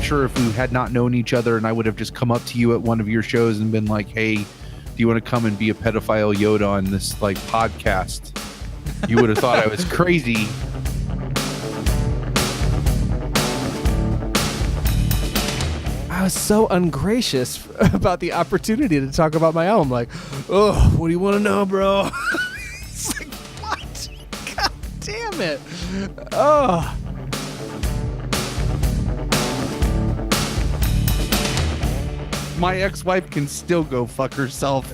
I'm sure if we had not known each other and I would have just come up to you at one of your shows and been like, hey, do you want to come and be a pedophile Yoda on this like podcast? You would have thought I was crazy. I was so ungracious about the opportunity to talk about my album. Like, oh, what do you want to know, bro? It's like, what? God damn it. Oh. My ex-wife can still go fuck herself.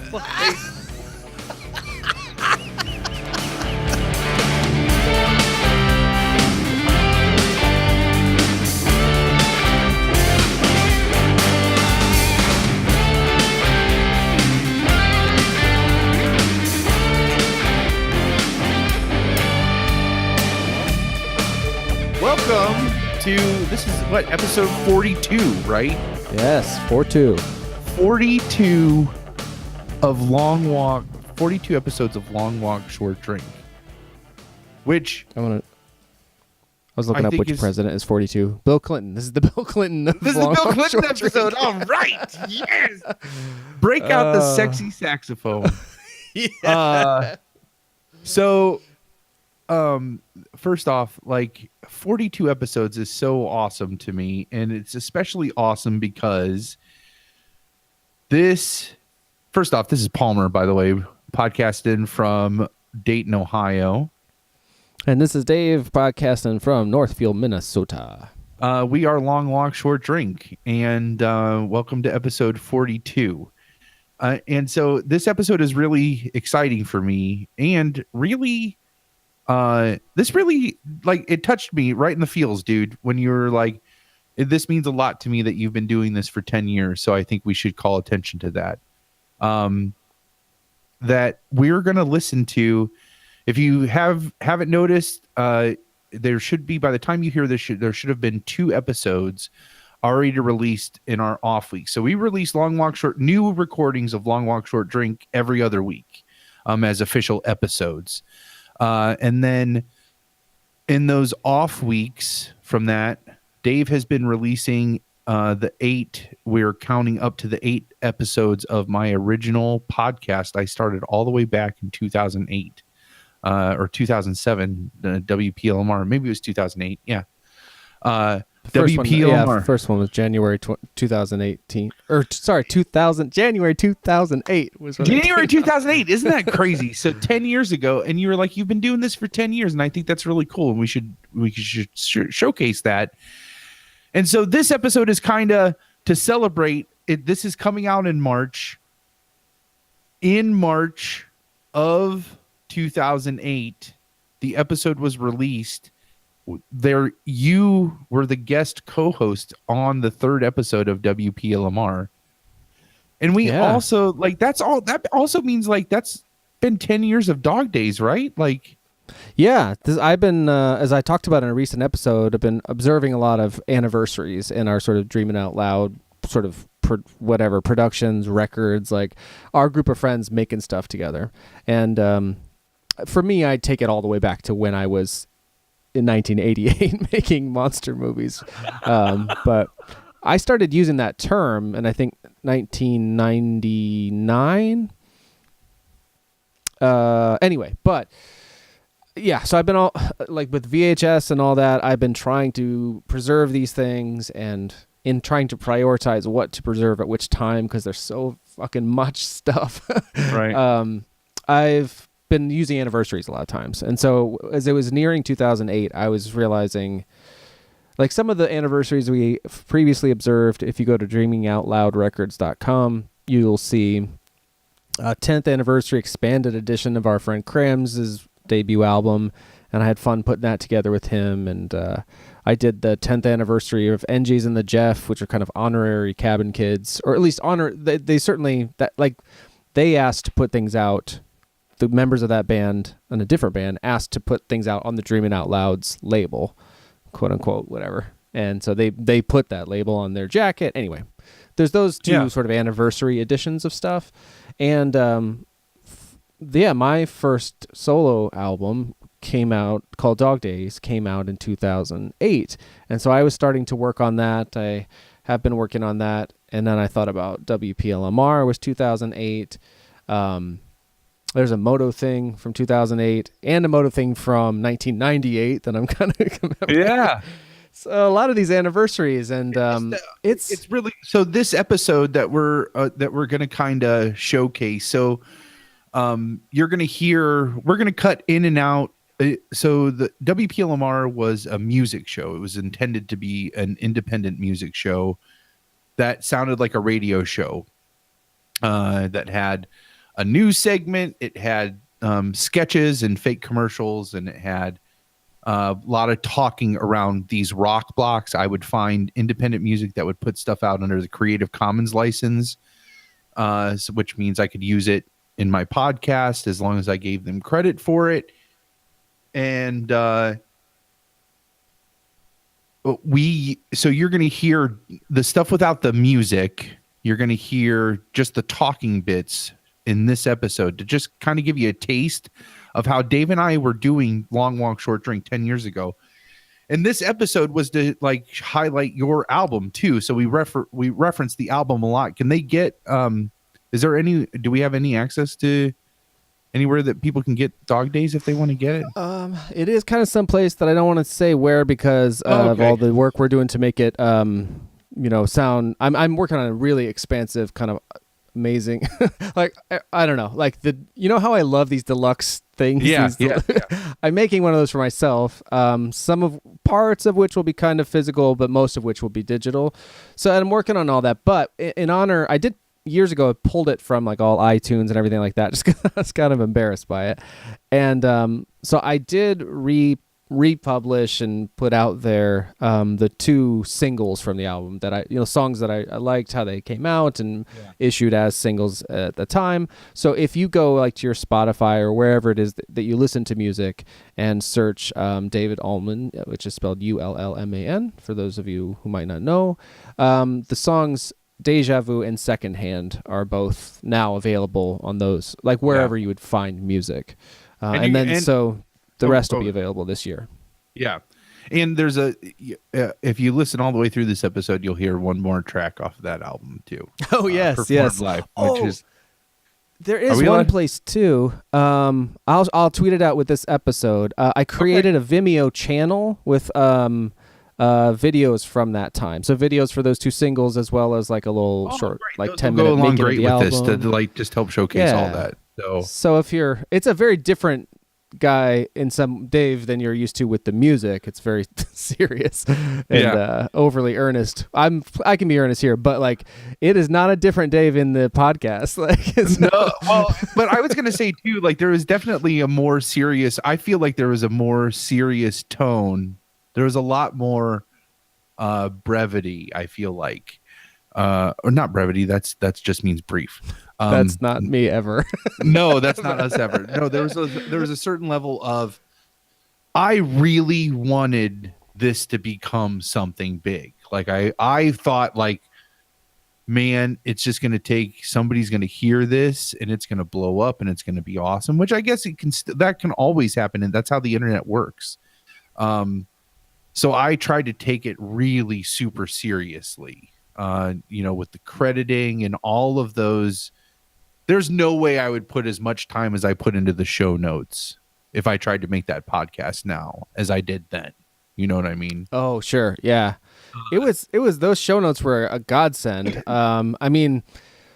Welcome to, this is what, episode 42, right? Yes, 4-2. 42 of Long Walk, 42 episodes of Long Walk, Short Drink. Which I was looking up which president is 42. Bill Clinton. This is the Bill Clinton. This is the Bill Clinton episode. All right. Yes. Break out the sexy saxophone. Yeah. First off, like 42 episodes is so awesome to me, and it's especially awesome because first off, this is Palmer, by the way, podcasting from Dayton, Ohio. And this is Dave podcasting from Northfield, Minnesota. We are Long Walk, Short Drink, and welcome to episode 42. And so this episode is really exciting for me, and really, this really, like, it touched me right in the feels, dude, when you were like, this means a lot to me that you've been doing this for 10 years, so I think we should call attention to that. That we're going to listen to, if you haven't noticed, there should be, by the time you hear this, there should have been 2 episodes already released in our off week. So we release new recordings of Long Walk, Short Drink every other week as official episodes. And then in those off weeks from that, Dave has been releasing we're counting up to the 8 episodes of my original podcast I started all the way back in 2008 or 2007, WPLMR. Maybe it was 2008. Yeah. WPLMR. First one was January 2018. January 2008 was when January 2008. Isn't that crazy? So 10 years ago, and you were like, you've been doing this for 10 years, and I think that's really cool, and we should showcase that. And so this episode is kind of to celebrate it. This is coming out in March. In March of 2008, the episode was released. There, you were the guest co-host on the 3rd episode of WPLMR, and we also like that also means like that's been 10 years of Dog Days, right? Like, yeah, I've been as I talked about in a recent episode, I've been observing a lot of anniversaries in our sort of Dreaming Out Loud sort of productions, records, like our group of friends making stuff together. And for me, I take it all the way back to when I was in 1988 making monster movies. But I started using that term, and I think 1999. Anyway, but yeah, so I've been all like with VHS and all that, I've been trying to preserve these things and in trying to prioritize what to preserve at which time, because there's so fucking much stuff. Right. I've been using anniversaries a lot of times. And so as it was nearing 2008, I was realizing like some of the anniversaries we previously observed, if you go to dreamingoutloudrecords.com, you'll see a 10th anniversary expanded edition of our friend Krems's debut album. And I had fun putting that together with him. And I did the 10th anniversary of NG's and the Jeff, which are kind of honorary Cabin Kids, or at least they certainly, that like they asked to put things out. The members of that band and a different band asked to put things out on the Dreaming Out Loud's label, quote unquote, whatever. And so they put that label on their jacket. Anyway, there's those two sort of anniversary editions of stuff. And my first solo album came out called Dog Days came out in 2008, and so I was starting to work on that. I have been working on that, and then I thought about WPLMR was 2008. There's a Moto thing from 2008 and a Moto thing from 1998 that I'm kind of Yeah. So a lot of these anniversaries, and it's really so. This episode that we're going to kind of showcase. So, we're going to cut in and out. So the WPLMR was a music show. It was intended to be an independent music show that sounded like a radio show. That had a news segment. It had sketches and fake commercials, and it had a lot of talking around these rock blocks. I would find independent music that would put stuff out under the Creative Commons license, which means I could use it in my podcast as long as I gave them credit for it. And so you're going to hear the stuff without the music. You're going to hear just the talking bits in this episode to just kind of give you a taste of how Dave and I were doing Long Walk Short Drink 10 years ago. And this episode was to like highlight your album too. So we reference the album a lot. Can they get, do we have any access to anywhere that people can get Dog Days if they want to get it? It is kind of someplace that I don't want to say where because of all the work we're doing to make it, sound. I'm working on a really expansive kind of amazing, like I don't know, like how I love these deluxe things. Yeah. I'm making one of those for myself. Some of parts of which will be kind of physical, but most of which will be digital. So I'm working on all that. But in honor, I did years ago. I pulled it from like all iTunes and everything like that. Just 'cause I was kind of embarrassed by it, and so I did republish and put out there the 2 singles from the album that songs that I liked how they came out and issued as singles at the time. So if you go like to your Spotify or wherever it is that you listen to music and search David Ullman, which is spelled Ullman for those of you who might not know, the songs Déjà Vu and Secondhand are both now available on those, like wherever you would find music, so the rest will be available this year. Yeah. And there's if you listen all the way through this episode, you'll hear one more track off of that album too. Oh, yes. Live, there is one place too. I'll tweet it out with this episode. I created a Vimeo channel with videos from that time. So videos for those 2 singles as well as like a little short, like 10-minute making of the album. This to like just help showcase all that. So it's a very different guy in some Dave than you're used to with the music. It's very serious and overly earnest. I can be earnest here, but like it is not a different Dave in the podcast. Like but I was gonna say too, like there was definitely a more serious. I feel like there was a more serious tone. There was a lot more brevity. I feel like, or not brevity. That's just means brief. That's not me ever. No, that's not us ever. No, there was a certain level of I really wanted this to become something big. Like I thought like, man, it's just going to take somebody's going to hear this and it's going to blow up and it's going to be awesome, which I guess that can always happen. And that's how the internet works. So I tried to take it really super seriously, with the crediting and all of those. There's no way I would put as much time as I put into the show notes if I tried to make that podcast now as I did then. You know what I mean? Oh, sure. Yeah. It was those show notes were a godsend.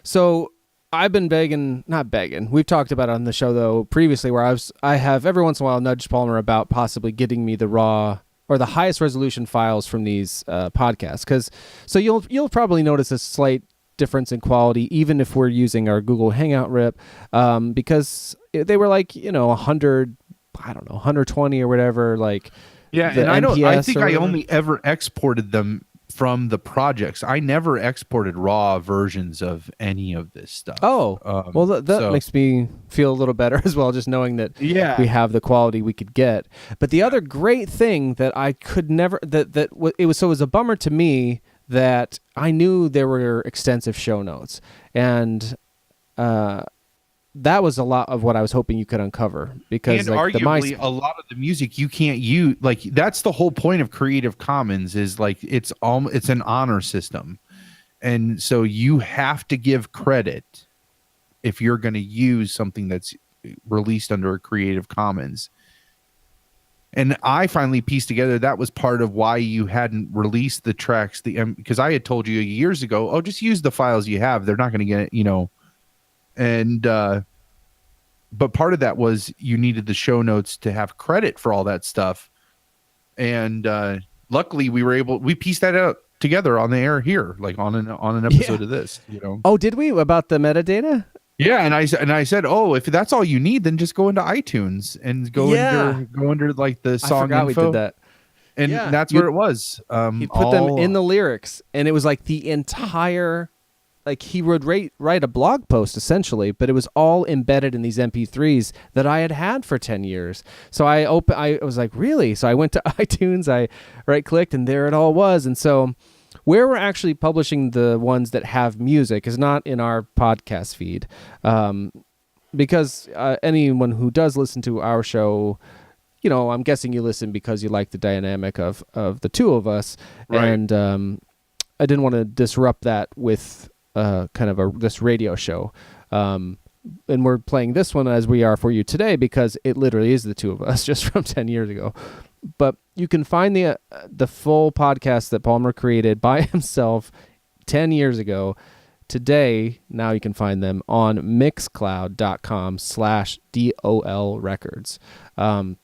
So I've been not begging. We've talked about it on the show though previously where I have every once in a while nudged Palmer about possibly getting me the raw or the highest resolution files from these podcasts. So you'll probably notice a slight difference in quality even if we're using our Google Hangout rip because they were like 100, I don't know, 120 or whatever, like and I think I only ever exported them from the projects. I never exported raw versions of any of this stuff. Well that makes me feel a little better as well, just knowing that we have the quality we could get. But the other great thing that I could never it was a bummer to me that I knew there were extensive show notes, and that was a lot of what I was hoping you could uncover, because And like the arguably, mice. a lot of the music you can't use. Like that's the whole point of Creative Commons is like it's an honor system, and so you have to give credit if you're going to use something that's released under a Creative Commons. And I finally pieced together that was part of why you hadn't released the tracks, because I had told you years ago, oh, just use the files you have. They're not going to get, and but part of that was you needed the show notes to have credit for all that stuff. And luckily we pieced that out together on the air here, like on an episode of this, Oh, did we, about the metadata? Yeah, and I said, oh, if that's all you need, then just go into iTunes and go under like the song I forgot info. we did that. And that's where it was. He put them in the lyrics, and it was like the entire, like he would write a blog post essentially, but it was all embedded in these MP3s that I had for 10 years. So I was like, really? So I went to iTunes, I right clicked, and there it all was. And so where we're actually publishing the ones that have music is not in our podcast feed, because anyone who does listen to our show, I'm guessing you listen because you like the dynamic of the two of us, right. And I didn't want to disrupt that with kind of this radio show. And we're playing this one as we are for you today because it literally is the two of us just from 10 years ago. But you can find the full podcast that Palmer created by himself 10 years ago. Today, now you can find them on mixcloud.com/DOL records. You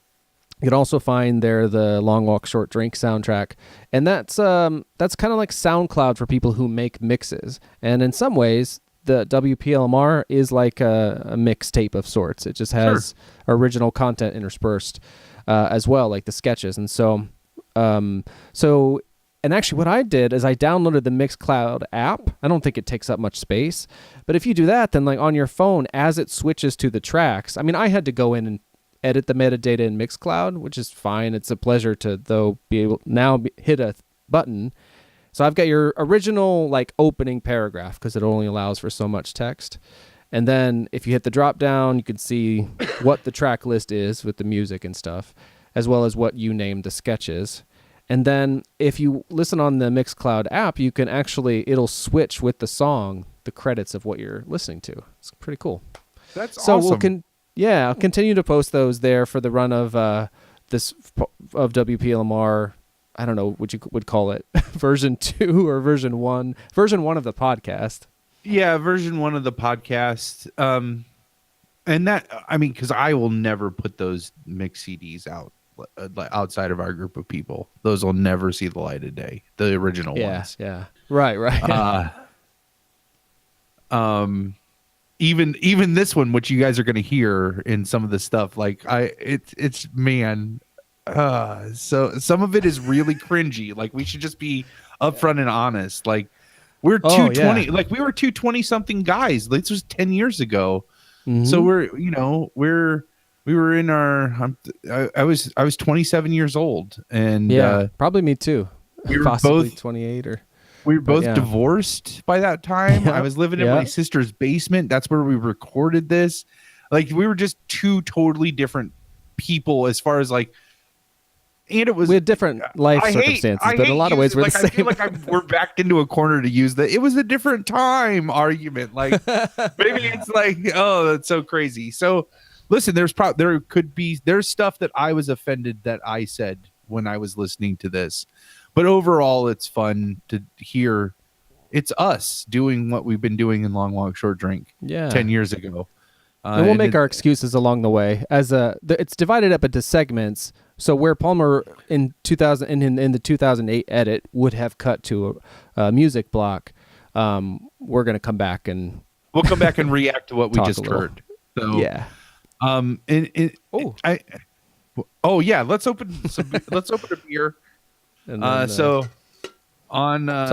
can also find there the Long Walk Short Drink soundtrack. And that's kind of like SoundCloud for people who make mixes. And in some ways, the WPLMR is like a mixtape of sorts. It just has original content interspersed as well, like the sketches. And so, and actually what I did is I downloaded the Mixcloud app. I don't think it takes up much space. But if you do that, then like on your phone, as it switches to the tracks, I mean, I had to go in and edit the metadata in Mixcloud, which is fine. It's a pleasure to, though, be able now hit a button. So I've got your original like opening paragraph because it only allows for so much text. And then if you hit the drop down, you can see what the track list is with the music and stuff, as well as what you named the sketches. And then if you listen on the Mixcloud app, you can it'll switch with the song, the credits of what you're listening to. It's pretty cool. That's so awesome. I'll continue to post those there for the run of this of WPLMR. I don't know what you would call it, version 2 or version 1. Version 1 of the podcast. Yeah, version 1 of the podcast. And that, I mean, because I will never put those mix CDs out outside of our group of people. Those will never see the light of day. The original ones. Yeah. Right. Even this one, which you guys are going to hear in some of the stuff, like it's man. So some of it is really cringy. Like we should just be upfront and honest. Like we're 220, like we were 220 something guys. This was 10 years ago. Mm-hmm. So we were in our, I was 27 years old, and probably me too. We were possibly both 28 or. We were both divorced by that time. I was living in my sister's basement. That's where we recorded this. Like we were just two totally different people as far as like, and it was, we had different life circumstances, but in a lot of ways we're the same. I feel like we're backed into a corner to use it was a different time argument. Like maybe it's like, oh, that's so crazy. So listen, there's stuff that I was offended that I said when I was listening to this. But overall, it's fun to hear. It's us doing what we've been doing in Long Walk Short Drink 10 years ago. And we'll make our excuses along the way. It's divided up into segments. So where Palmer in 2000 in the 2008 edit would have cut to a music block, we're going to come back and we'll come back and react to what we just heard. So yeah. Let's open a beer. And then, sorry,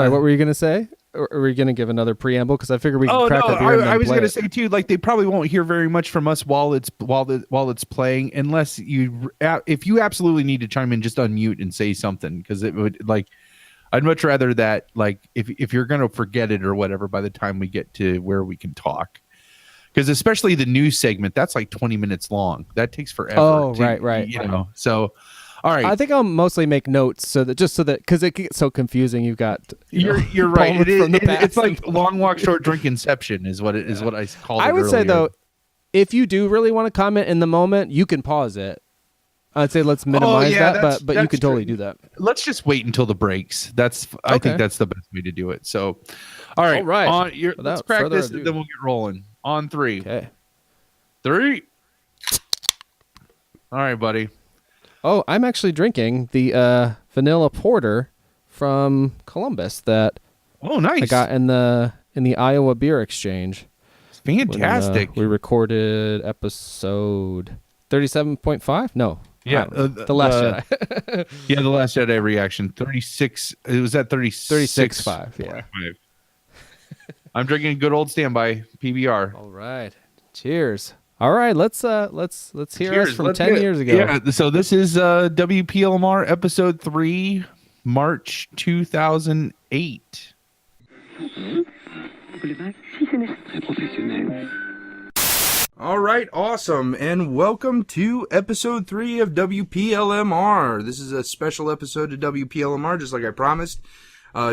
what were you going to say? Or were you going to give another preamble? Because I figured we could crack a beer. I was going to say too, like they probably won't hear very much from us while it's playing, unless if you absolutely need to chime in, just unmute and say something, because it would like. I'd much rather that, like, if you're going to forget it or whatever by the time we get to where we can talk, because especially the news segment, that's like 20 minutes long. That takes forever. Oh, right. You know, so all right. I think I'll mostly make notes so that because it gets so confusing. You've got you're right. It's past. like long walk, short drink inception is what it is. What I called it. I would say earlier. though, if you do really want to comment in the moment, you can pause it. I'd say let's minimize that, but you can totally do that. Let's just wait until the breaks. I think that's the best way to do it. So, all right. Let's crack this, and then we'll get rolling. On 3. Okay. 3. All right, buddy. Oh, I'm actually drinking the vanilla porter from Columbus that nice. I got in the Iowa Beer Exchange. Fantastic. When, we recorded episode 37.5? No. Yeah, The Last Jedi. Yeah, The Last Jedi reaction. 36. It was at 36.5. Yeah. I'm drinking a good old standby PBR. All right. Cheers. All right, let's hear us from 10 years ago. Yeah, so this is WPLMR episode 3, March 2008. All right, awesome, and welcome to episode 3 of WPLMR. This is a special episode of WPLMR, just like I promised.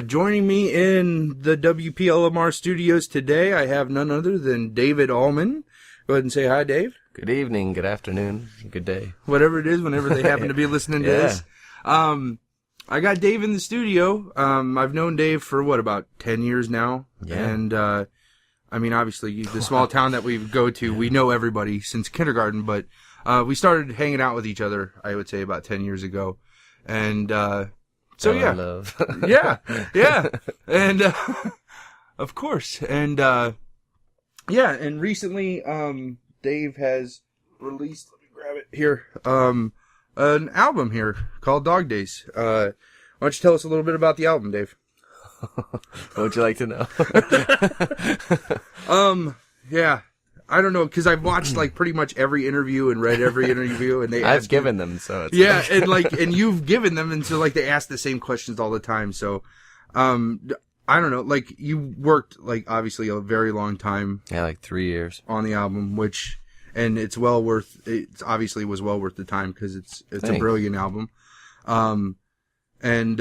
Joining me in the WPLMR studios today, I have none other than David Ullman. Go ahead and say hi, Dave. Good evening, good afternoon, good day. Whatever it is, whenever they happen to be listening to this. I got Dave in the studio. I've known Dave for, about 10 years now? Yeah. And, I mean, obviously, the small town that we go to, we know everybody since kindergarten, but we started hanging out with each other, I would say, about 10 years ago. And, so, yeah. Love. yeah. And, of course. And, yeah, and recently, Dave has released, let me grab it here, an album here called Dog Days. Why don't you tell us a little bit about the album, Dave? What would you like to know? Yeah, I don't know, because I've watched like pretty much every interview and read every interview, and I've given them, so it's yeah, and you've given them, and so like they ask the same questions all the time. So, I don't know, like you worked like obviously a very long time. Yeah, like 3 years on the album, and it's obviously was well worth the time because it's a brilliant album. And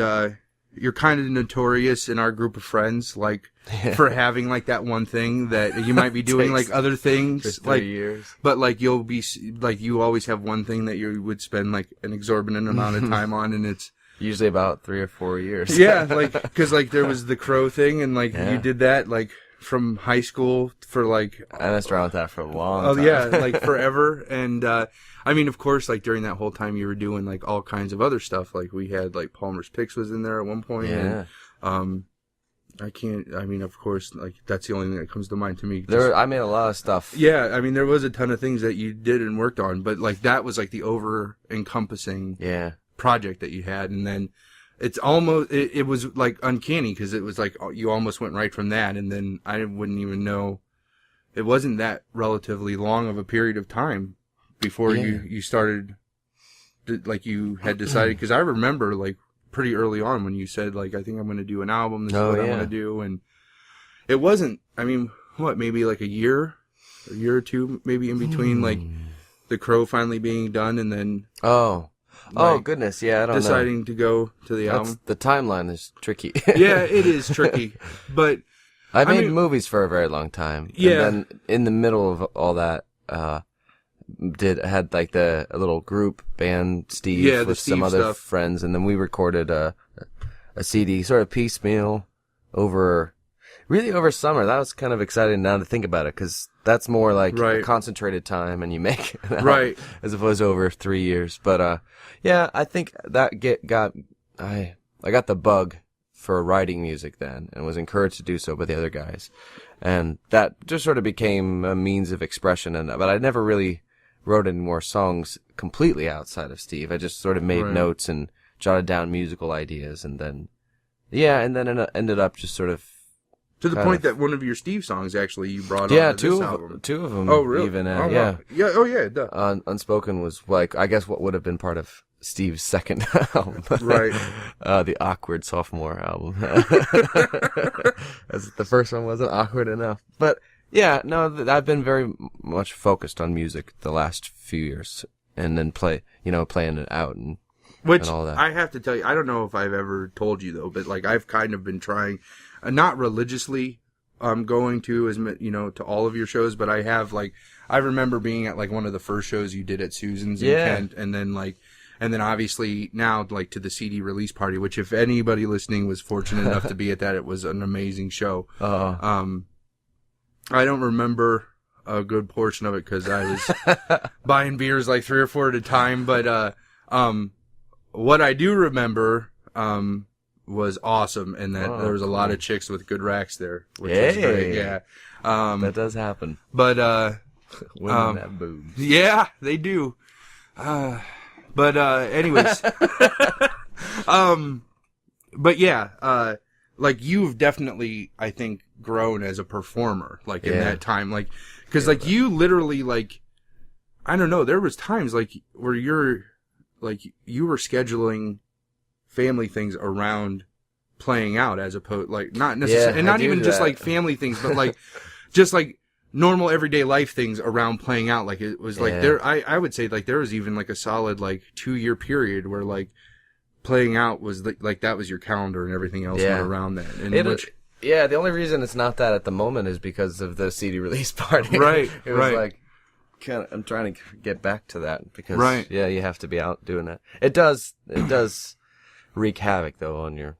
you're kind of notorious in our group of friends, like for having like that one thing that you might be doing like other things for 3 like years. But like you'll be like you always have one thing that you would spend like an exorbitant amount of time on, and it's usually about 3 or 4 years. Yeah, like because like there was the crow thing, and like you did that like from high school for like I messed around with that for a long time. Oh yeah, like forever. And I mean, of course, like during that whole time you were doing like all kinds of other stuff. Like we had like Palmer's Picks was in there at one point. Yeah. And, I mean, of course, like that's the only thing that comes to mind to me. I made a lot of stuff. Yeah, I mean, there was a ton of things that you did and worked on, but like that was like the over-encompassing project that you had. And then it's almost, it was like uncanny because it was like you almost went right from that, and then I wouldn't even know. It wasn't that relatively long of a period of time before you started, like you had decided, because I remember like pretty early on when you said like, I think I'm going to do an album, this is what I want to do, and it wasn't, I mean, maybe like a year or two maybe in between like The Crow finally being done and then goodness, yeah, I don't deciding to go to the album. The timeline is tricky. Yeah, it is tricky, but I made movies for a very long time. Yeah. And then in the middle of all that, had like a little group band, Steve, with some other friends, and then we recorded a CD, sort of piecemeal over summer. That was kind of exciting now to think about it, because that's more like a concentrated time, and you make an album, as opposed to over 3 years. But yeah, I think that I got the bug for writing music then, and was encouraged to do so by the other guys, and that just sort of became a means of expression. But I never really wrote any more songs completely outside of Steve. I just sort of made notes and jotted down musical ideas, and then it ended up just sort of to the point that one of your Steve songs actually you brought on this album. Two of them. Oh, really? Even yeah. Oh, yeah. Duh. Unspoken was like, I guess, what would have been part of Steve's second album. Right. The awkward sophomore album. As the first one wasn't awkward enough. But Yeah, no, I've been very much focused on music the last few years, and then playing it out and all that. I have to tell you, I don't know if I've ever told you though, but like I've kind of been trying, not religiously, going to to all of your shows, but I have I remember being at like one of the first shows you did at Susan's in Kent, and then obviously now like to the CD release party, which if anybody listening was fortunate enough to be at that, it was an amazing show. I don't remember a good portion of it because I was buying beers like 3 or 4 at a time. But what I do remember was awesome, and that there was a lot of chicks with good racks there, which was great. Yeah, that does happen. But women have boobs. Yeah, they do. But anyways, but yeah, like you've definitely, I think, grown as a performer, like in that time, like, cause like you literally like, I don't know, there was times like where you were scheduling family things around playing out as opposed, like not necessarily, and not even just like family things, but like, just like normal everyday life things around playing out. Like it was like I would say like there was even like a solid like 2-year period where like playing out was like that was your calendar and everything else went around that. And the only reason it's not that at the moment is because of the CD release party. Right. It was like, I'm trying to get back to that because, you have to be out doing that. It does wreak havoc though on your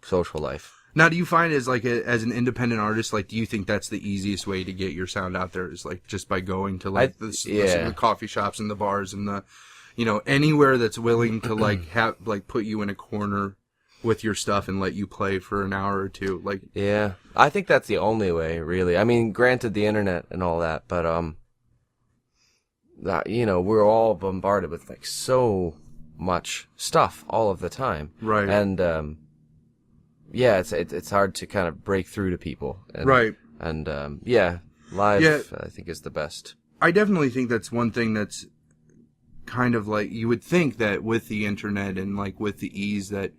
social life. Now, do you find as as an independent artist, like, do you think that's the easiest way to get your sound out there is like just by going to like the coffee shops and the bars and the, anywhere that's willing to like have like put you in a corner with your stuff and let you play for an hour or two? Like, yeah, I think that's the only way, really. I mean, granted the internet and all that, but we're all bombarded with like so much stuff all of the time, right? And it's hard to kind of break through to people, right? And live I think is the best. I definitely think that's one thing that's kind of like, you would think that with the internet and like with the ease that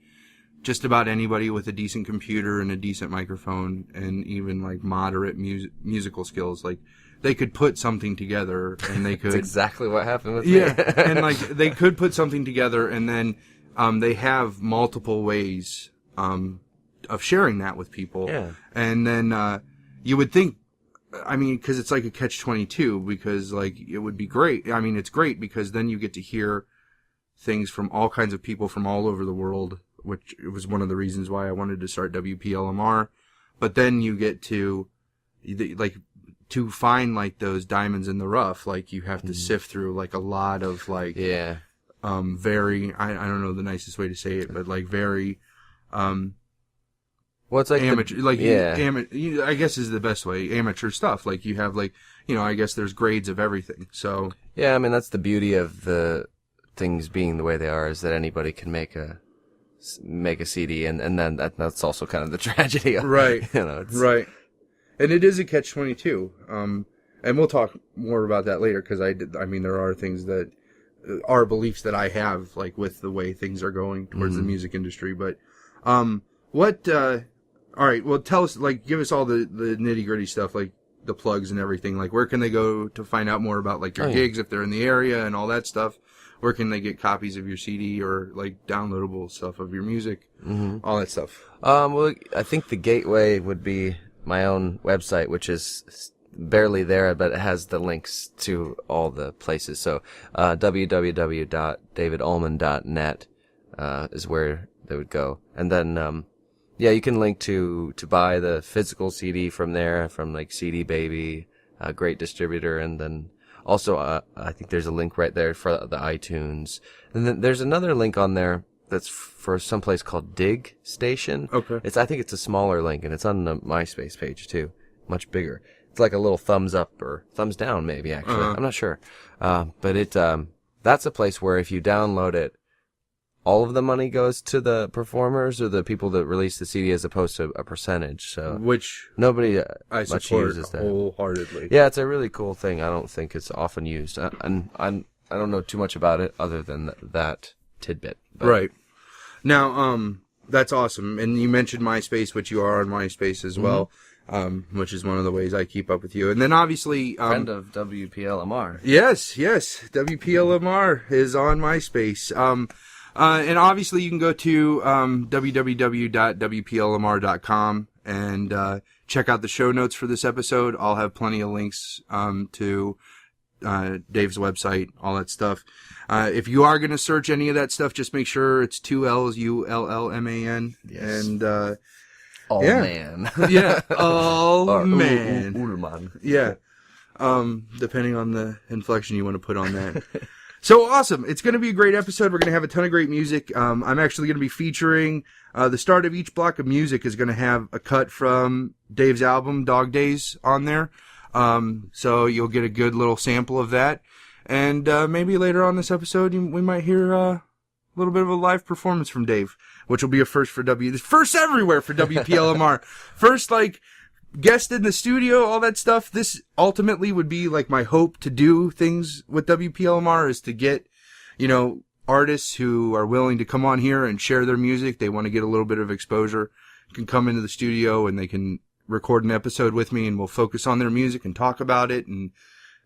just about anybody with a decent computer and a decent microphone and even like moderate musical skills, like they could put something together and they could. That's exactly what happened with me. And like they could put something together and then they have multiple ways of sharing that with people. Yeah. And then you would think, I mean, because it's like a catch-22, because like it would be great. I mean, it's great because then you get to hear things from all kinds of people from all over the world, which was one of the reasons why I wanted to start WPLMR. But then you get to find like those diamonds in the rough. Like you have to sift through like a lot of like very, I don't know the nicest way to say it, but like very it's like amateur, I guess is the best way, amateur stuff. Like you have like, I guess there's grades of everything. So yeah, I mean that's the beauty of the things being the way they are, is that anybody can make a CD, and then that's also kind of the tragedy of it. Right. Right. And it is a catch-22. And we'll talk more about that later, because there are things that are beliefs that I have, like with the way things are going towards the music industry. But all right, well, tell us, like, give us all the nitty-gritty stuff, like the plugs and everything. Like, where can they go to find out more about like your gigs if they're in the area and all that stuff? Where can they get copies of your CD or like downloadable stuff of your music? All that stuff. Well, I think the gateway would be my own website, which is barely there, but it has the links to all the places. So www.davidullman.net is where they would go. And then you can link to buy the physical CD from there, from like CD Baby, a great distributor. And then also I think there's a link right there for the iTunes. And then there's another link on there that's for some place called Dig Station. Okay. I think it's a smaller link, and it's on the MySpace page too, much bigger. It's like a little thumbs up or thumbs down, maybe, actually. I'm not sure. But that's a place where if you download it, all of the money goes to the performers or the people that release the CD, as opposed to a percentage. So which nobody I much support uses that wholeheartedly. Yeah, it's a really cool thing. I don't think it's often used, and I don't know too much about it other than that tidbit. But. Right. Now, that's awesome. And you mentioned MySpace, which you are on MySpace as well. which is one of the ways I keep up with you. And then obviously... friend of WPLMR. Yes. WPLMR is on MySpace. And obviously you can go to www.wplmr.com and check out the show notes for this episode. I'll have plenty of links to Dave's website, all that stuff. If you are going to search any of that stuff, just make sure it's 2 L's, Ullman. Yes. And Man. Yeah, man. Ullman. Yeah. Depending on the inflection you want to put on that. So awesome. It's going to be a great episode. We're going to have a ton of great music. I'm actually going to be featuring the start of each block of music is going to have a cut from Dave's album, Dog Days, on there. So you'll get a good little sample of that. And maybe later on this episode, we might hear a little bit of a live performance from Dave, which will be a first for first everywhere for WPLMR. First, like, guest in the studio, all that stuff. This ultimately would be like my hope to do things with WPLMR is to get, artists who are willing to come on here and share their music. They want to get a little bit of exposure, can come into the studio and they can record an episode with me and we'll focus on their music and talk about it. And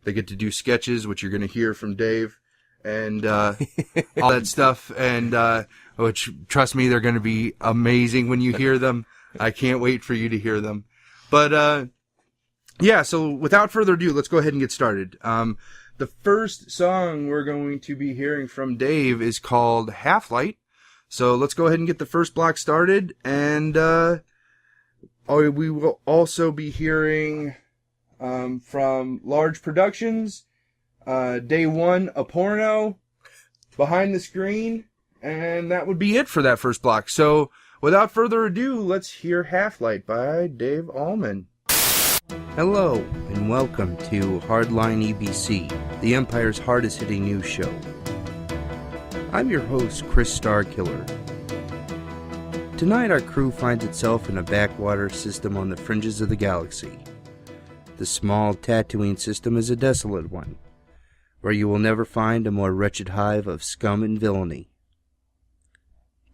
they get to do sketches, which you're going to hear from Dave and, all that stuff. And, which trust me, they're going to be amazing when you hear them. I can't wait for you to hear them. But, yeah, so without further ado, let's go ahead and get started. The first song we're going to be hearing from Dave is called Half Light. So let's go ahead and get the first block started. And, we will also be hearing, from Large Productions, Day One, A Porno, Behind the Screen, and that would be it for that first block. So, without further ado, let's hear Half Light by Dave Ullman. Hello, and welcome to Hardline EBC, the Empire's hardest-hitting news show. I'm your host, Chris Starkiller. Tonight, our crew finds itself in a backwater system on the fringes of the galaxy. The small Tatooine system is a desolate one, where you will never find a more wretched hive of scum and villainy.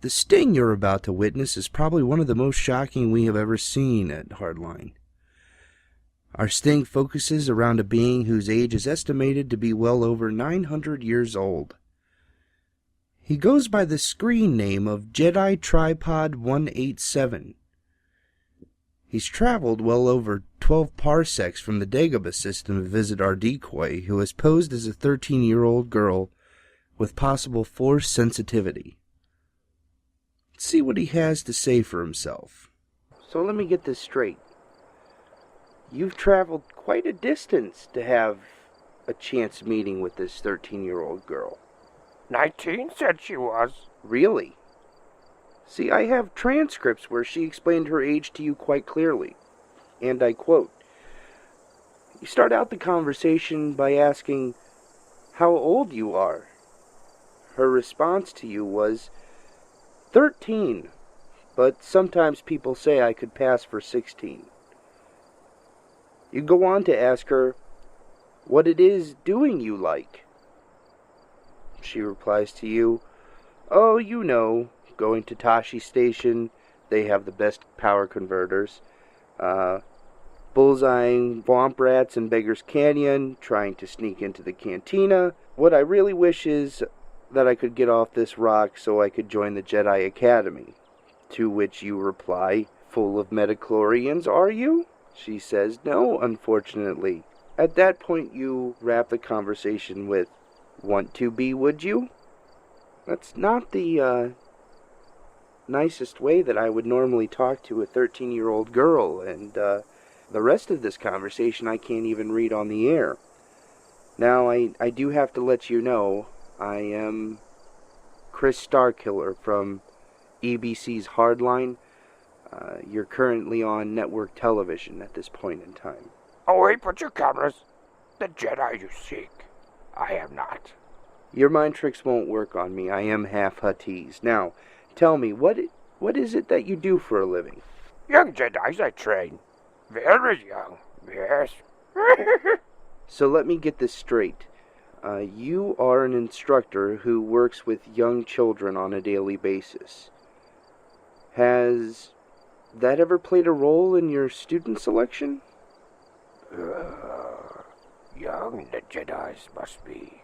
The sting you're about to witness is probably one of the most shocking we have ever seen at Hardline. Our sting focuses around a being whose age is estimated to be well over 900 years old. He goes by the screen name of Jedi Tripod 187. He's traveled well over 12 parsecs from the Dagobah system to visit our decoy, who has posed as a 13-year-old girl with possible force sensitivity. Let's see what he has to say for himself. So let me get this straight. You've traveled quite a distance to have a chance meeting with this 13-year-old girl. 19 said she was. Really? See, I have transcripts where she explained her age to you quite clearly. And I quote, "You start out the conversation by asking how old you are. Her response to you was 13, but sometimes people say I could pass for 16. You go on to ask her what it is doing you like. She replies to you, oh, you know, going to Tashi Station, they have the best power converters. Bullseyeing Vomp Rats in Beggar's Canyon, trying to sneak into the cantina. What I really wish is that I could get off this rock so I could join the Jedi Academy. To which you reply, full of metachlorians, are you? She says, no, unfortunately. At that point, you wrap the conversation with, want to be, would you? That's not the, nicest way that I would normally talk to a 13-year-old girl, and, the rest of this conversation I can't even read on the air. Now, I do have to let you know, I am Chris Starkiller from EBC's Hardline. You're currently on network television at this point in time. Oh, wait, put your cameras. The Jedi you seek, I am not. Your mind tricks won't work on me. I am half Huttese. Now, tell me, what is it that you do for a living? Young Jedis I train. Very young, yes. So let me get this straight. You are an instructor who works with young children on a daily basis. Has that ever played a role in your student selection? Young the Jedis must be.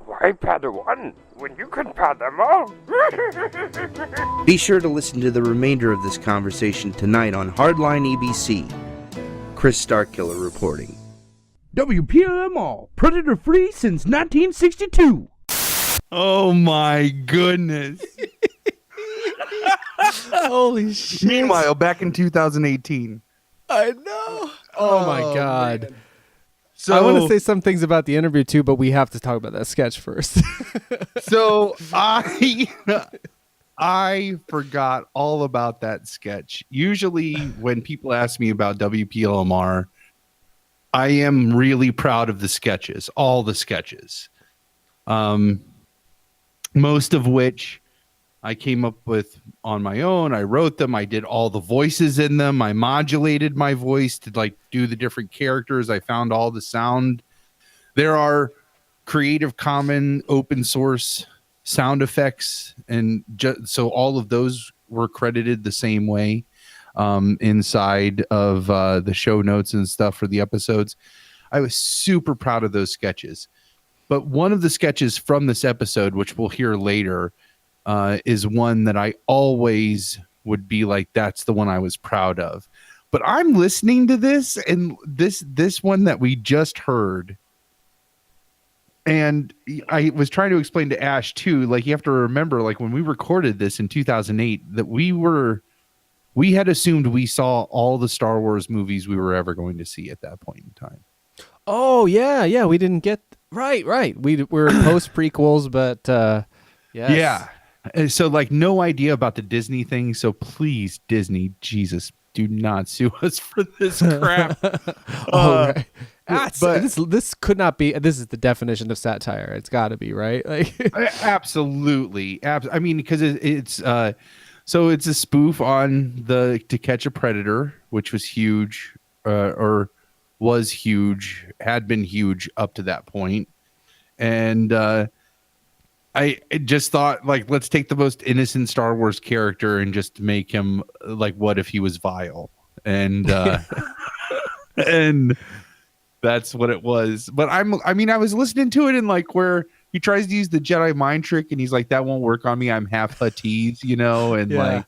Why Padawan when you can pad them all? Be sure to listen to the remainder of this conversation tonight on Hardline ABC. Chris Starkiller reporting. WPLMR, predator free since 1962. Oh my goodness. Holy shit. Meanwhile, back in 2018. I know. Oh my God. Man. So I want to say some things about the interview too, but we have to talk about that sketch first. So I forgot all about that sketch. Usually when people ask me about WPLMR, I am really proud of the sketches, all the sketches. Most of which I came up with on my own. I wrote them. I did all the voices in them. I modulated my voice to like do the different characters. I found all the sound. There are Creative Commons open source sound effects, and so all of those were credited the same way inside of the show notes and stuff for the episodes. I was super proud of those sketches. But one of the sketches from this episode, which we'll hear later, is one that I always would be like, that's the one I was proud of. But I'm listening to this, and this one that we just heard, and I was trying to explain to Ash too, like you have to remember, like when we recorded this in 2008, that we had assumed we saw all the Star Wars movies we were ever going to see at that point in time. Oh yeah, we didn't get right. We're post prequels, but yes. Yeah. And so like no idea about the Disney thing. So please, Disney, Jesus, do not sue us for this crap. Right. But this could not be. This is the definition of satire. It's got to be, right? Like absolutely. I mean, because it's so it's a spoof on the To Catch a Predator, which was huge, or was huge, had been huge up to that point. And I just thought, like, let's take the most innocent Star Wars character and just make him like, what if he was vile? And and that's what it was. But I was listening to it, and like where he tries to use the Jedi mind trick, and he's like, that won't work on me. I'm half Huttese, and like,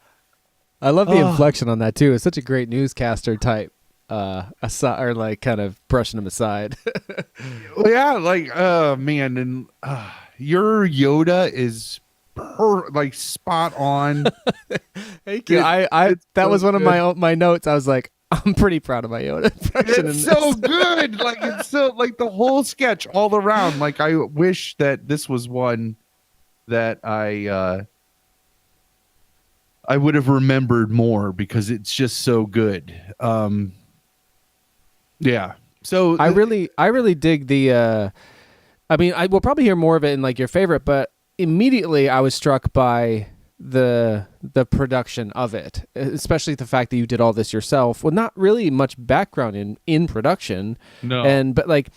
I love the inflection on that too. It's such a great newscaster type. Aside, or like kind of brushing him aside. Yeah, like man, and your Yoda is like spot on. Thank you. That was one of my notes. I was like, I'm pretty proud of my Yoda impression. It's so good. Like it's so like the whole sketch all around. Like I wish that this was one that I would have remembered more because it's just so good. Yeah. So I really dig the I mean, I will probably hear more of it in like your favorite, but immediately I was struck by the production of it, especially the fact that you did all this yourself. Well, not really much background in production. No. But like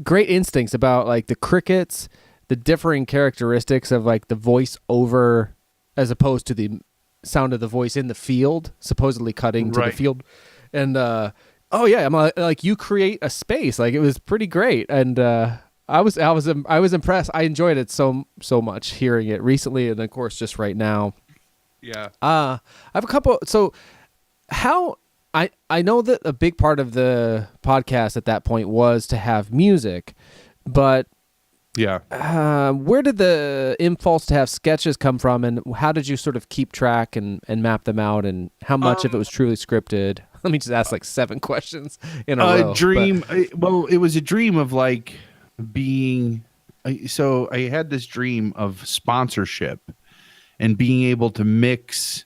great instincts about like the crickets, the differing characteristics of like the voice over as opposed to the sound of the voice in the field, supposedly cutting to the field. And oh yeah, I'm like you create a space. Like it was pretty great, and I was impressed. I enjoyed it so much hearing it recently, and of course just right now. Yeah. I have a couple. So how I know that a big part of the podcast at that point was to have music, but yeah. Where did the impulse to have sketches come from, and how did you sort of keep track and map them out, and how much of it was truly scripted? Let me just ask like 7 questions in a row. Well, it was a dream of like being. So I had this dream of sponsorship and being able to mix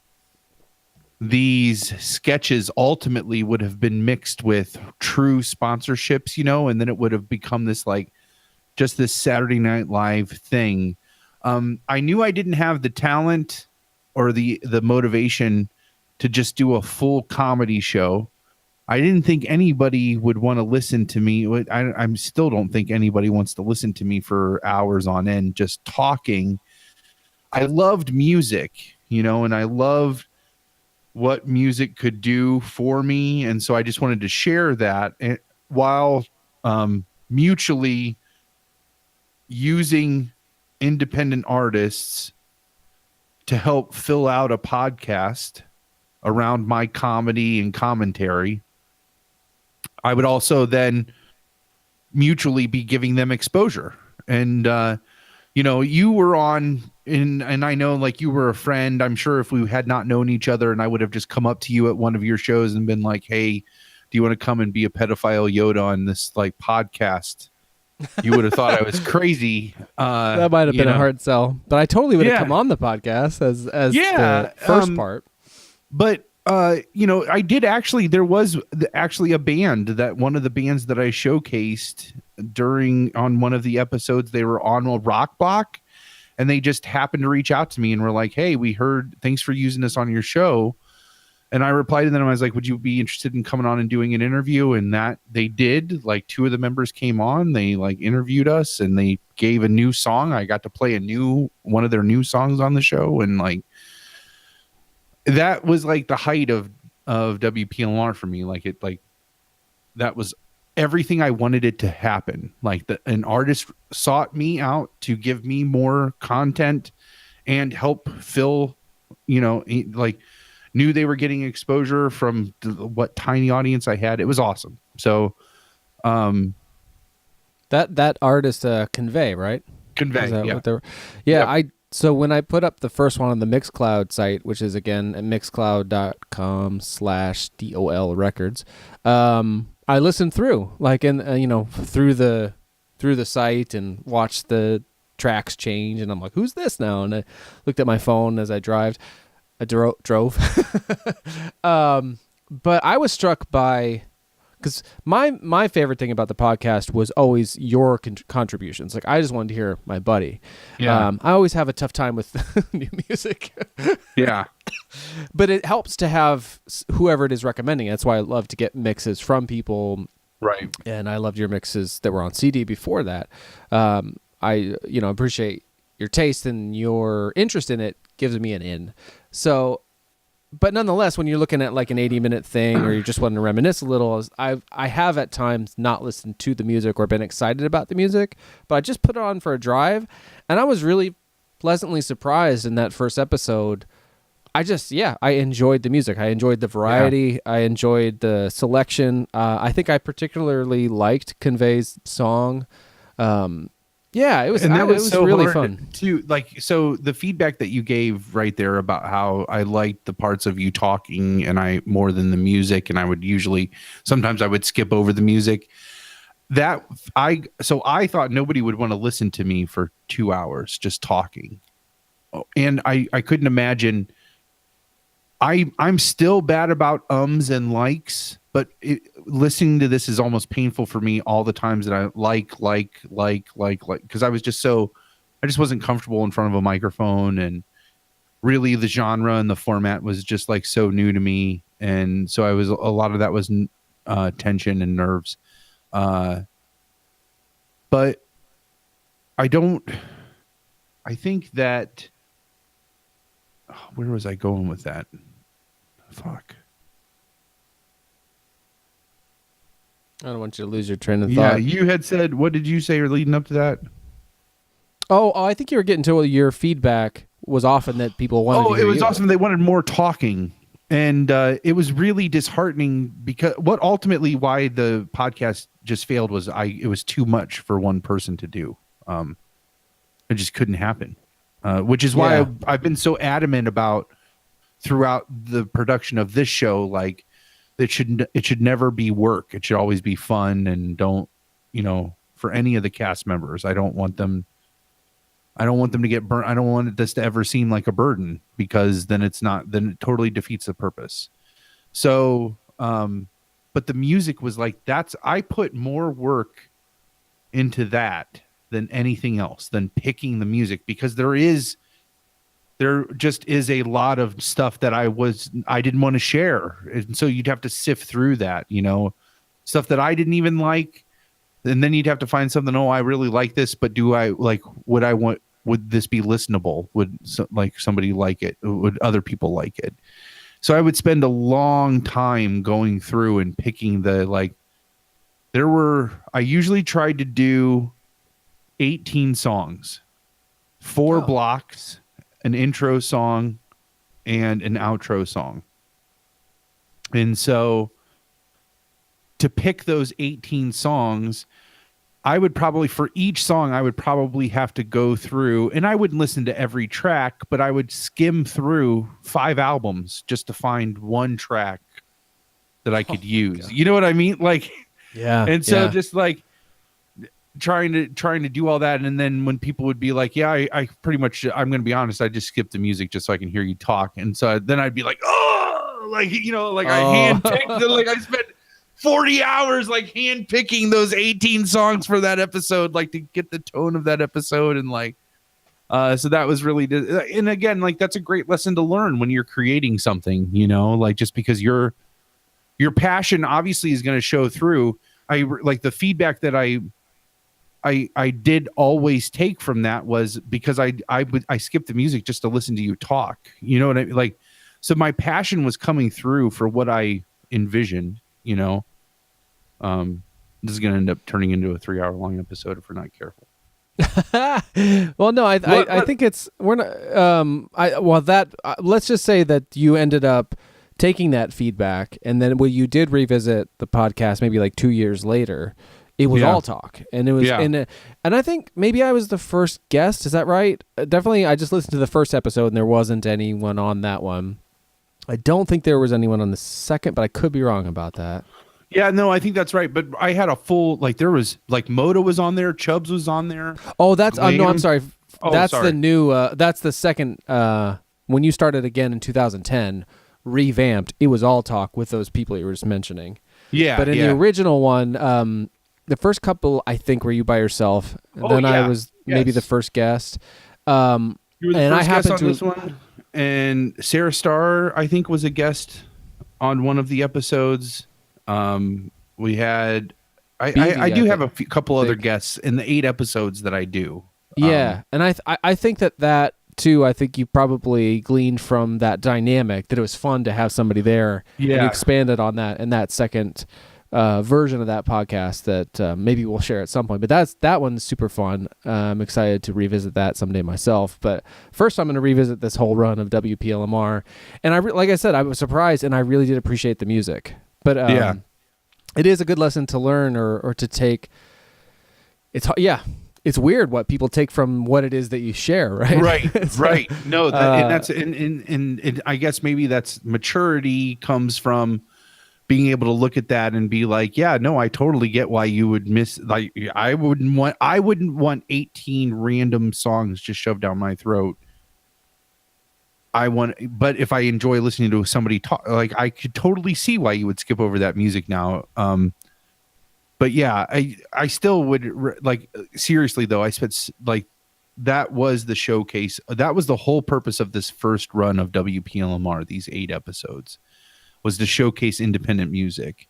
these sketches. Ultimately, would have been mixed with true sponsorships, and then it would have become this like just this Saturday Night Live thing. I knew I didn't have the talent or the motivation to just do a full comedy show. I didn't think anybody would want to listen to me. I still don't think anybody wants to listen to me for hours on end just talking. I loved music, and I loved what music could do for me. And so I just wanted to share that, and while mutually using independent artists to help fill out a podcast around my comedy and commentary. I would also then mutually be giving them exposure. And, you were on and I know like you were a friend. I'm sure if we had not known each other and I would have just come up to you at one of your shows and been like, hey, do you want to come and be a pedophile Yoda on this like podcast? You would have thought I was crazy. That might have been a hard sell, but I totally would have come on the podcast as the first part. But I did actually. There was actually a band that one of the bands that I showcased on one of the episodes. They were on a rock block, and they just happened to reach out to me and were like, "Hey, we heard. Thanks for using us on your show." And I replied to them. I was like, "Would you be interested in coming on and doing an interview?" And that they did. Like 2 of the members came on. They like interviewed us, and they gave a new song. I got to play one of their new songs on the show, and like that was like the height of WPLMR for me. Like that was everything I wanted it to happen. Like an artist sought me out to give me more content and help fill. Knew they were getting exposure from what tiny audience I had. It was awesome. So, that artist, Convey, right? Convey. Yeah. So when I put up the first one on the Mixcloud site, which is again at mixcloud.com/DOL records, I listened through through the site and watched the tracks change. And I'm like, who's this now? And I looked at my phone as I drove. But I was struck by, because my favorite thing about the podcast was always your contributions. Like I just wanted to hear my buddy. Yeah. I always have a tough time with new music. Yeah. But it helps to have whoever it is recommending. That's why I love to get mixes from people. Right. And I loved your mixes that were on CD before that. I appreciate your taste, and your interest in it gives me an in. So, but nonetheless, when you're looking at like an 80-minute thing, or you just want to reminisce a little, I have at times not listened to the music or been excited about the music, but I just put it on for a drive, and I was really pleasantly surprised in that first episode. I enjoyed the music. I enjoyed the variety. Yeah. I enjoyed the selection. I think I particularly liked Convey's song. It was so really fun to like. So the feedback that you gave right there about how I liked the parts of you talking and I more than the music, and I would sometimes I would skip over the music. I thought nobody would want to listen to me for 2 hours just talking, and I couldn't imagine. I'm still bad about ums and likes, but listening to this is almost painful for me all the times that I like, because I just wasn't comfortable in front of a microphone, and really the genre and the format was just like so new to me. And so a lot of that was tension and nerves. But I think that, where was I going with that? Fuck. I don't want you to lose your train of thought. Yeah, you had said, what did you say leading up to that? Oh, I think you were getting to your feedback was often that people wanted to hear it was you. awesome. They wanted more talking. And it was really disheartening, because why the podcast just failed was it was too much for one person to do. It just couldn't happen. Which is why I've been so adamant about throughout the production of this show, like it should never be work. It should always be fun, and for any of the cast members, I don't want them to get burnt. I don't want this to ever seem like a burden, because then it totally defeats the purpose. So, but the music was like, I put more work into that than anything else, than picking the music, because there just is a lot of stuff that I didn't want to share. And so you'd have to sift through that, stuff that I didn't even like. And then you'd have to find something, I really like this, but would this be listenable? Would somebody like it? Would other people like it? So I would spend a long time going through and picking I usually tried to do 18 songs, 4 blocks, an intro song, and an outro song. And so to pick those 18 songs, I would probably, for each song, I would probably have to go through, and I wouldn't listen to every track, but I would skim through 5 albums just to find one track that I could use. God. You know what I mean? Like, yeah. And so just like trying to do all that. And then when people would be like, yeah, I pretty much, I'm going to be honest, I just skipped the music just so I can hear you talk. And so then I'd be like, oh, like, you know, like I handpicked, like I spent 40 hours like hand picking those 18 songs for that episode, like to get the tone of that episode. And like, so that was really, and again, like that's a great lesson to learn when you're creating something, you know, like just because your passion obviously is going to show through. I like the feedback that I did always take from that was because I skipped the music just to listen to you talk, you know what I mean? Like, so my passion was coming through for what I envisioned. You know, this is going to end up turning into a 3-hour long episode if we're not careful. Well, no, I think it's we're not. Let's just say that you ended up taking that feedback, and then when you did revisit the podcast, maybe like 2 years later, it was all talk, and it was and I think maybe I was the first guest. Is that right? Definitely, I just listened to the first episode, and there wasn't anyone on that one. I don't think there was anyone on the second, but I could be wrong about that. Yeah, no, I think that's right. But I had a full, like, there was, like, Moto was on there, Chubbs was on there. Oh, that's, no, I'm sorry. That's sorry. the new, that's the second, when you started again in 2010, revamped, it was all talk with those people you were just mentioning. Yeah. But in the original one, the first couple, I think, were you by yourself. And then I was maybe the first guest. You were the and first I happened guest on to this one. And Sarah Starr, I think, was a guest on one of the episodes. We had, I do have a couple other guests in the 8 episodes that I do. Yeah, and I think that too. I think you probably gleaned from that dynamic that it was fun to have somebody there. Yeah, and you expanded on that in that second version of that podcast that maybe we'll share at some point. But that one's super fun. I'm excited to revisit that someday myself. But first, I'm going to revisit this whole run of WPLMR. And like I said, I was surprised, and I really did appreciate the music. But it is a good lesson to learn or to take. It's weird what people take from what it is that you share, right? Right. No, and that's and I guess maybe that's maturity comes from being able to look at that and be like, yeah, no, I totally get why you would miss. Like, I wouldn't want 18 random songs just shoved down my throat. But if I enjoy listening to somebody talk, like I could totally see why you would skip over that music now. But yeah, I still would like, seriously though, I spent like, that was the showcase. That was the whole purpose of this first run of WPLMR, these 8 episodes, was to showcase independent music.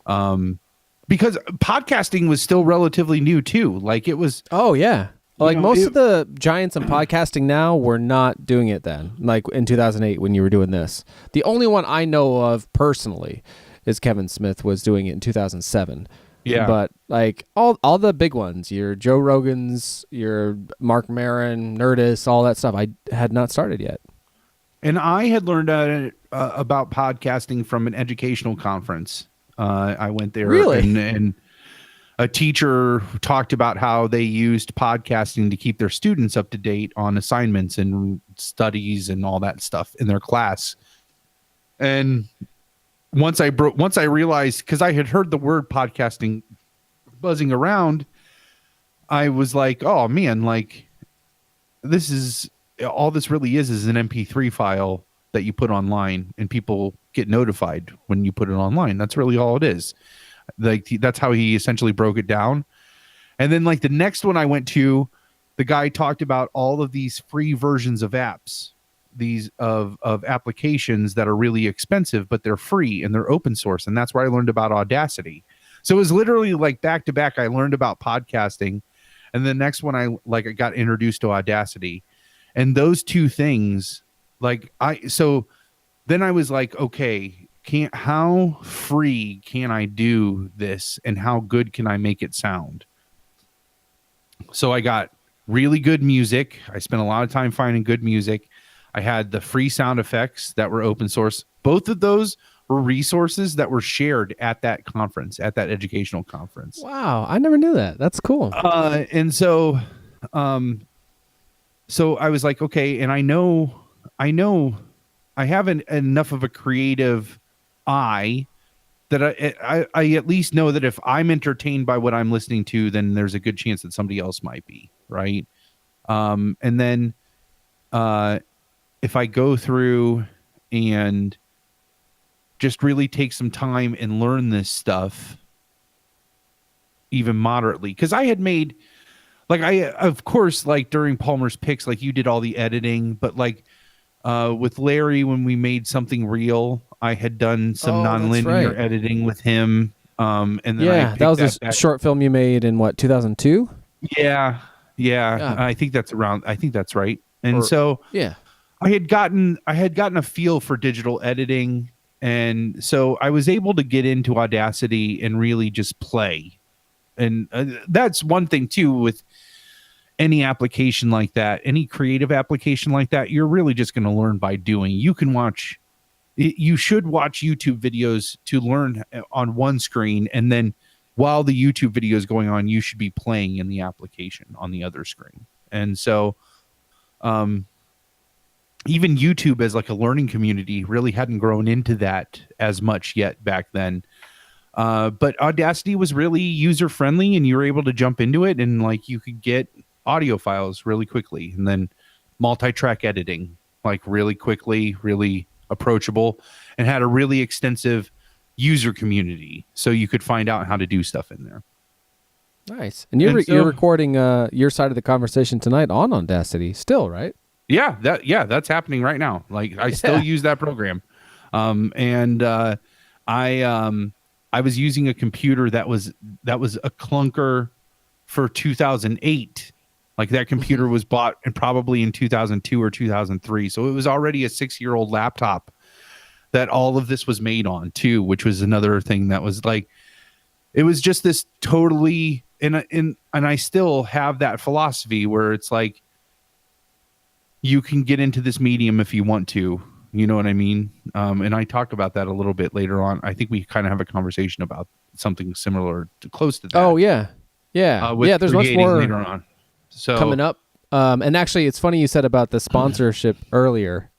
Because podcasting was still relatively new too. Like it was. Oh yeah. Like most of the giants in podcasting now were not doing it then, like in 2008 when you were doing this. The only one I know of personally is Kevin Smith was doing it in 2007. Yeah. But like all the big ones, your Joe Rogans, your Mark Maron, Nerdist, all that stuff, I had not started yet. And I had learned about podcasting from an educational conference. I went there. Really? And a teacher talked about how they used podcasting to keep their students up to date on assignments and studies and all that stuff in their class. And once I realized, because I had heard the word podcasting buzzing around, I was like, oh man, like this really is an MP3 file that you put online and people get notified when you put it online. That's really all it is. Like that's how he essentially broke it down. And then like the next one I went to, the guy talked about all of these free versions of apps, these of applications that are really expensive, but they're free and they're open source. And that's where I learned about Audacity. So it was literally like back to back. I learned about podcasting, and the next one I got introduced to Audacity, and those two things, the then I was like, okay, how free can I do this, and how good can I make it sound? So I got really good music. I spent a lot of time finding good music. I had the free sound effects that were open source. Both of those were resources that were shared at that conference, at that educational conference. Wow, I never knew that. That's cool. And so I was like, okay, and I know I have enough of a creative eye that I at least know that if I'm entertained by what I'm listening to, then there's a good chance that somebody else might be, right? And then if I go through and just really take some time and learn this stuff even moderately, because I had made, like, of course, like during Palmer's Picks, like you did all the editing, but like with Larry, when we made Something Real, I had done some nonlinear editing with him. And then that was a short film you made in what, 2002? Yeah. I think that's right. And I had gotten a feel for digital editing, and so I was able to get into Audacity and really just play. And that's one thing too with any application like that, any creative application like that, you're really just going to learn by doing. You should watch YouTube videos to learn on one screen, and then while the YouTube video is going on, you should be playing in the application on the other screen. And so even YouTube as like a learning community really hadn't grown into that as much yet back then. But Audacity was really user friendly, and you were able to jump into it, and like you could get audio files really quickly, and then multi-track editing like really quickly, really approachable, and had a really extensive user community, so you could find out how to do stuff in there. Nice. And you're recording your side of the conversation tonight on Audacity still, right? Yeah, that's happening right now. Like I still use that program. I was using a computer that was a clunker for 2008. Like that computer was bought probably in 2002 or 2003. So it was already a 6-year-old laptop that all of this was made on too, which was another thing that was like, it was just this totally, and I still have that philosophy where it's like, you can get into this medium if you want to, you know what I mean? And I talked about that a little bit later on. I think we kind of have a conversation about something similar to close to that. Oh yeah. There's much more later on. So coming up. And actually, it's funny you said about the sponsorship earlier,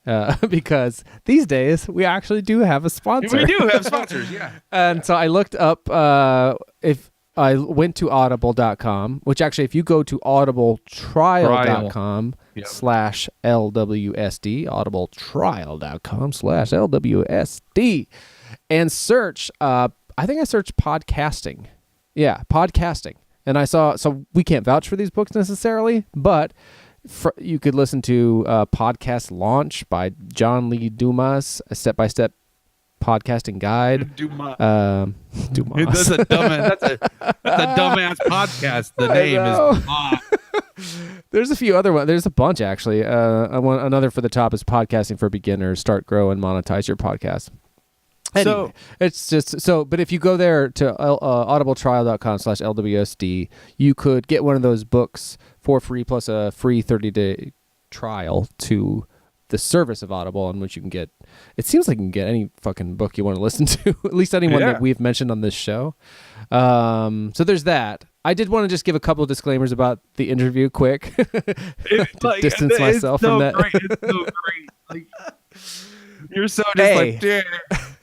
because these days we actually do have a sponsor. We do have sponsors, yeah. And so I looked up, if I went to audible.com, which actually, if you go to audibletrial.com /LWSD, audibletrial.com/LWSD, and search, I think I searched podcasting. Yeah, podcasting. And I saw, so we can't vouch for these books necessarily, but you could listen to Podcast Launch by John Lee Dumas, a step-by-step podcasting guide. Dumas. Dumas. That's a dumbass podcast. The name is Dumas. There's a few other ones. There's a bunch, actually. I want another for the top is Podcasting for Beginners. Start, grow, and monetize your podcast. Anyway, it's just so, but if you go there to audibletrial.com/LWSD, you could get one of those books for free plus a free 30-day trial to the service of Audible, on which you can get, it seems like you can get any fucking book you want to listen to, at least anyone that we've mentioned on this show. So there's that. I did want to just give a couple of disclaimers about the interview quick to distance myself from that. It's so great. Like, you're so just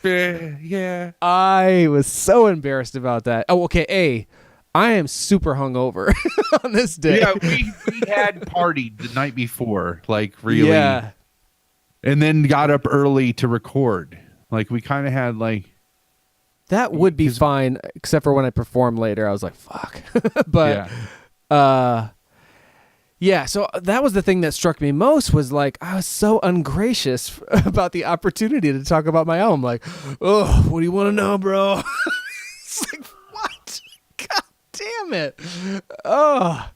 yeah. I was so embarrassed about that. Oh, okay. I am super hungover on this day. Yeah, we had partied the night before, like really. Yeah. And then got up early to record. Like we kind of had like. That would be fine, except for when I perform later. I was like, fuck. But, yeah, so that was the thing that struck me most, was like, I was so ungracious about the opportunity to talk about my album. Like, oh, what do you want to know, bro? It's like, what? God damn it. Oh,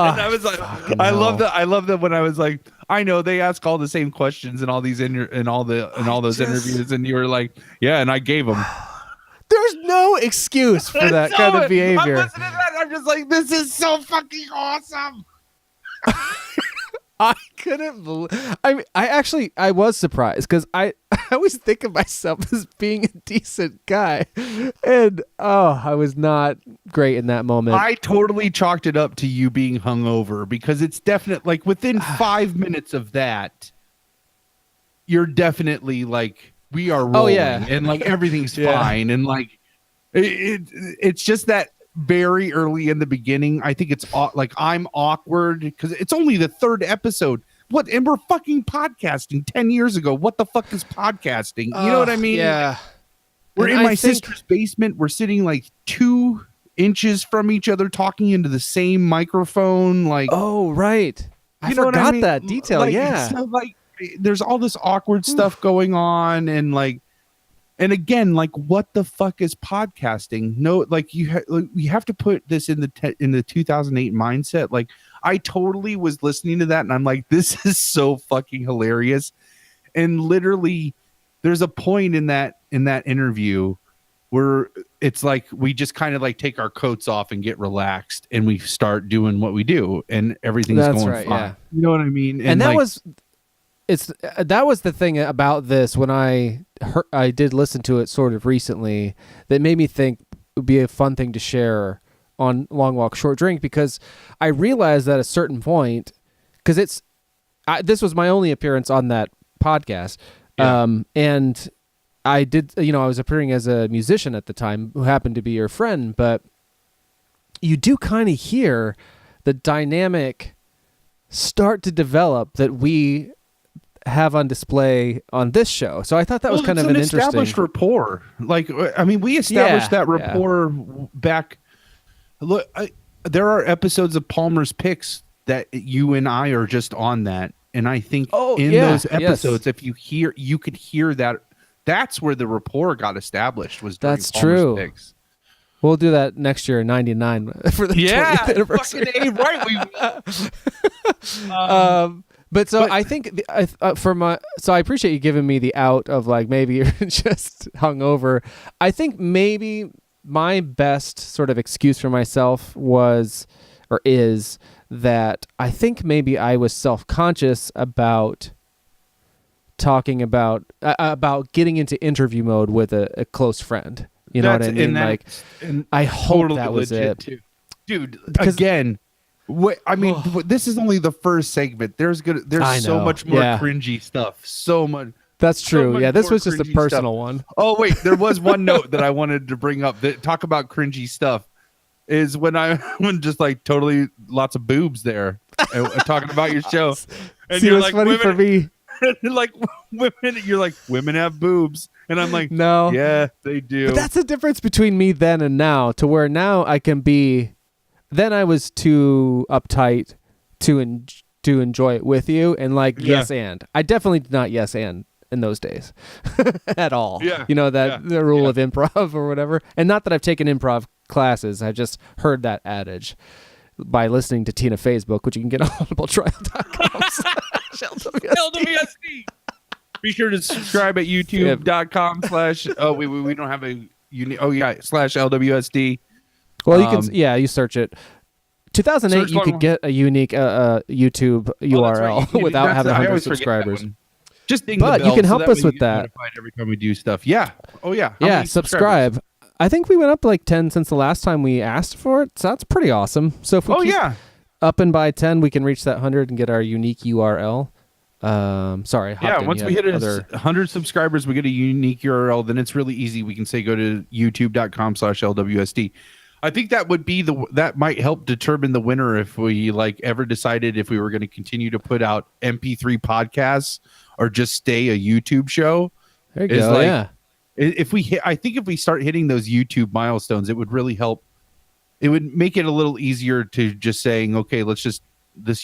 And I was like, I love that when I was like, I know they ask all the same questions in all these in all those interviews, and you were like, yeah, and I gave them. There's no excuse for that kind of behavior. I'm listening to that, I'm just like, this is so fucking awesome. I couldn't believe. I was surprised because I always think of myself as being a decent guy, and I was not great in that moment. I totally chalked it up to you being hungover because it's definitely like within 5 minutes of that, you're definitely like, we are rolling and like everything's fine, and like it's just that. Very early in the beginning, I think it's like I'm awkward because it's only the 3rd episode. What? And we're fucking podcasting 10 years ago. What the fuck is podcasting? You know what I mean? Yeah. We're in my sister's basement. We're sitting like 2 inches from each other, talking into the same microphone. Like, oh right, I you know forgot what I mean? that detail. Like, yeah. So like, there's all this awkward stuff going on, and like. And again, like, what the fuck is podcasting? No, like you have to put this in the 2008 mindset. Like, I totally was listening to that, and I'm like, this is so fucking hilarious. And literally, there's a point in that interview where it's like we just kind of like take our coats off and get relaxed, and we start doing what we do, and everything's going fine. Yeah. You know what I mean? And that like, that was the thing about this when I did listen to it sort of recently that made me think it would be a fun thing to share on Long Walk Short Drink, because I realized at a certain point, because this was my only appearance on that podcast, and I did, I was appearing as a musician at the time who happened to be your friend, but you do kind of hear the dynamic start to develop that we have on display on this show. So I thought that was kind of an interesting established rapport. Like, I mean, we established that rapport back. Look, there are episodes of Palmer's Picks that you and I are just on that. And I think those episodes, if you could hear that, that's where the rapport got established, was during That's Palmer's true. Picks. We'll do that next year in 99 for the 20th anniversary. Right. But I think so I appreciate you giving me the out of like, maybe you're just hungover. I think maybe my best sort of excuse for myself is that I think maybe I was self-conscious about talking about getting into interview mode with a close friend. You know what I mean? I hope totally that was it. Too. Dude, again, this is only the first segment. There's so much more cringy stuff. So much. That's true. Yeah, this was just a personal one. Oh wait, there was one note that I wanted to bring up that talk about cringy stuff. Is when just like totally lots of boobs there talking about your show. And you're like, funny women, for me. Like women, you're like, women have boobs. And I'm like, no. Yeah, they do. But that's the difference between me then and now, to where now I can be. Then I was too uptight to enjoy it with you, and like yes and. I definitely did not yes and in those days at all. Yeah. You know the rule of improv or whatever. And not that I've taken improv classes. I've just heard that adage by listening to Tina Fey's book, which you can get on audibletrial.com. LWSD. Be sure to subscribe at youtube.com/ we don't have a /LWSD. Well, you can you search it. 2008 you could get a unique YouTube URL right. without having 100 subscribers. Just ding but the bell, you can help us with that. Every time we do stuff. Yeah. Oh yeah. Yeah, subscribe. I think we went up like 10 since the last time we asked for it. So that's pretty awesome. So if we keep up and by 10, we can reach that 100 and get our unique URL. Once we hit 100 subscribers, we get a unique URL. Then it's really easy. We can say go to youtube.com/LWSD. I think that would be that might help determine the winner if we like ever decided if we were going to continue to put out MP3 podcasts or just stay a YouTube show. There you go. Yeah. If we start hitting those YouTube milestones, it would really help. It would make it a little easier to just saying, okay, this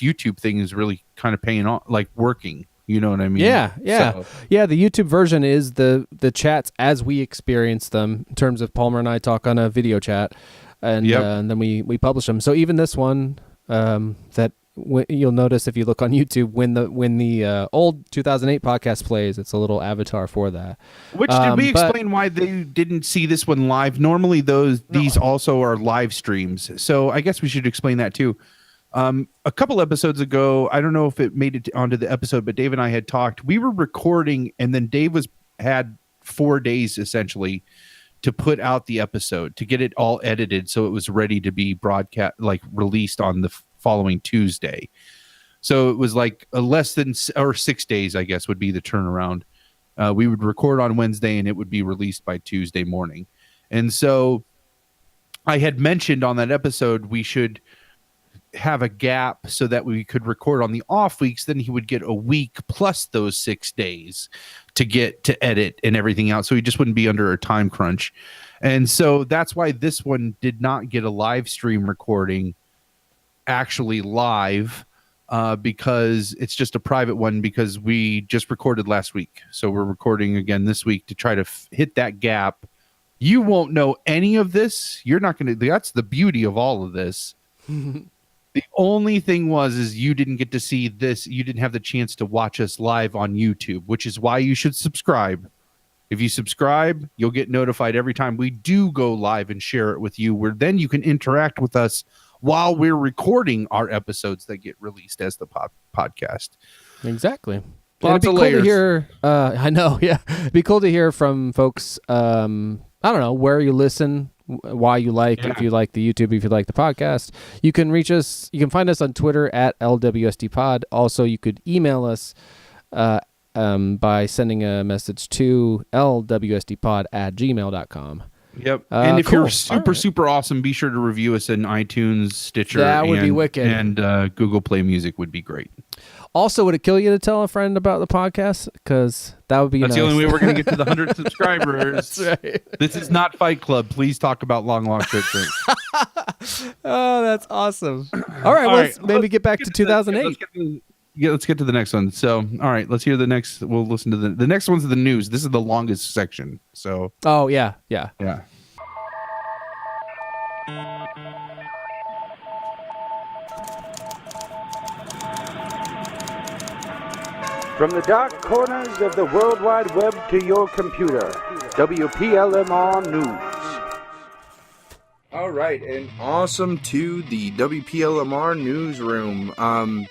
YouTube thing is really kind of paying off, like working. You know what I mean? Yeah. So. Yeah. The YouTube version is the chats as we experience them, in terms of Palmer and I talk on a video chat, and then we publish them. So even this one, that you'll notice if you look on YouTube when the old 2008 podcast plays, it's a little avatar for that. Which did we explain why they didn't see this one live? Normally these also are live streams, so I guess we should explain that too. A couple episodes ago, I don't know if it made it onto the episode, but Dave and I had talked. We were recording, and then Dave had 4 days essentially to put out the episode, to get it all edited so it was ready to be broadcast, like released on the following Tuesday. So it was like less than 6 days, I guess, would be the turnaround. We would record on Wednesday and it would be released by Tuesday morning. And so I had mentioned on that episode we should have a gap so that we could record on the off weeks. Then he would get a week plus those 6 days to get to edit and everything out, so he just wouldn't be under a time crunch. And so that's why this one did not get a live stream recording actually live, because it's just a private one, because we just recorded last week. So we're recording again this week to try to hit that gap. You won't know any of this. You're not going to. That's the beauty of all of this. The only thing is you didn't get to see this. You didn't have the chance to watch us live on YouTube, which is why you should subscribe. If you subscribe, you'll get notified every time we do go live and share it with you, where then you can interact with us while we're recording our episodes that get released as the podcast. Exactly. Lots of cool layers. To hear, I know, yeah. It'd be cool to hear from folks, I don't know, where you listen, why you like, if you like the YouTube, if you like the podcast. You can reach us, you can find us on Twitter at LWSDpod. Also, you could email us by sending a message to lwsdpod@gmail.com. Yep. And if you're super, right. super awesome, be sure to review us in iTunes, Stitcher, That would be wicked. And Google Play Music would be great. Also, would it kill you to tell a friend about the podcast? Because that would be That's nice. the only way we're going to get to the 100 subscribers. That's right. This is not Fight Club. Please talk about long short drinks. Oh, that's awesome. All right, let's maybe get back to 2008. Let's get to the next one. So, all right, let's hear the next. We'll listen to the next one's the news. This is the longest section. So, oh, yeah. From the dark corners of the World Wide Web to your computer, WPLMR News. All right, and awesome to the WPLMR newsroom. All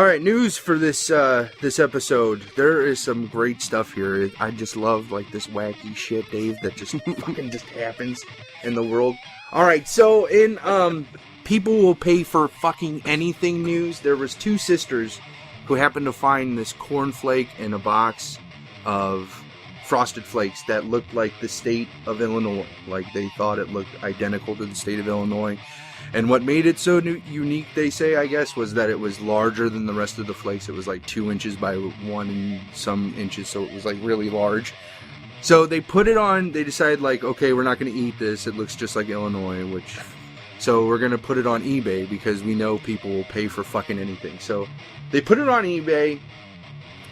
right, news for this episode. There is some great stuff here. I just love like this wacky shit, Dave, that just fucking just happens in the world. All right, so in people will pay for fucking anything news. There was two sisters who happened to find this cornflake in a box of Frosted Flakes that looked like the state of Illinois. Like they thought it looked identical to the state of Illinois. And what made it so unique, they say, I guess, was that it was larger than the rest of the flakes. It was like 2 inches by 1 and some inches, so it was like really large. So they put it on, they decided like, okay, we're not going to eat this. It looks just like Illinois, so we're going to put it on eBay because we know people will pay for fucking anything. So they put it on eBay.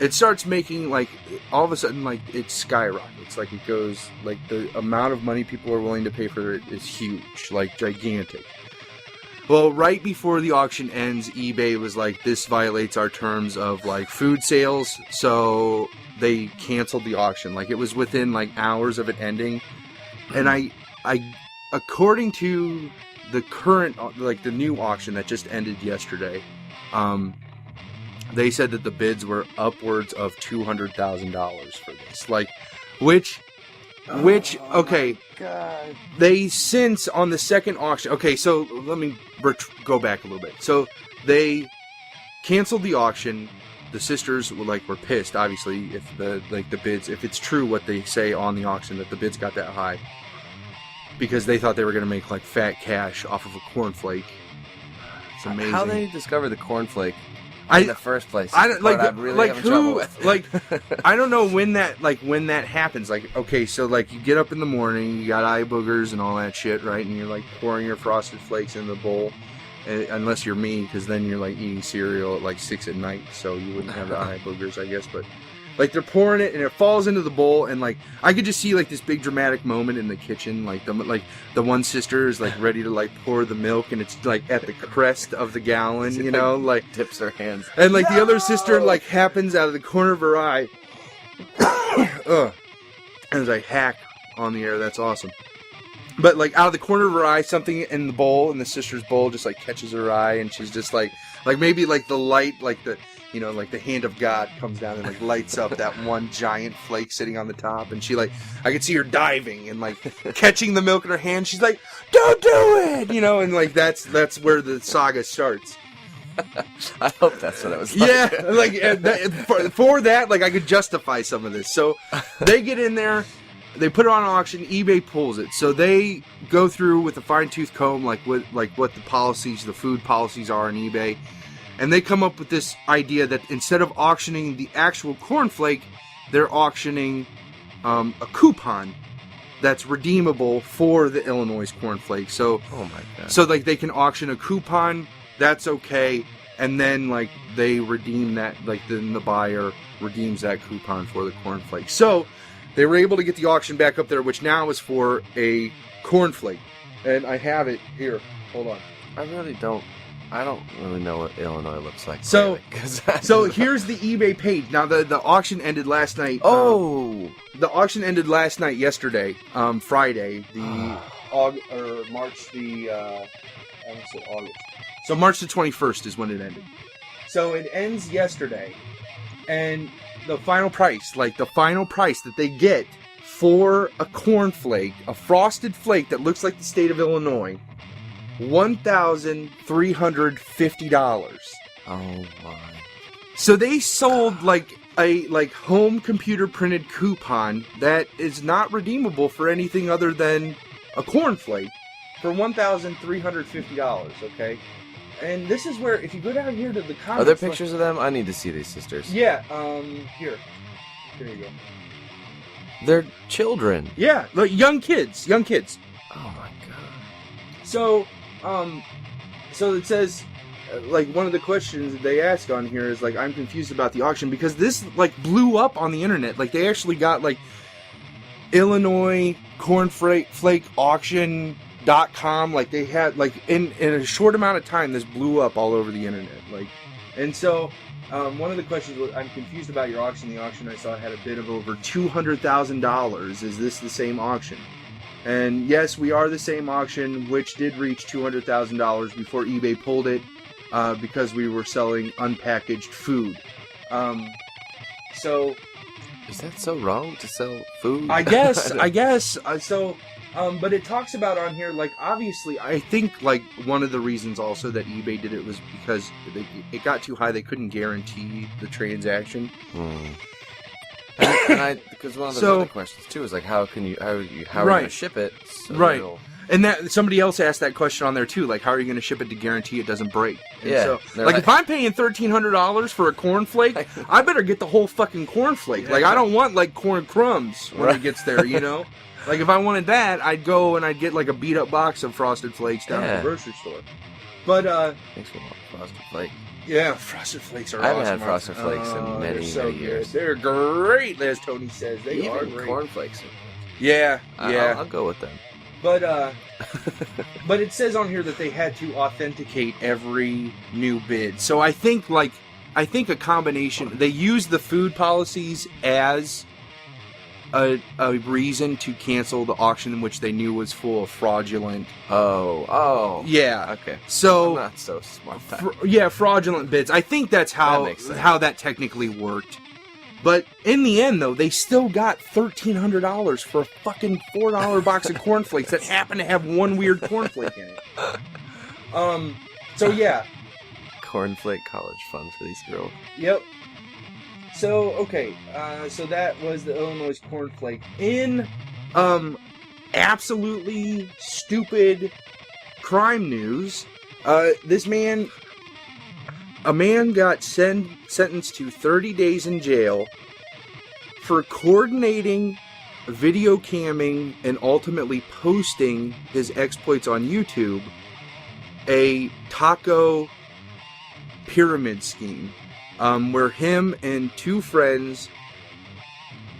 It starts making, like, all of a sudden, like, it skyrockets. Like, it goes, like, the amount of money people are willing to pay for it is huge, like, gigantic. Well, right before the auction ends, eBay was like, this violates our terms of, like, food sales, so they canceled the auction. Like, it was within, like, hours of it ending. And I according to the current, like, the new auction that just ended yesterday, they said that the bids were upwards of $200,000 for this. Like, which, okay, God. They since on the second auction, okay, so let me go back a little bit. So they canceled the auction. The sisters were pissed, obviously, if the bids, if it's true what they say on the auction that the bids got that high, because they thought they were going to make like fat cash off of a cornflake. It's amazing. How they discover the cornflake in the first place? I don't like I'm really having trouble with. Like I don't know when that happens. Like, okay, so like you get up in the morning, you got eye boogers and all that shit, right? And you're like pouring your Frosted Flakes in the bowl, unless you're me, because then you're like eating cereal at like 6 at night, so you wouldn't have the eye boogers, I guess. But Like they're pouring it and it falls into the bowl, and like I could just see like this big dramatic moment in the kitchen, like the one sister is like ready to like pour the milk, and it's like at the crest of the gallon, you know, like dips her hands, and like the other sister like happens out of the corner of her eye, and there's like hack on the air. That's awesome. But like out of the corner of her eye, something in the bowl, in the sister's bowl, just like catches her eye, and she's just like maybe like the light, like the, you know, like the hand of God comes down and like lights up that one giant flake sitting on the top, and she like, I could see her diving and like catching the milk in her hand. She's like, "Don't do it," you know, and like that's where the saga starts. I hope that's what it was like. Yeah, like for that, like I could justify some of this. So they get in there. They put it on auction. eBay pulls it, so they go through with a fine-tooth comb, what the policies, the food policies are on eBay, and they come up with this idea that instead of auctioning the actual cornflake, they're auctioning a coupon that's redeemable for the Illinois cornflake. So, oh my God. So like they can auction a coupon, that's okay, and then like they redeem that, like then the buyer redeems that coupon for the cornflake. So they were able to get the auction back up there, which now is for a cornflake. And I have it here. Hold on. I don't really know what Illinois looks like. So, really, so here's the eBay page. Now, the auction ended last night. Oh! The auction ended last night, yesterday, Friday, March the, I almost said August. So March the 21st is when it ended. So it ends yesterday. And the final price that they get for a cornflake, a frosted flake that looks like the state of Illinois, $1,350. Oh my! So they sold like a home computer printed coupon that is not redeemable for anything other than a cornflake for $1,350. Okay. And this is where, if you go down here to the comments... Are there pictures of them? I need to see these sisters. Yeah, here. Here you go. They're children. Yeah, like young kids. Oh my God. So, so it says, like, one of the questions that they ask on here is, like, I'm confused about the auction, because this, like, blew up on the internet. Like, they actually got, like, Illinois cornflake auction... .com, like they had, like in a short amount of time, this blew up all over the internet. Like, and so one of the questions was, I'm confused about your auction. The auction I saw had a bid of over $200,000. Is this the same auction? And yes, we are the same auction, which did reach $200,000 before eBay pulled it because we were selling unpackaged food. So is that so wrong to sell food? I guess. But it talks about on here, like, obviously, I think, like, one of the reasons also that eBay did it was because it got too high. They couldn't guarantee the transaction. Because one of the other questions, too, is, like, how are you going to ship it? So right. And that somebody else asked that question on there, too. Like, how are you going to ship it to guarantee it doesn't break? And yeah. So, like, if I'm paying $1,300 for a cornflake, I better get the whole fucking cornflake. Like, I don't want, like, corn crumbs when it gets there, you know? Like, if I wanted that, I'd go and I'd get, like, a beat-up box of Frosted Flakes down at the grocery store. But, thanks for Frosted Flake. Yeah, Frosted Flakes are awesome. I haven't had Frosted Flakes in many years. They're great, as Tony says. They are great. Cornflakes. Yeah. I'll go with them. But, but it says on here that they had to authenticate every new bid. So I think a combination, they use the food policies as a reason to cancel the auction, which they knew was full of fraudulent. Oh. Yeah. Okay. So I'm not so smart. Fraudulent bids. I think that's how that technically worked. But in the end, though, they still got $1,300 for a fucking $4 box of cornflakes that happened to have one weird cornflake in it. So yeah. Cornflake college fun for these girls. Yep. So, okay, so that was the Illinois cornflake. In, absolutely stupid crime news, a man got sentenced to 30 days in jail for coordinating, video camming, and ultimately posting his exploits on YouTube, a taco pyramid scheme. Where him and two friends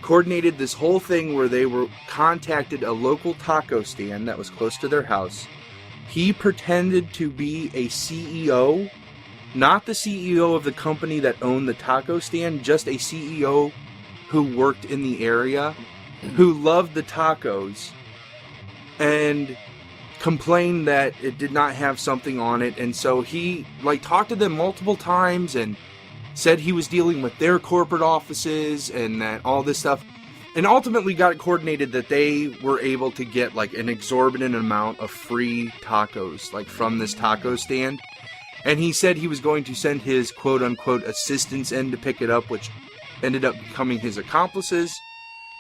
coordinated this whole thing where they contacted a local taco stand that was close to their house. He pretended to be a CEO, not the CEO of the company that owned the taco stand, just a CEO who worked in the area, who loved the tacos, and complained that it did not have something on it. And so he talked to them multiple times and said he was dealing with their corporate offices and that all this stuff, and ultimately got it coordinated that they were able to get an exorbitant amount of free tacos from this taco stand. And he said he was going to send his quote-unquote assistants in to pick it up, which ended up becoming his accomplices,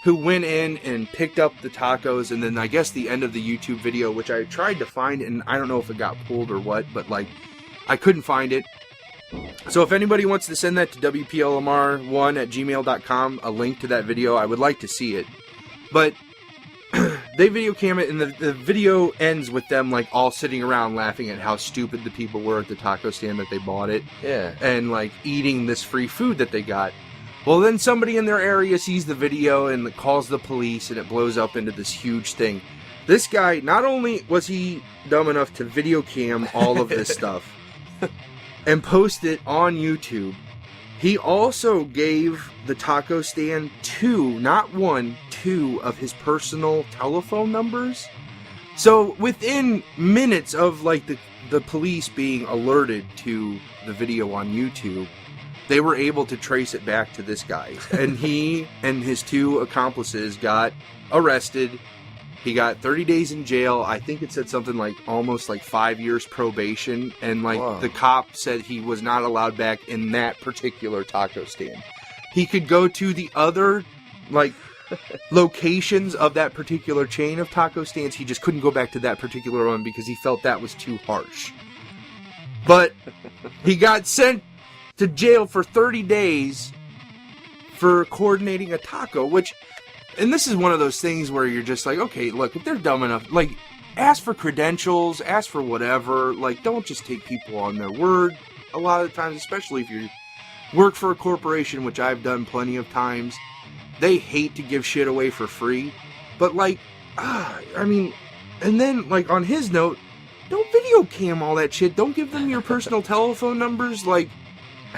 who went in and picked up the tacos. And then I guess the end of the YouTube video, which I tried to find, and I don't know if it got pulled or what, but I couldn't find it. So if anybody wants to send that to WPLMR1@gmail.com, a link to that video, I would like to see it. But they video cam it, and the video ends with them all sitting around laughing at how stupid the people were at the taco stand that they bought it. Yeah. And eating this free food that they got. Well, then somebody in their area sees the video and calls the police, and it blows up into this huge thing. This guy, not only was he dumb enough to video cam all of this stuff and post it on YouTube, he also gave the taco stand two of his personal telephone numbers. So within minutes of the police being alerted to the video on YouTube, they were able to trace it back to this guy. And he and his two accomplices got arrested. He got 30 days in jail. I think it said something almost 5 years probation. And the cop said he was not allowed back in that particular taco stand. He could go to the other locations of that particular chain of taco stands. He just couldn't go back to that particular one because he felt that was too harsh. But he got sent to jail for 30 days for coordinating a taco, and this is one of those things where you're just okay, look, if they're dumb enough, ask for credentials, ask for whatever, don't just take people on their word. A lot of the times, especially if you work for a corporation, which I've done plenty of times, they hate to give shit away for free. But and then on his note, don't video cam all that shit. Don't give them your personal telephone numbers.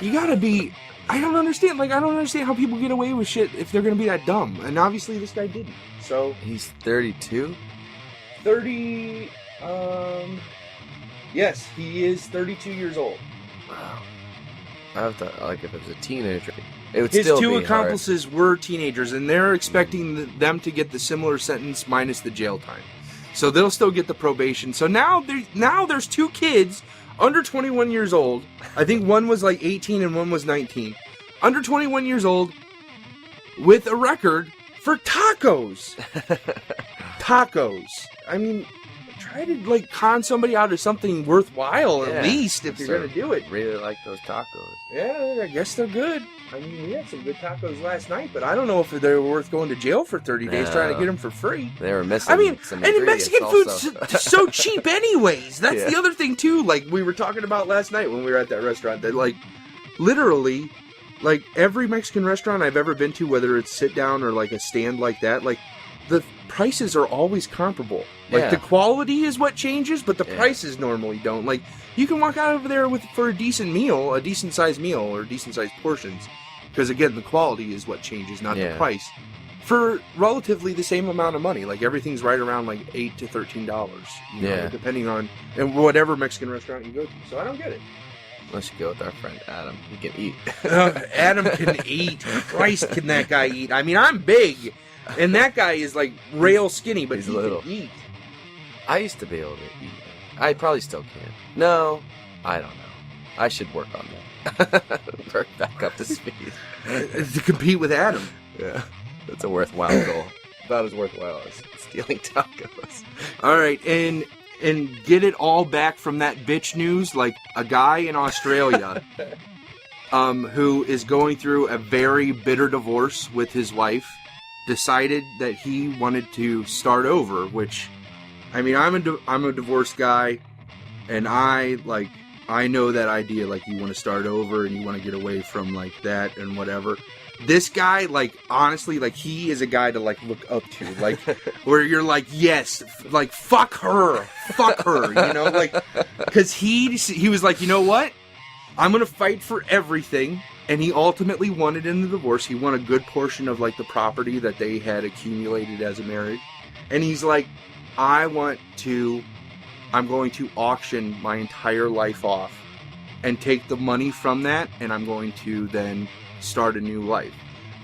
You gotta be... I don't understand. I don't understand how people get away with shit if they're gonna be that dumb. And obviously this guy didn't. So... He's 32? 30... Yes, he is 32 years old. Wow. I thought, if it was a teenager, it would his still be two accomplices were teenagers, and they're expecting them to get the similar sentence minus the jail time. So they'll still get the probation. So now there's two kids under 21 years old. I think one was 18 and one was 19. Under 21 years old with a record for tacos. Tacos. I mean, try to con somebody out of something worthwhile at least if you're going to do it. Really like those tacos. Yeah, I guess they're good. I mean, we had some good tacos last night, but I don't know if they were worth going to jail for 30 days trying to get them for free. They were missing. I mean, some and Mexican also. food's so cheap anyways. That's the other thing too. We were talking about last night when we were at that restaurant. That literally, every Mexican restaurant I've ever been to, whether it's sit down or a stand like that, the prices are always comparable. The quality is what changes, but the prices normally don't. You can walk out over there for a decent meal, a decent sized meal, or decent sized portions. Because again, the quality is what changes, not the price. For relatively the same amount of money. Everything's right around $8 to $13. Depending on whatever Mexican restaurant you go to. So I don't get it. Unless you go with our friend Adam, he can eat. Adam can eat. Christ, can that guy eat? I mean, I'm big. And that guy is rail skinny, but he's little. Can eat. I used to be able to eat. I probably still can. No, I don't know. I should work on that. Work back up to speed. To compete with Adam. Yeah, that's a worthwhile goal. About as worthwhile as stealing tacos. All right, and get it all back from that bitch news. A guy in Australia who is going through a very bitter divorce with his wife decided that he wanted to start over, which, I mean, I'm a divorced guy, and I I know that idea, like, you want to start over and you want to get away from, like, that and whatever. This guy, like, honestly, like, he is a guy to, like, look up to. Like, where you're like, yes, like, fuck her, you know? Like, because he was like, you know what? I'm going to fight for everything. And he ultimately won it in the divorce. He won a good portion of, like, the property that they had accumulated as a marriage. And he's like, I'm going to auction my entire life off and take the money from that, and I'm going to then start a new life.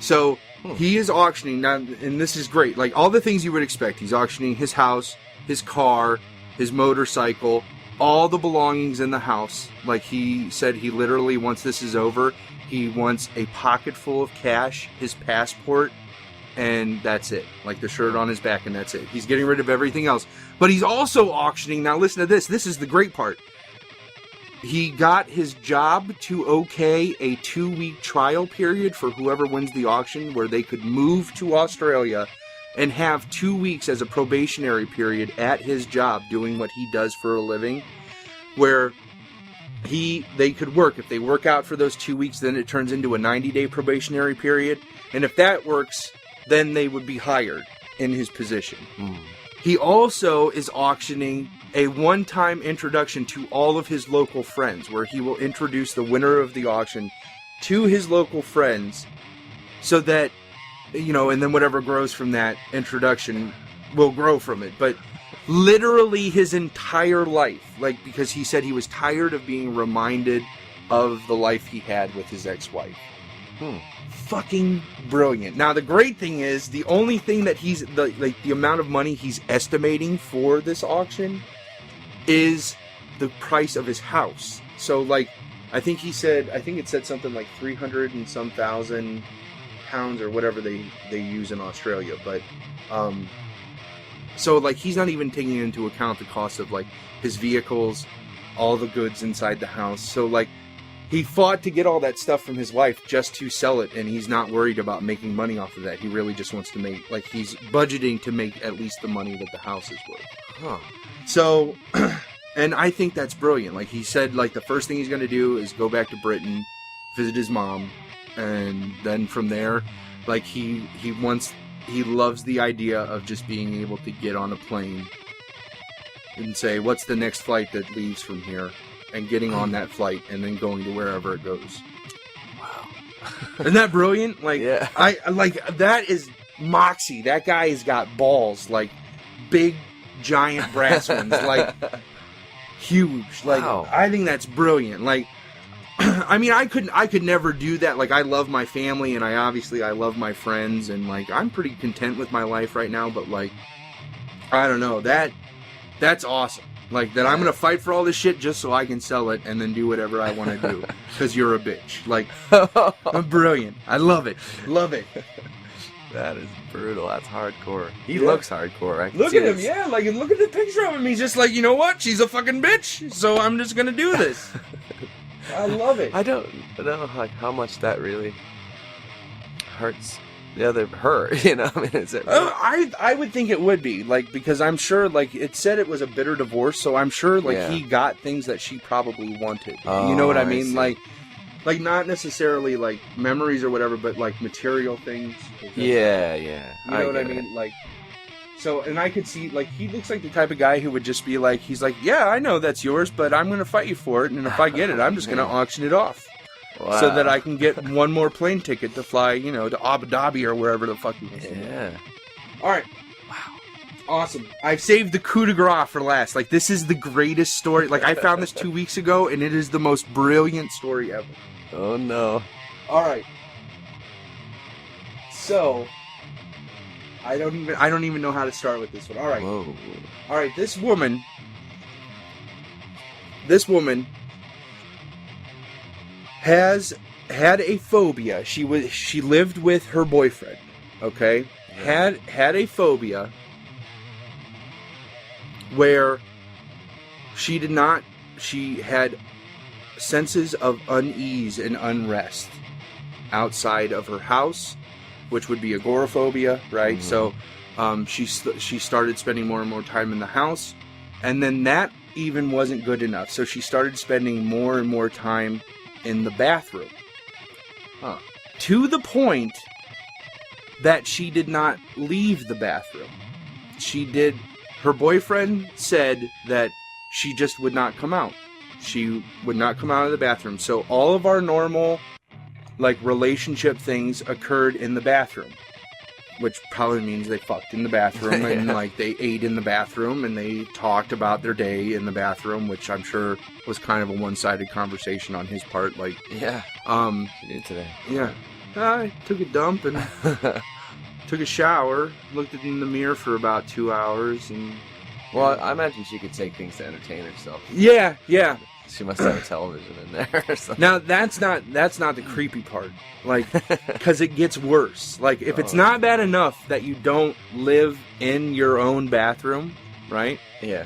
So he is auctioning now, and this is great. Like, all the things you would expect. He's auctioning his house, his car, his motorcycle, all the belongings in the house. Like, he said he literally, once this is over, he wants a pocket full of cash, his passport, and that's it. Like, the shirt on his back, and that's it. He's getting rid of everything else. But he's also auctioning. Now, listen to this. This is the great part. He got his job to okay a 2-week trial period for whoever wins the auction, where they could move to Australia and have 2 weeks as a probationary period at his job doing what he does for a living, where they could work. If they work out for those 2 weeks, then it turns into a 90-day probationary period. And if that works, then they would be hired in his position. He also is auctioning a one-time introduction to all of his local friends, where he will introduce the winner of the auction to his local friends, so that, you know, and then whatever grows from that introduction will grow from it. But literally his entire life, like, because he said he was tired of being reminded of the life he had with his ex-wife. Fucking brilliant. Now, the great thing is, the only thing that the amount of money he's estimating for this auction is the price of his house. So, like, I think it said something like 300 and some thousand pounds or whatever they use in Australia. But, so, like, he's not even taking into account the cost of, like, his vehicles, all the goods inside the house. So, like, he fought to get all that stuff from his wife just to sell it, and he's not worried about making money off of that. He really just wants to make, like, he's budgeting to make at least the money that the house is worth. So, and I think that's brilliant. Like, he said, like, the first thing he's going to do is go back to Britain, visit his mom, and then from there, like, he loves the idea of just being able to get on a plane and say, what's the next flight that leaves from here? And getting on that flight and then going to wherever it goes. Wow. Isn't that brilliant? Like, yeah. I like, that is moxie. That guy has got balls, like big, giant brass ones, like huge. Like, wow. I think that's brilliant. Like, I mean, I could never do that. Like, I love my family, and I love my friends, and, like, I'm pretty content with my life right now, but, like, I don't know, that's awesome. Like, that I'm going to fight for all this shit just so I can sell it and then do whatever I want to do. Because you're a bitch. Like, I'm brilliant. I love it. Love it. That is brutal. That's hardcore. He looks hardcore. Look at him, yeah. Like, look at the picture of him. He's just like, you know what? She's a fucking bitch, so I'm just going to do this. I love it. I don't know, like, how much that really hurts the other her, you know? I mean, is it really? I would think it would be, like, because I'm sure, like, it said it was a bitter divorce, so I'm sure, like, he got things that she probably wanted. You know what I mean? Like, not necessarily, like, memories or whatever, but, like, material things. Yeah. You know what I mean? Like, so, and I could see, like, he looks like the type of guy who would just be like, he's like, yeah, I know that's yours, but I'm going to fight you for it, and if I get it, I'm just going to auction it off. Wow. So that I can get one more plane ticket to fly, you know, to Abu Dhabi or wherever the fuck he wants to go. Yeah. All right. Wow. Awesome. I've saved the coup de grace for last. Like, this is the greatest story. Like, I found this 2 weeks ago, and it is the most brilliant story ever. Oh, no. All right. So, I don't even know how to start with this one. All right. Whoa. All right. This woman has had a phobia. She lived with her boyfriend, okay? Yeah. Had a phobia where she had senses of unease and unrest outside of her house, which would be agoraphobia, right? Mm-hmm. So she started spending more and more time in the house, and then that even wasn't good enough. So she started spending more and more time in the bathroom. Huh. To the point that she did not leave the bathroom. Her boyfriend said that she just would not come out. She would not come out of the bathroom. So all of our normal, like, relationship things occurred in the bathroom. Which probably means they fucked in the bathroom and, like, they ate in the bathroom and they talked about their day in the bathroom, which I'm sure was kind of a one-sided conversation on his part. Like, yeah. She did today. Yeah. I took a dump and took a shower, looked in the mirror for about 2 hours, and... Well, I imagine she could take things to entertain herself. Yeah. She must have a television in there or something. Now, that's not the creepy part. Like, because it gets worse. Like, if it's not bad enough that you don't live in your own bathroom, right? Yeah.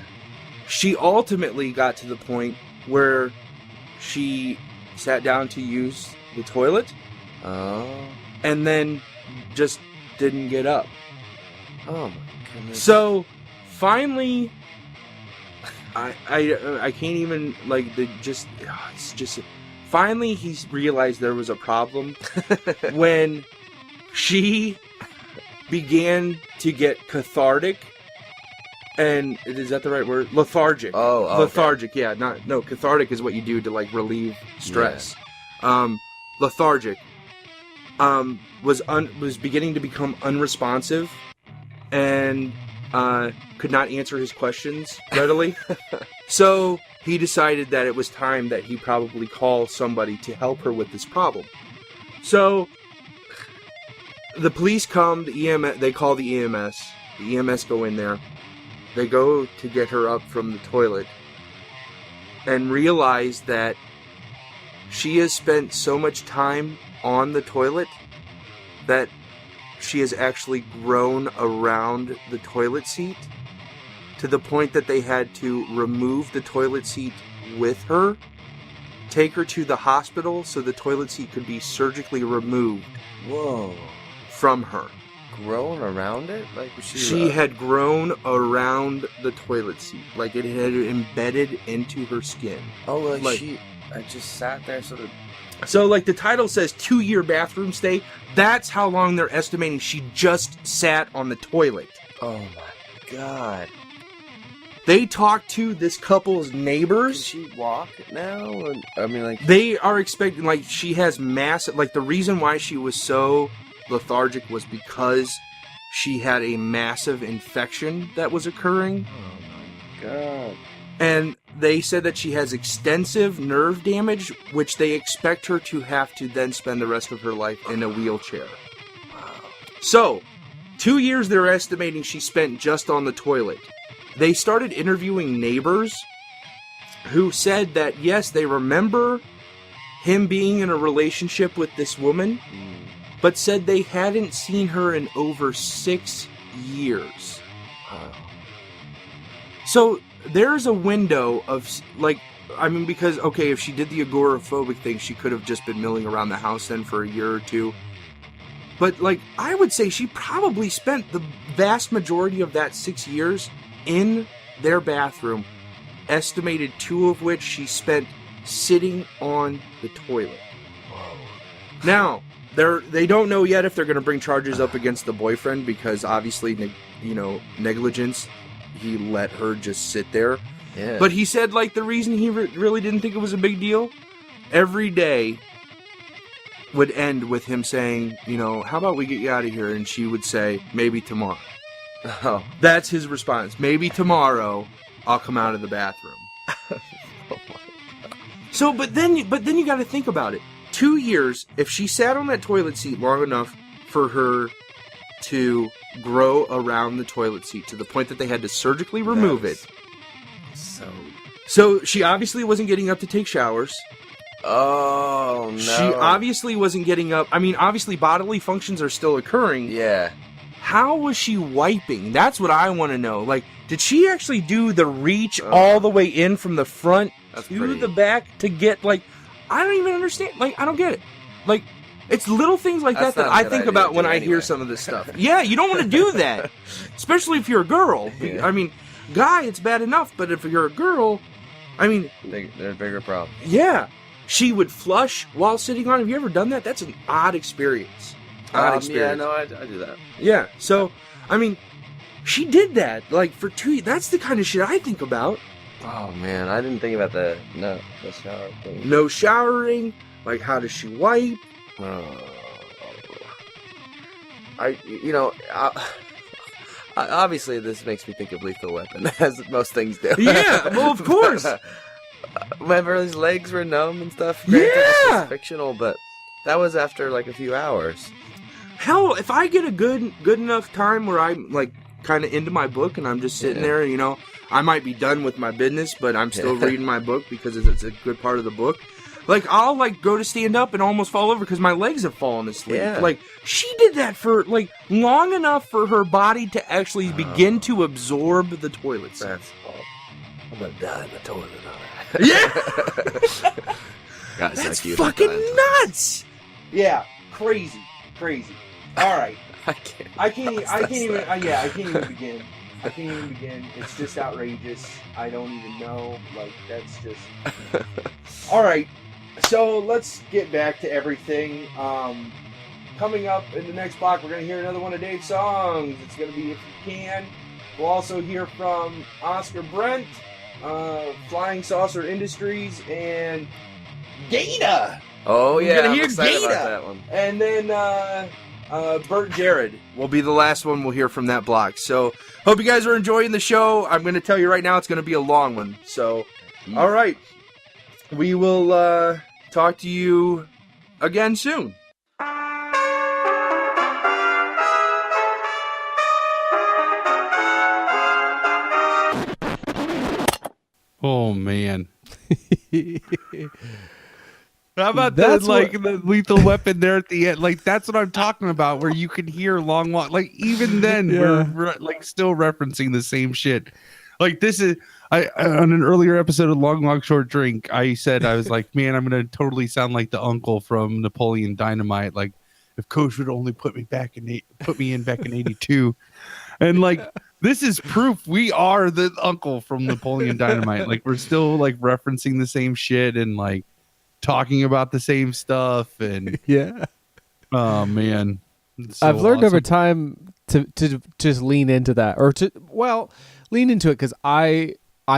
She ultimately got to the point where she sat down to use the toilet. Oh. And then just didn't get up. Oh, my goodness. So, finally... I can't even, like, it's just, finally he realized there was a problem when she began to get cathartic, and, is that the right word? Lethargic. Oh, lethargic, okay. Yeah, no, cathartic is what you do to, like, relieve stress. Yeah. Lethargic, was beginning to become unresponsive, and, could not answer his questions readily. So he decided that it was time that he probably call somebody to help her with this problem. So the police come, the EMS, they call the EMS. The EMS go in there. They go to get her up from the toilet and realize that she has spent so much time on the toilet that she has actually grown around the toilet seat to the point that they had to remove the toilet seat with her, take her to the hospital so the toilet seat could be surgically removed. Whoa. From her. Grown around it? Like, she had grown around the toilet seat. Like, it had embedded into her skin. Oh, like she just sat there sort of... So, like, the title says 2-year bathroom stay. That's how long they're estimating she just sat on the toilet. Oh, my God. They talked to this couple's neighbors. Can she walk now? Or, I mean, like... They are expecting, like, she has massive... Like, the reason why she was so lethargic was because she had a massive infection that was occurring. Oh, my God. And they said that she has extensive nerve damage, which they expect her to have to then spend the rest of her life in a wheelchair. Wow. So, 2 years they're estimating she spent just on the toilet. They started interviewing neighbors who said that, yes, they remember him being in a relationship with this woman, but said they hadn't seen her in over 6 years. Wow. So, there's a window of, like, I mean, because, okay, if she did the agoraphobic thing, she could have just been milling around the house then for a year or two. But, like, I would say she probably spent the vast majority of that 6 years in their bathroom, estimated 2 of which she spent sitting on the toilet. Whoa. Now, they don't know yet if they're going to bring charges up against the boyfriend because obviously, negligence. He let her just sit there. Yeah. But he said, like, the reason he really didn't think it was a big deal, every day would end with him saying, how about we get you out of here? And she would say, maybe tomorrow. Oh. That's his response. Maybe tomorrow I'll come out of the bathroom. Oh my God. So, but then you got to think about it. 2 years, if she sat on that toilet seat long enough for her to grow around the toilet seat to the point that they had to surgically remove it. So she obviously wasn't getting up to take showers. Oh, no. She obviously wasn't getting up. I mean, obviously bodily functions are still occurring. Yeah. How was she wiping? That's what I want to know. Like, did she actually do the reach all the way in from the front to the back to get, like, I don't even understand. Like, I don't get it. Like, it's little things like that I think about when I hear some of this stuff. Yeah, you don't want to do that. Especially if you're a girl. Yeah. I mean, guy, it's bad enough, but if you're a girl, I mean, They're a bigger problem. yeah, she would flush while sitting on. Have you ever done that? That's an odd experience. Yeah, no, I do that. Yeah, so, I mean, she did that, like, for 2 years. That's the kind of shit I think about. Oh man, I didn't think about the shower thing. No showering, like, how does she wipe? Obviously this makes me think of Lethal Weapon, as most things do. Yeah, well, of course. Remember his legs were numb and stuff? Yeah! Granted, this is fictional, but that was after like a few hours. Hell, if I get a good enough time where I'm, like, kind of into my book and I'm just sitting there, I might be done with my business, but I'm still reading my book because it's a good part of the book. Like, I'll, like, go to stand up and almost fall over because my legs have fallen asleep. Yeah. Like, she did that for, like, long enough for her body to actually begin to absorb the toilet seat. That's I'm gonna die in the toilet. Yeah! That's fucking nuts! Yeah, crazy. All right. I can't even begin. It's just outrageous. I don't even know. Like, that's just... All right. So let's get back to everything. Coming up in the next block, we're going to hear another one of Dave's songs. It's going to be If You Can. We'll also hear from Oscar Brent, Flying Saucer Industries, and Data. Oh yeah, gonna I'm hear excited Data. about that one. And then Bert Jared will be the last one we'll hear from that block. So hope you guys are enjoying the show. I'm going to tell you right now, it's going to be a long one. So, all right. We will talk to you again soon. Oh man. How about That's the Lethal Weapon there at the end? Like, that's what I'm talking about, where you can hear long walk. Like, even then, we're like still referencing the same shit. Like, this is on an earlier episode of Long Walk Short Drink, I said, I was like, man, I'm gonna totally sound like the uncle from Napoleon Dynamite. Like, if Coach would only put me in back in '82, and like. This is proof we are the uncle from Napoleon Dynamite. Like, we're still like referencing the same shit and like talking about the same stuff. And yeah, oh man, I've learned over time to just lean into that, or lean into it because I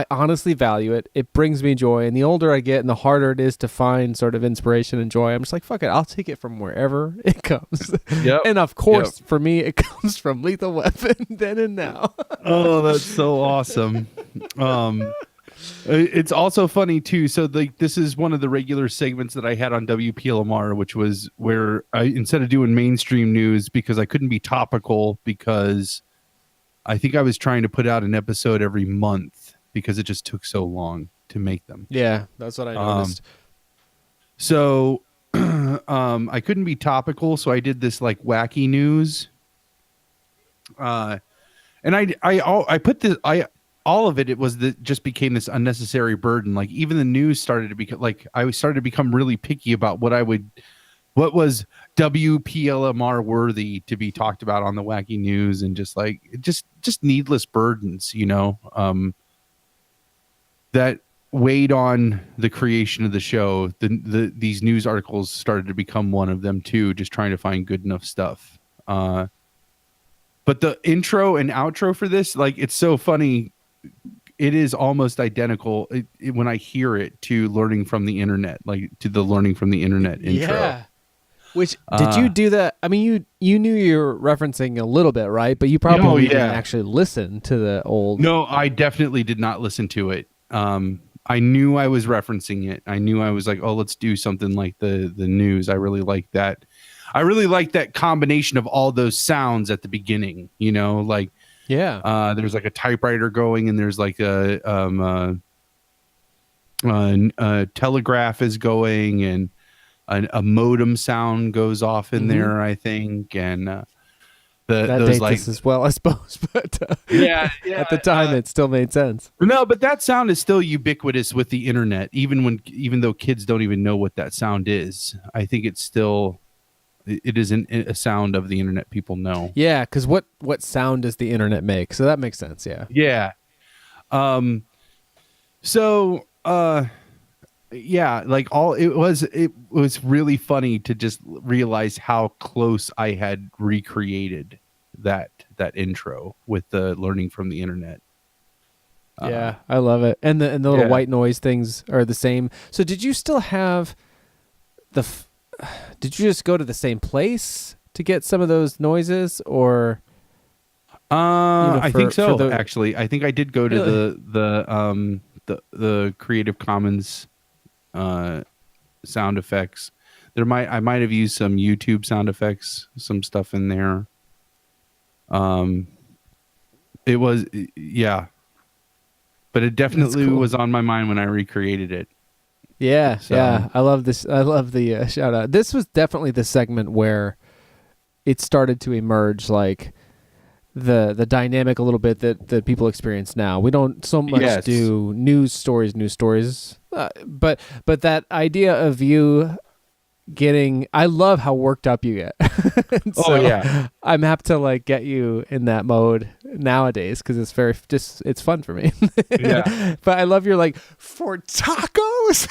honestly value it. It brings me joy, and the older I get, and the harder it is to find sort of inspiration and joy. I'm just like, fuck it, I'll take it from wherever it comes. Yep. And of course, for me, it comes from Lethal Weapon then and now. Oh, that's so awesome. It's also funny too. So this is one of the regular segments that I had on WPLMR, which was where I, instead of doing mainstream news, because I couldn't be topical, because I think I was trying to put out an episode every month, because it just took so long to make them. Yeah, that's what I noticed. So I couldn't be topical, so I did this like wacky news. And I put this, all of it, it was that just became this unnecessary burden. Like, even the news started to become like, I started to become really picky about what was WPLMR worthy to be talked about on the wacky news, and just like, just needless burdens, that weighed on the creation of the show. These news articles started to become one of them too, just trying to find good enough stuff. But the intro and outro for this, like, it's so funny. It is almost identical when I hear it to Learning from the Internet, like to the Learning from the Internet intro. Yeah. Which, did you do that? I mean, you knew you were referencing a little bit, right? But you probably didn't actually listen to the old. No, I definitely did not listen to it. I knew I was referencing it. I knew I was like, oh, let's do something like the news. I really like that. I really like that combination of all those sounds at the beginning, like, there's like a typewriter going, and there's like a telegraph is going, and a modem sound goes off in there, I think. And, that dates us as well, I suppose, but at the time it still made sense. No, but that sound is still ubiquitous with the internet, even though kids don't even know what that sound is. I think it is a sound of the internet people know. Yeah, because what sound does the internet make? So that makes sense. Yeah. So yeah, like it was really funny to just realize how close I had recreated that intro with the learning from the internet. Yeah, I love it. And the little white noise things are the same. So did you still have did you just go to the same place to get some of those noises, or I think so. Actually, I think I did go to the Creative Commons sound effects. I might have used some YouTube sound effects, some stuff in there. It was but it definitely was on my mind when I recreated it. Yeah, yeah. I love this. I love the shout out. This was definitely the segment where it started to emerge, like the dynamic a little bit that people experience now. We don't so much do news stories, but that idea of you getting, I love how worked up you get. I'm happy to like get you in that mode nowadays because it's it's fun for me. But I love your like, for tacos.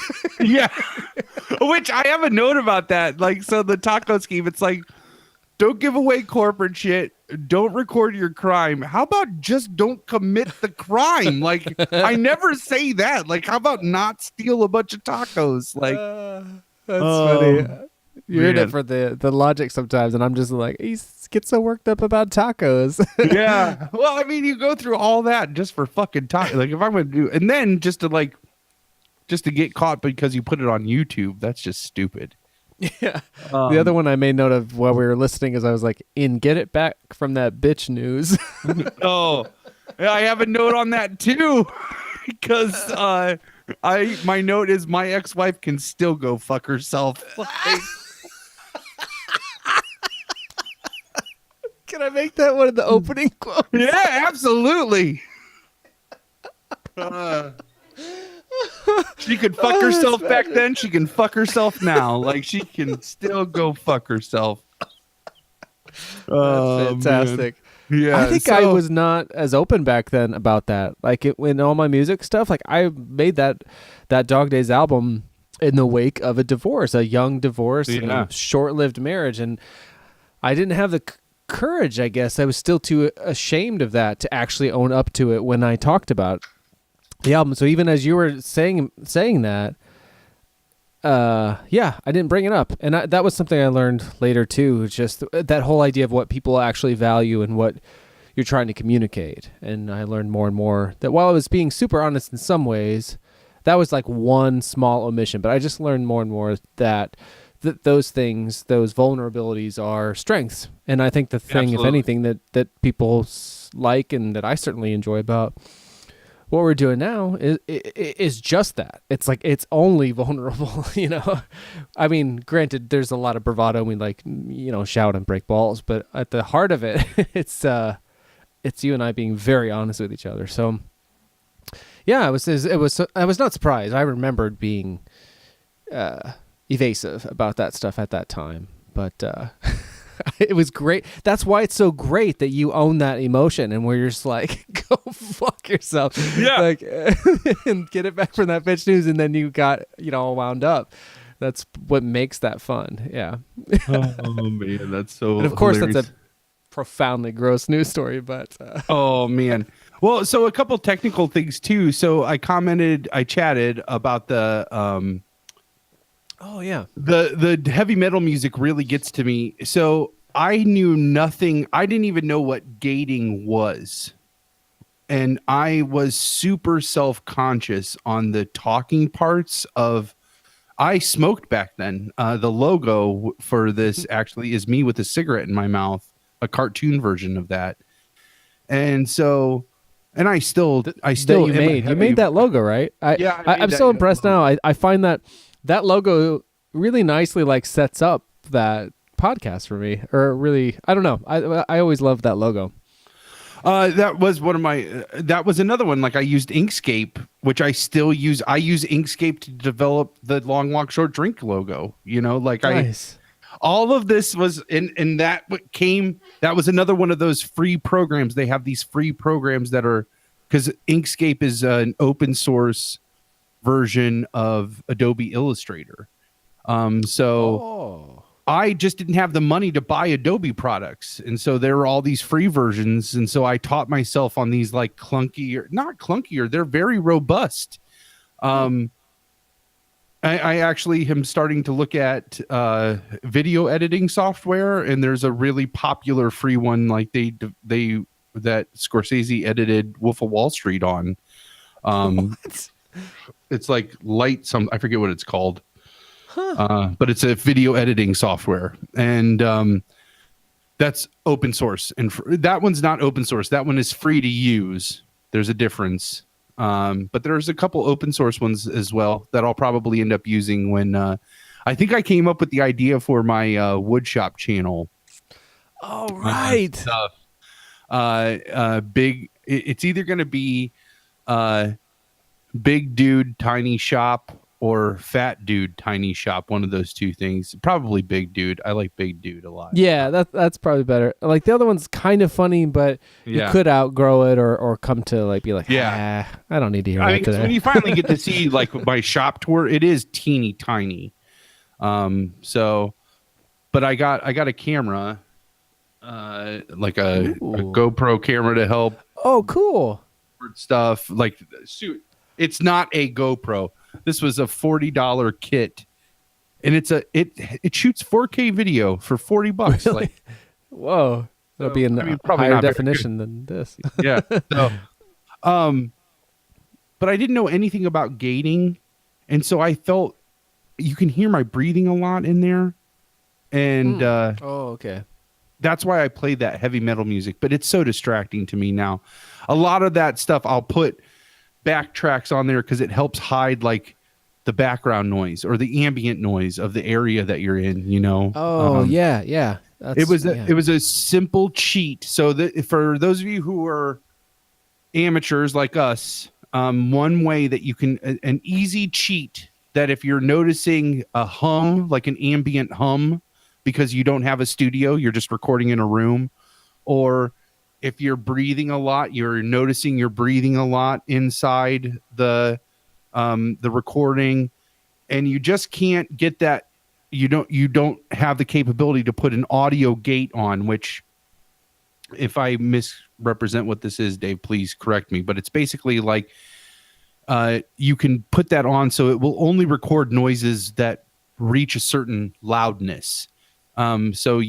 Which I have a note about that. Like, so the taco scheme, it's like, don't give away corporate shit. Don't record your crime. How about just don't commit the crime? Like, I never say that. Like, how about not steal a bunch of tacos? Like, that's funny. You're in it for the logic sometimes, and I'm just like, he gets so worked up about tacos. Yeah. Well, I mean, you go through all that just for fucking tacos. Like, if I'm going to do, and then just to get caught because you put it on YouTube, that's just stupid. Yeah. The other one I made note of while we were listening is I was like, get it back from that bitch news. Oh, I have a note on that too, because my note is my ex-wife can still go fuck herself. Can I make that one of the opening quotes? Yeah, absolutely. She could fuck herself back then. She can fuck herself now. Like, she can still go fuck herself. That's fantastic. Man. Yeah, I think I was not as open back then about that. Like, in all my music stuff, like I made that Dog Days album in the wake of a divorce, a young divorce, and a short-lived marriage, and I didn't have the courage. I guess I was still too ashamed of that to actually own up to it when I talked about the album. So even as you were saying that, I didn't bring it up, and that was something I learned later too. Just that whole idea of what people actually value and what you're trying to communicate. And I learned more and more that while I was being super honest in some ways, that was like one small omission. But I just learned more and more that those things, those vulnerabilities, are strengths. And I think the thing, if anything, that people like and that I certainly enjoy about what we're doing now is just that. It's like, it's only vulnerable, you know? I mean, granted, there's a lot of bravado and we like, shout and break balls, but at the heart of it, it's you and I being very honest with each other. So yeah, I was not surprised. I remembered being evasive about that stuff at that time, but it was great. That's why it's so great that you own that emotion and where you're just like, go fuck yourself. Yeah. Like, and get it back from that bitch news. And then you got, all wound up. That's what makes that fun. Yeah. Oh man, that's so And of course hilarious. That's a profoundly gross news story, but oh man. Well, so a couple technical things too. So I chatted about the oh yeah, the heavy metal music really gets to me. So I knew nothing. I didn't even know what gating was. And I was super self-conscious on the talking parts of, I smoked back then. The logo for this actually is me with a cigarette in my mouth, a cartoon version of that. And so, and I still you made that logo, right? I'm so impressed now. I find that logo really nicely like sets up that podcast for me, or really, I don't know. I always loved that logo. That was one of my, that was another one. Like I used Inkscape, which I still use. I use Inkscape to develop the Long Walk Short Drink logo, like nice. All of this was in that what came, that was another one of those free programs. They have these free programs that are because Inkscape is an open source version of Adobe Illustrator. I just didn't have the money to buy Adobe products. And so there were all these free versions. And so I taught myself on these like not clunkier, they're very robust. I actually am starting to look at video editing software, and there's a really popular free one like that Scorsese edited Wolf of Wall Street on. It's like I forget what it's called. But it's a video editing software, and that's open source. And that one's not open source. That one is free to use. There's a difference. But there's a couple open source ones as well that I'll probably end up using when I think I came up with the idea for my woodshop channel. Oh, right. It's either going to be Big Dude Tiny Shop or Fat Dude Tiny Shop, one of those two things. Probably Big Dude. I like Big Dude a lot. Yeah, that's probably better. Like the other one's kind of funny, but you could outgrow it or come to like be like, I don't need to hear that today. When you finally get to see like my shop tour, it is teeny tiny. But I got a camera, like a GoPro camera to help. Oh, cool. Stuff like it's not a GoPro. This was a $40 kit, and it shoots 4K video for $40. Really? Like, whoa, that'll be in higher definition than this. Yeah. So, but I didn't know anything about gating, and so I felt you can hear my breathing a lot in there, and okay. That's why I played that heavy metal music. But it's so distracting to me now. A lot of that stuff I'll put backtracks on there because it helps hide like the background noise or the ambient noise of the area that you're in, you know. Yeah. It was a simple cheat. So for those of you who are amateurs like us, one way that you can an easy cheat that if you're noticing a hum, like an ambient hum, because you don't have a studio, you're just recording in a room, or if you're breathing a lot, you're noticing you're breathing a lot inside the recording, and you just can't get that. You don't have the capability to put an audio gate on, which if I misrepresent what this is, Dave, please correct me. But it's basically like you can put that on so it will only record noises that reach a certain loudness. So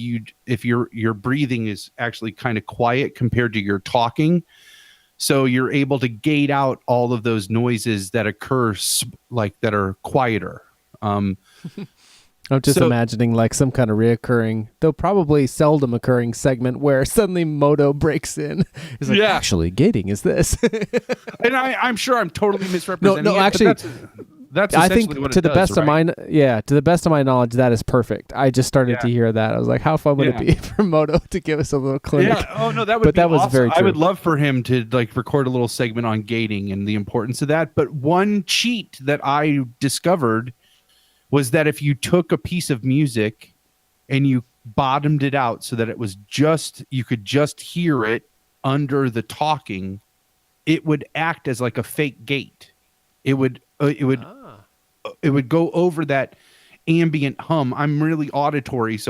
if your breathing is actually kind of quiet compared to your talking, so you're able to gate out all of those noises that occur that are quieter. I'm just imagining like some kind of reoccurring, though probably seldom occurring segment where suddenly Moto breaks in. It's like, actually, gating is this. And I'm sure I'm totally misrepresenting. No, it, actually, that's I think what to it the does, best of my knowledge, that is perfect. I just started to hear that. I was like, how fun would it be for Moto to give us a little clinic? Yeah. Oh no, that would. That was awesome. very true. I would love for him to like record a little segment on gating and the importance of that. But one cheat that I discovered was that if you took a piece of music and you bottomed it out so that it was you could just hear it under the talking, it would act as like a fake gate. It would go over that ambient hum. I'm really auditory,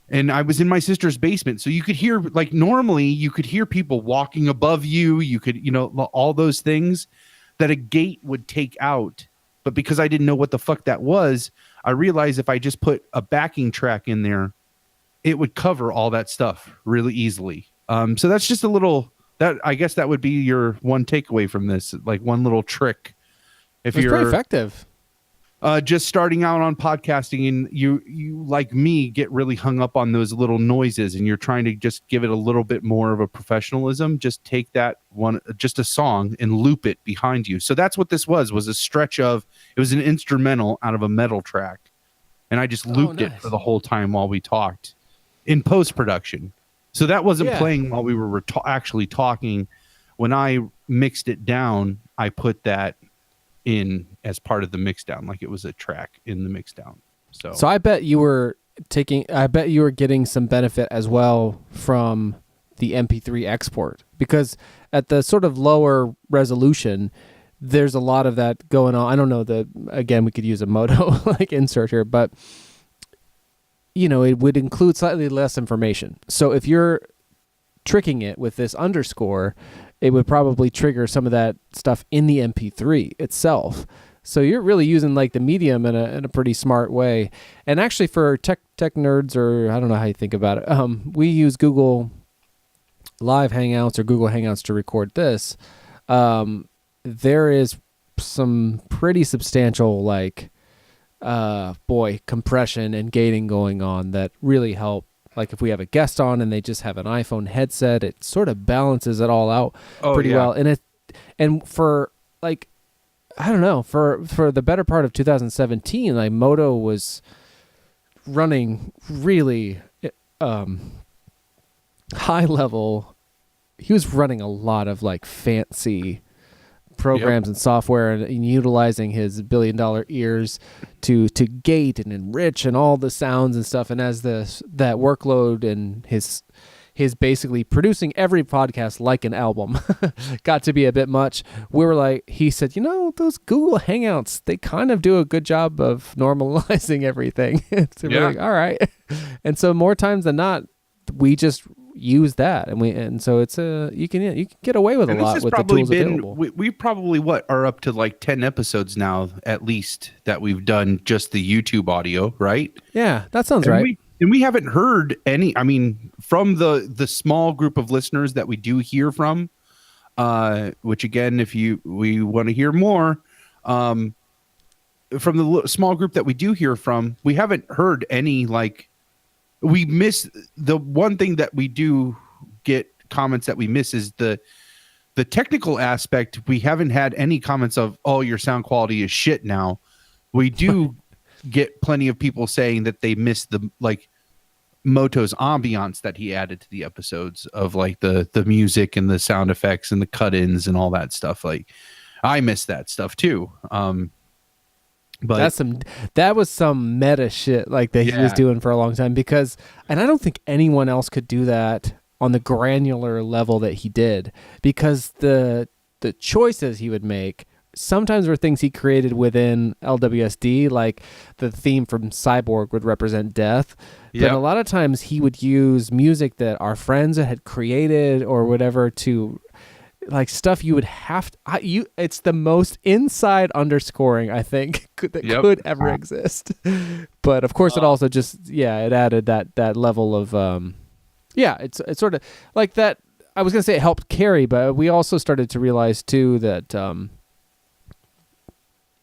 and I was in my sister's basement, so you could hear, like, normally you could hear people walking above you. You could, all those things that a gate would take out. But because I didn't know what the fuck that was, I realized if I just put a backing track in there, it would cover all that stuff really easily. So that's just a little, I guess that would be your one takeaway from this, like one little trick. If you're pretty effective. Just starting out on podcasting, and you like me get really hung up on those little noises, and you're trying to just give it a little bit more of a professionalism. Just take that one, just a song, and loop it behind you. So that's what this was a stretch of, it was an instrumental out of a metal track, and I just looped it for the whole time while we talked in post-production. So that wasn't playing while we were actually talking. When I mixed it down, I put that in as part of the mix down, like it was a track in the mix down. So I bet you were getting some benefit as well from the MP3 export, because at the sort of lower resolution, there's a lot of that going on. I don't know again, we could use a Moto like insert here, but it would include slightly less information. So if you're tricking it with this underscore, it would probably trigger some of that stuff in the MP3 itself. So you're really using like the medium in a pretty smart way. And actually for tech nerds, or I don't know how you think about it, we use Google Live Hangouts or Google Hangouts to record this. There is some pretty substantial compression and gating going on that really help. Like if we have a guest on and they just have an iPhone headset, it sort of balances it all out pretty well. And for like, I don't know, for the better part of 2017, like Moto was running really high level. He was running a lot of like fancy programs and software and utilizing his $1 billion ears to gate and enrich and all the sounds and stuff. And as that workload and his basically producing every podcast like an album got to be a bit much, we were like, he said, those Google Hangouts, they kind of do a good job of normalizing everything. So we're like, all right. And so more times than not, we just use that, and so it's you can get away with a lot with the tools available. We probably are up to like 10 episodes now at least that we've done just the YouTube audio, right? Yeah, that sounds right. We haven't heard any. I mean, from the small group of listeners that we do hear from, which again, if we want to hear more, from the small group that we do hear from, we haven't heard any like. We miss the one thing that we do get comments that we miss is the technical aspect. We haven't had any comments of, oh, your sound quality is shit now. We do get plenty of people saying that they miss the like Moto's ambiance that he added to the episodes of like the music and the sound effects and the cut-ins and all that stuff. Like I miss that stuff too. But that was some meta shit like that he was doing for a long time and I don't think anyone else could do that on the granular level that he did, because the choices he would make sometimes were things he created within LWSD, like the theme from Cyborg would represent death. But a lot of times he would use music that our friends had created or whatever to like stuff you would have to, it's the most inside underscoring I think that could ever exist. But of course it also just it added that level of it's sort of like that. I was gonna say it helped carry, but we also started to realize too that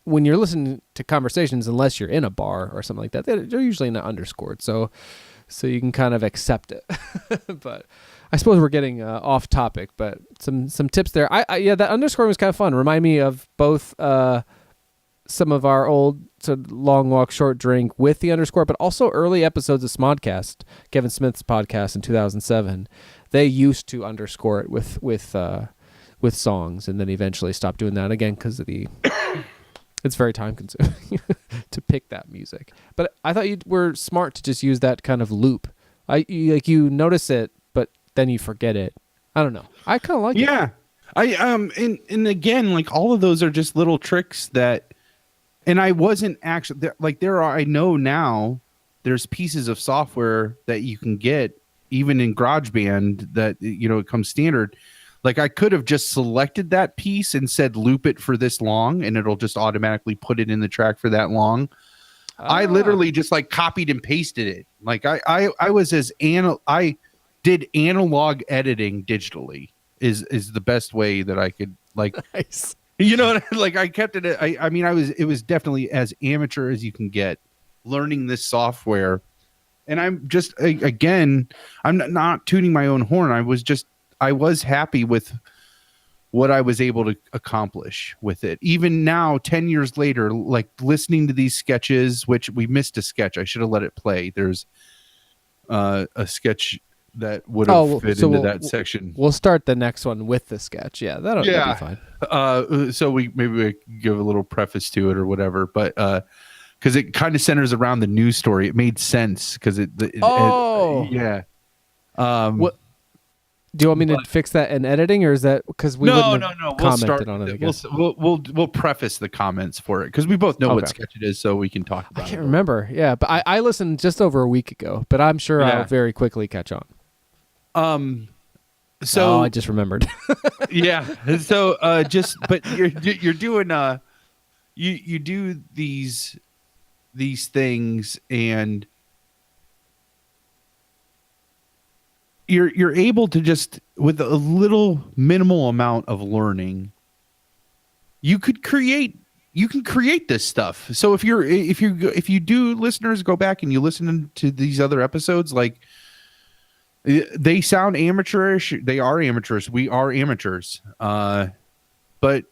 when you're listening to conversations, unless you're in a bar or something like that, they're usually not underscored, so you can kind of accept it. But I suppose we're getting off topic, but some tips there. That underscoring was kind of fun. Remind me of both some of our old sort of Long Walk Short Drink with the underscore, but also early episodes of Smodcast, Kevin Smith's podcast in 2007. They used to underscore it with songs, and then eventually stopped doing that again because of it's very time consuming to pick that music. But I thought you were smart to just use that kind of loop. You notice it, then you forget it. I don't know. I kind of like it. Yeah. And again, like all of those are just little tricks that, and I wasn't actually like I know now there's pieces of software that you can get even in GarageBand that, it comes standard. Like I could have just selected that piece and said, loop it for this long, and it'll just automatically put it in the track for that long. I literally just like copied and pasted it. Like I did analog editing digitally is the best way that I could like, nice. Like I kept it. It was definitely as amateur as you can get learning this software. And I'm just, again, I'm not tooting my own horn. I was happy with what I was able to accomplish with it. Even now, 10 years later, like listening to these sketches, which we missed a sketch. I should have let it play. There's a sketch that would have fit into that section. We'll start the next one with the sketch. Yeah, that'll be fine. So we give a little preface to it or whatever, but because it kind of centers around the news story. It made sense because Do you want me to fix that in editing, or is that because we wouldn't have commented on it? I guess. We'll preface the comments for it because we both know what sketch it is, so we can talk about it. I can't remember. Yeah, but I listened just over a week ago, but I'm sure I'll very quickly catch on. So I just remembered. Yeah. So but you're doing you do these things, and you're able to just, with a little minimal amount of learning, you can create this stuff. So if you do, listeners, go back and you listen to these other episodes, like, they sound amateurish. They are amateurs. We are amateurs. But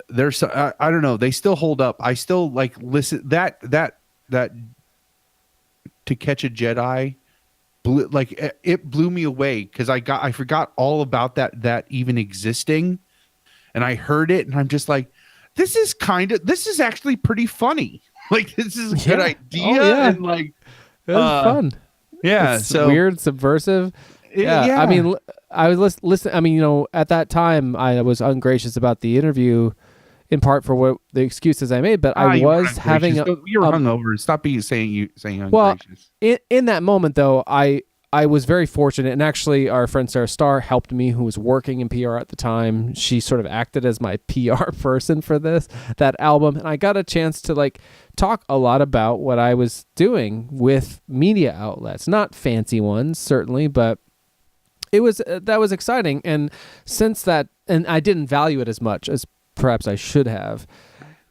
there's, I don't know. They still hold up. I still like listen that To Catch a Jedi. It blew me away because I forgot all about that even existing, and I heard it and I'm just like, this is actually pretty funny. Like, this is a good idea. And like, it was fun. Yeah, it's weird, subversive. Yeah. I mean, I was listening. I mean, at that time I was ungracious about the interview, in part for what the excuses I made, but I was having you were hungover. Stop saying ungracious. Well, in that moment though, I was very fortunate, and actually our friend Sarah Starr helped me, who was working in PR at the time. She sort of acted as my PR person for that album, and I got a chance to talk a lot about what I was doing with media outlets, not fancy ones certainly, but that was exciting. And since that, and I didn't value it as much as perhaps I should have.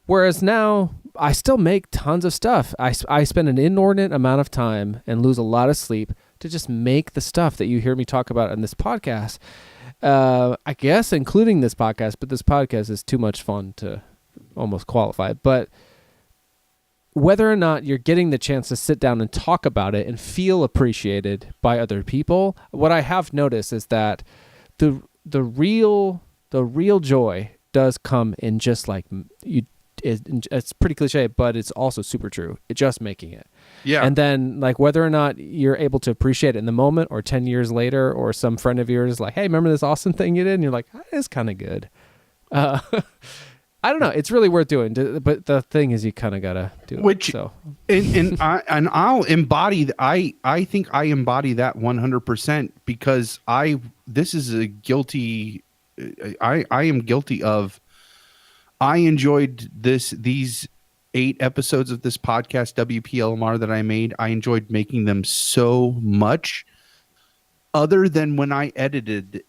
Whereas now I still make tons of stuff. I spend an inordinate amount of time and lose a lot of sleep to just make the stuff that you hear me talk about in this podcast. I guess including this podcast, but this podcast is too much fun to almost qualify. But whether or not you're getting the chance to sit down and talk about it and feel appreciated by other people, what I have noticed is that the real joy does come in just like you. It's pretty cliche, but it's also super true. It's just making it. Yeah. And then whether or not you're able to appreciate it in the moment or 10 years later, or some friend of yours is like, hey, remember this awesome thing you did? And you're like, it's kind of good. I don't know. It's really worth doing. But the thing is, you kind of got to do it. So. And I'll embody, I think I embody that 100% because this is a guilty, I am guilty of, I enjoyed these 8 episodes of this podcast, WPLMR, that I made. I enjoyed making them so much, other than when I edited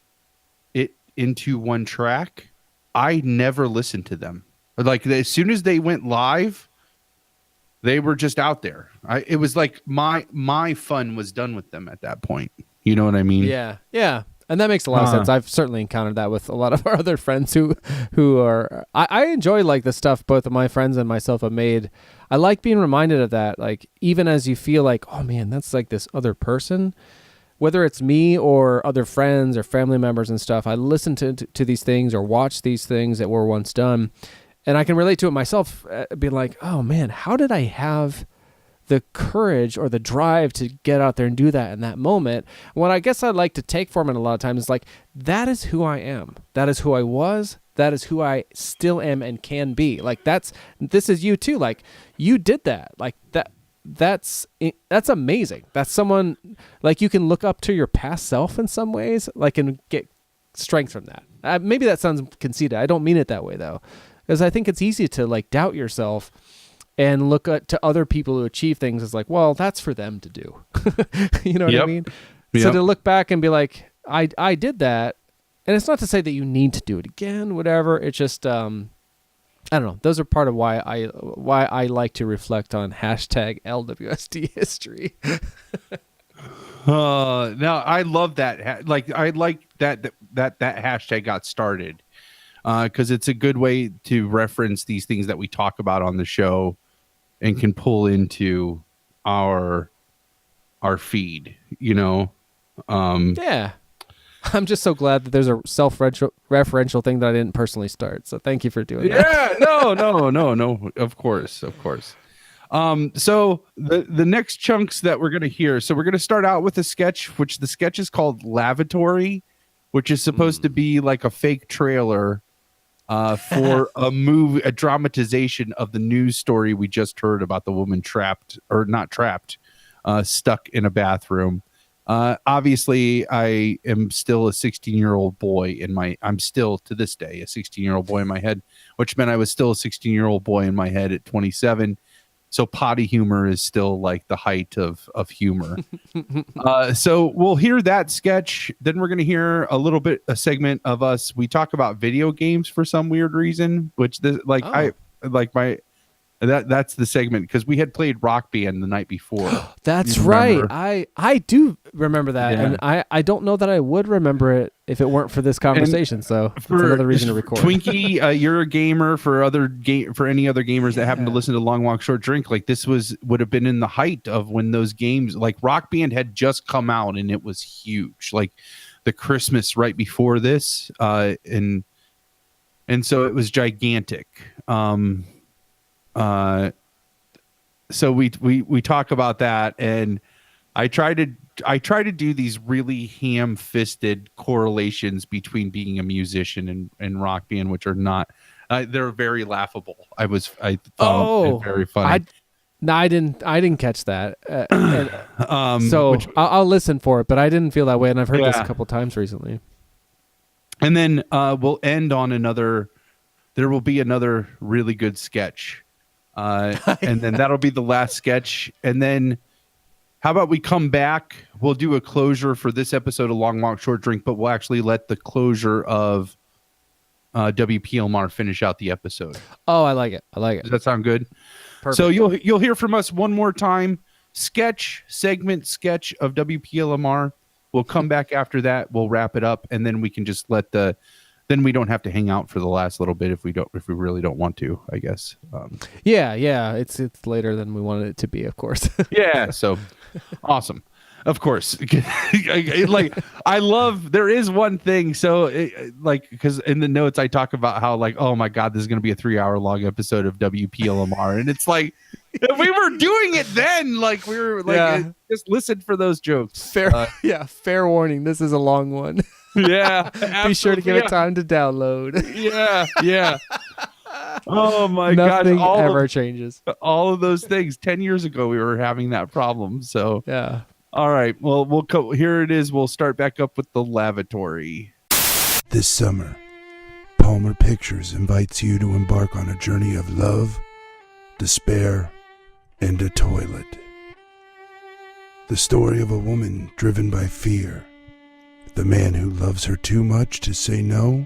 it into one track. I never listened to them. Like, as soon as they went live, they were just out there. It was like my fun was done with them at that point. You know what I mean? Yeah. Yeah. And that makes a lot of sense. I've certainly encountered that with a lot of our other friends who are. I enjoy the stuff both of my friends and myself have made. I like being reminded of that. Even as you feel like, oh man, that's this other person, whether it's me or other friends or family members and stuff. I listen to these things or watch these things that were once done, and I can relate to it myself. Being like, oh man, how did I have the courage or the drive to get out there and do that in that moment? What I guess I'd like to take from it a lot of times is that is who I am. That is who I was. That is who I still am and can be. This is you too. You did that. That's amazing. That's someone you can look up to your past self in some ways, and get strength from that. Maybe that sounds conceited. I don't mean it that way though, because I think it's easy to doubt yourself and look to other people who achieve things as well, that's for them to do. You know what I mean? Yep. So to look back and be like, I did that. And it's not to say that you need to do it again, whatever. It's just, I don't know. Those are part of why I like to reflect on #LWSD history. Now I love that. I like that hashtag got started. Because it's a good way to reference these things that we talk about on the show and can pull into our feed, Yeah. I'm just so glad that there's a self-referential thing that I didn't personally start. So thank you for doing that. Yeah, no. Of course. So the next chunks that we're going to hear. So we're going to start out with a sketch, which the sketch is called Lavatory, which is supposed to be like a fake trailer for a dramatization of the news story we just heard about the woman stuck in a bathroom. Obviously, I am still a 16-year-old boy I'm still to this day a 16-year-old boy in my head, which meant I was still a 16-year-old boy in my head at 27. So potty humor is still like the height of humor. So we'll hear that sketch. Then we're going to hear a segment of us. We talk about video games for some weird reason, which that's the segment because we had played Rock Band the night before. That's right. I do remember that. Yeah. And I don't know that I would remember it if it weren't for this conversation. So it's another reason to record. Twinkie, you're a gamer. For any other gamers that happen to listen to Long Walk Short Drink, like this would have been in the height of when those games like Rock Band had just come out and it was huge. Like the Christmas right before this. And so it was gigantic. So we talk about that, and I try to do these really ham-fisted correlations between being a musician and Rock Band, which are not. They're very laughable. I thought it very funny. I didn't catch that. I'll listen for it, but I didn't feel that way, and I've heard this a couple times recently. And then we'll end on another. There will be another really good sketch. And then that'll be the last sketch. And then how about we come back? We'll do a closure for this episode of Long Walk Short Drink, but we'll actually let the closure of WPLMR finish out the episode. Oh, I like it. Does that sound good? Perfect. So you'll hear from us one more time. Sketch of WPLMR. We'll come back after that. We'll wrap it up, and then we can just then we don't have to hang out for the last little bit if we really don't want to, I guess. Yeah. It's later than we wanted it to be, of course. Yeah. So awesome. Of course. I love, there is one thing. So because in the notes I talk about how like, oh my God, this is going to be a 3-hour long episode of WPLMR. And it's like, if we were doing it then, like we were like, just listen for those jokes. Fair warning. This is a long one. Yeah. Be sure to give it time to download. Yeah. Oh my God. Nothing ever changes. All of those things. 10 years ago, we were having that problem. So, yeah. All right. Well, here it is. We'll start back up with the lavatory. This summer, Palmer Pictures invites you to embark on a journey of love, despair, and a toilet. The story of a woman driven by fear, the man who loves her too much to say no,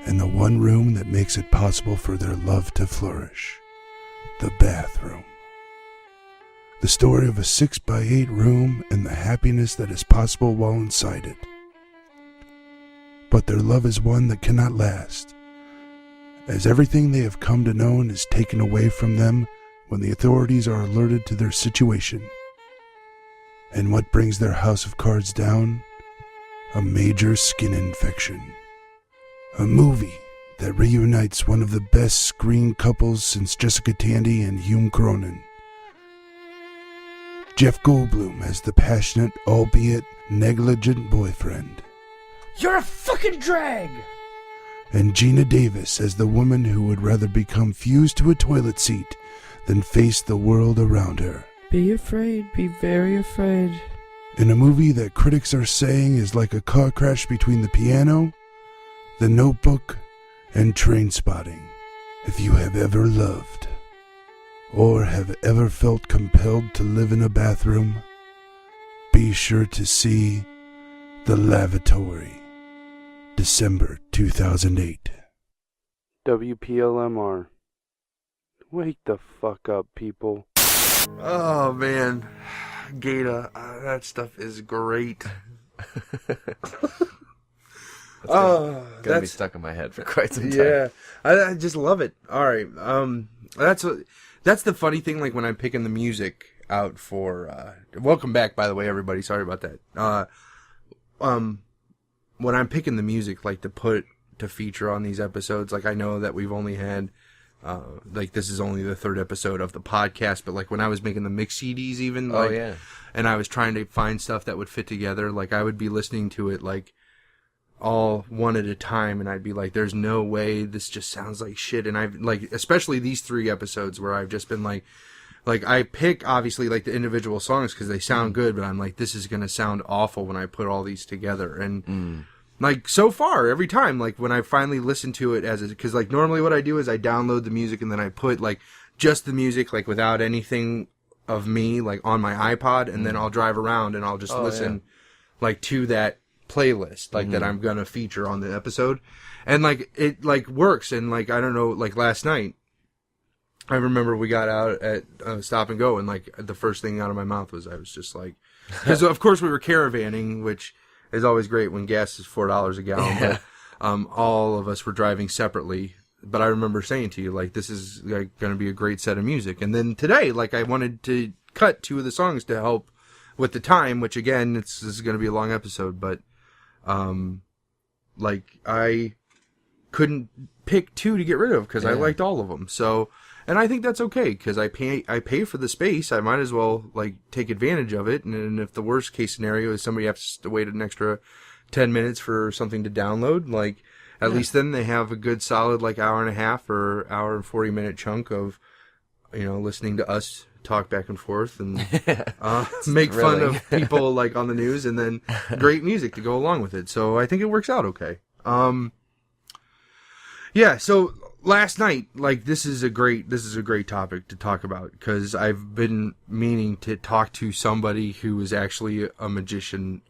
and the one room that makes it possible for their love to flourish, the bathroom. The story of a 6x8 room and the happiness that is possible while inside it. But their love is one that cannot last, as everything they have come to know is taken away from them when the authorities are alerted to their situation. And what brings their house of cards down? A major skin infection. A movie that reunites one of the best screen couples since Jessica Tandy and Hume Cronin. Jeff Goldblum as the passionate, albeit negligent boyfriend. You're a fucking drag! And Gina Davis as the woman who would rather become fused to a toilet seat than face the world around her. Be afraid, be very afraid. In a movie that critics are saying is like a car crash between The Piano, The Notebook, and Trainspotting. If you have ever loved, or have ever felt compelled to live in a bathroom, be sure to see The Lavatory, December 2008. WPLMR. Wake the fuck up, people. Oh, man. Gata, that stuff is great. Gonna be stuck in my head for quite some time. Yeah, I just love it. All right, that's the funny thing. Like when I'm picking the music out for welcome back, by the way, everybody. Sorry about that. When I'm picking the music, like to feature on these episodes, like I know that we've only had like this is only the 3rd episode of the podcast, but like when I was making the mix CDs even, like, and I was trying to find stuff that would fit together, like I would be listening to it like all one at a time, and I'd be like, there's no way, this just sounds like shit. And I've like, especially these 3 episodes where I've just been like I pick obviously like the individual songs because they sound good, but I'm like, this is gonna sound awful when I put all these together. And like so far every time, like when I finally listen to it because like normally what I do is I download the music and then I put like just the music, like without anything of me, like on my iPod, and then I'll drive around and I'll just listen like to that playlist, like that I'm gonna feature on the episode. And like it like works. And like, I don't know, like last night I remember we got out at Stop and Go, and like the first thing out of my mouth was, I was just like, because of course we were caravanning, which is always great when gas is $4 a gallon. But all of us were driving separately. But I remember saying to you, like, this is like going to be a great set of music. And then today, like, I wanted to cut 2 of the songs to help with the time, which again, this is going to be a long episode, but like I couldn't pick 2 to get rid of because I liked all of them. So. And I think that's okay, because I pay for the space. I might as well like take advantage of it. And if the worst case scenario is somebody has to wait an extra 10 minutes for something to download, like at least then they have a good solid like hour and a half or hour and 40-minute chunk of, you know, listening to us talk back and forth and make fun of people like on the news, and then great music to go along with it. So I think it works out okay. So last night, like, this is a great topic to talk about, because I've been meaning to talk to somebody who is actually a magician.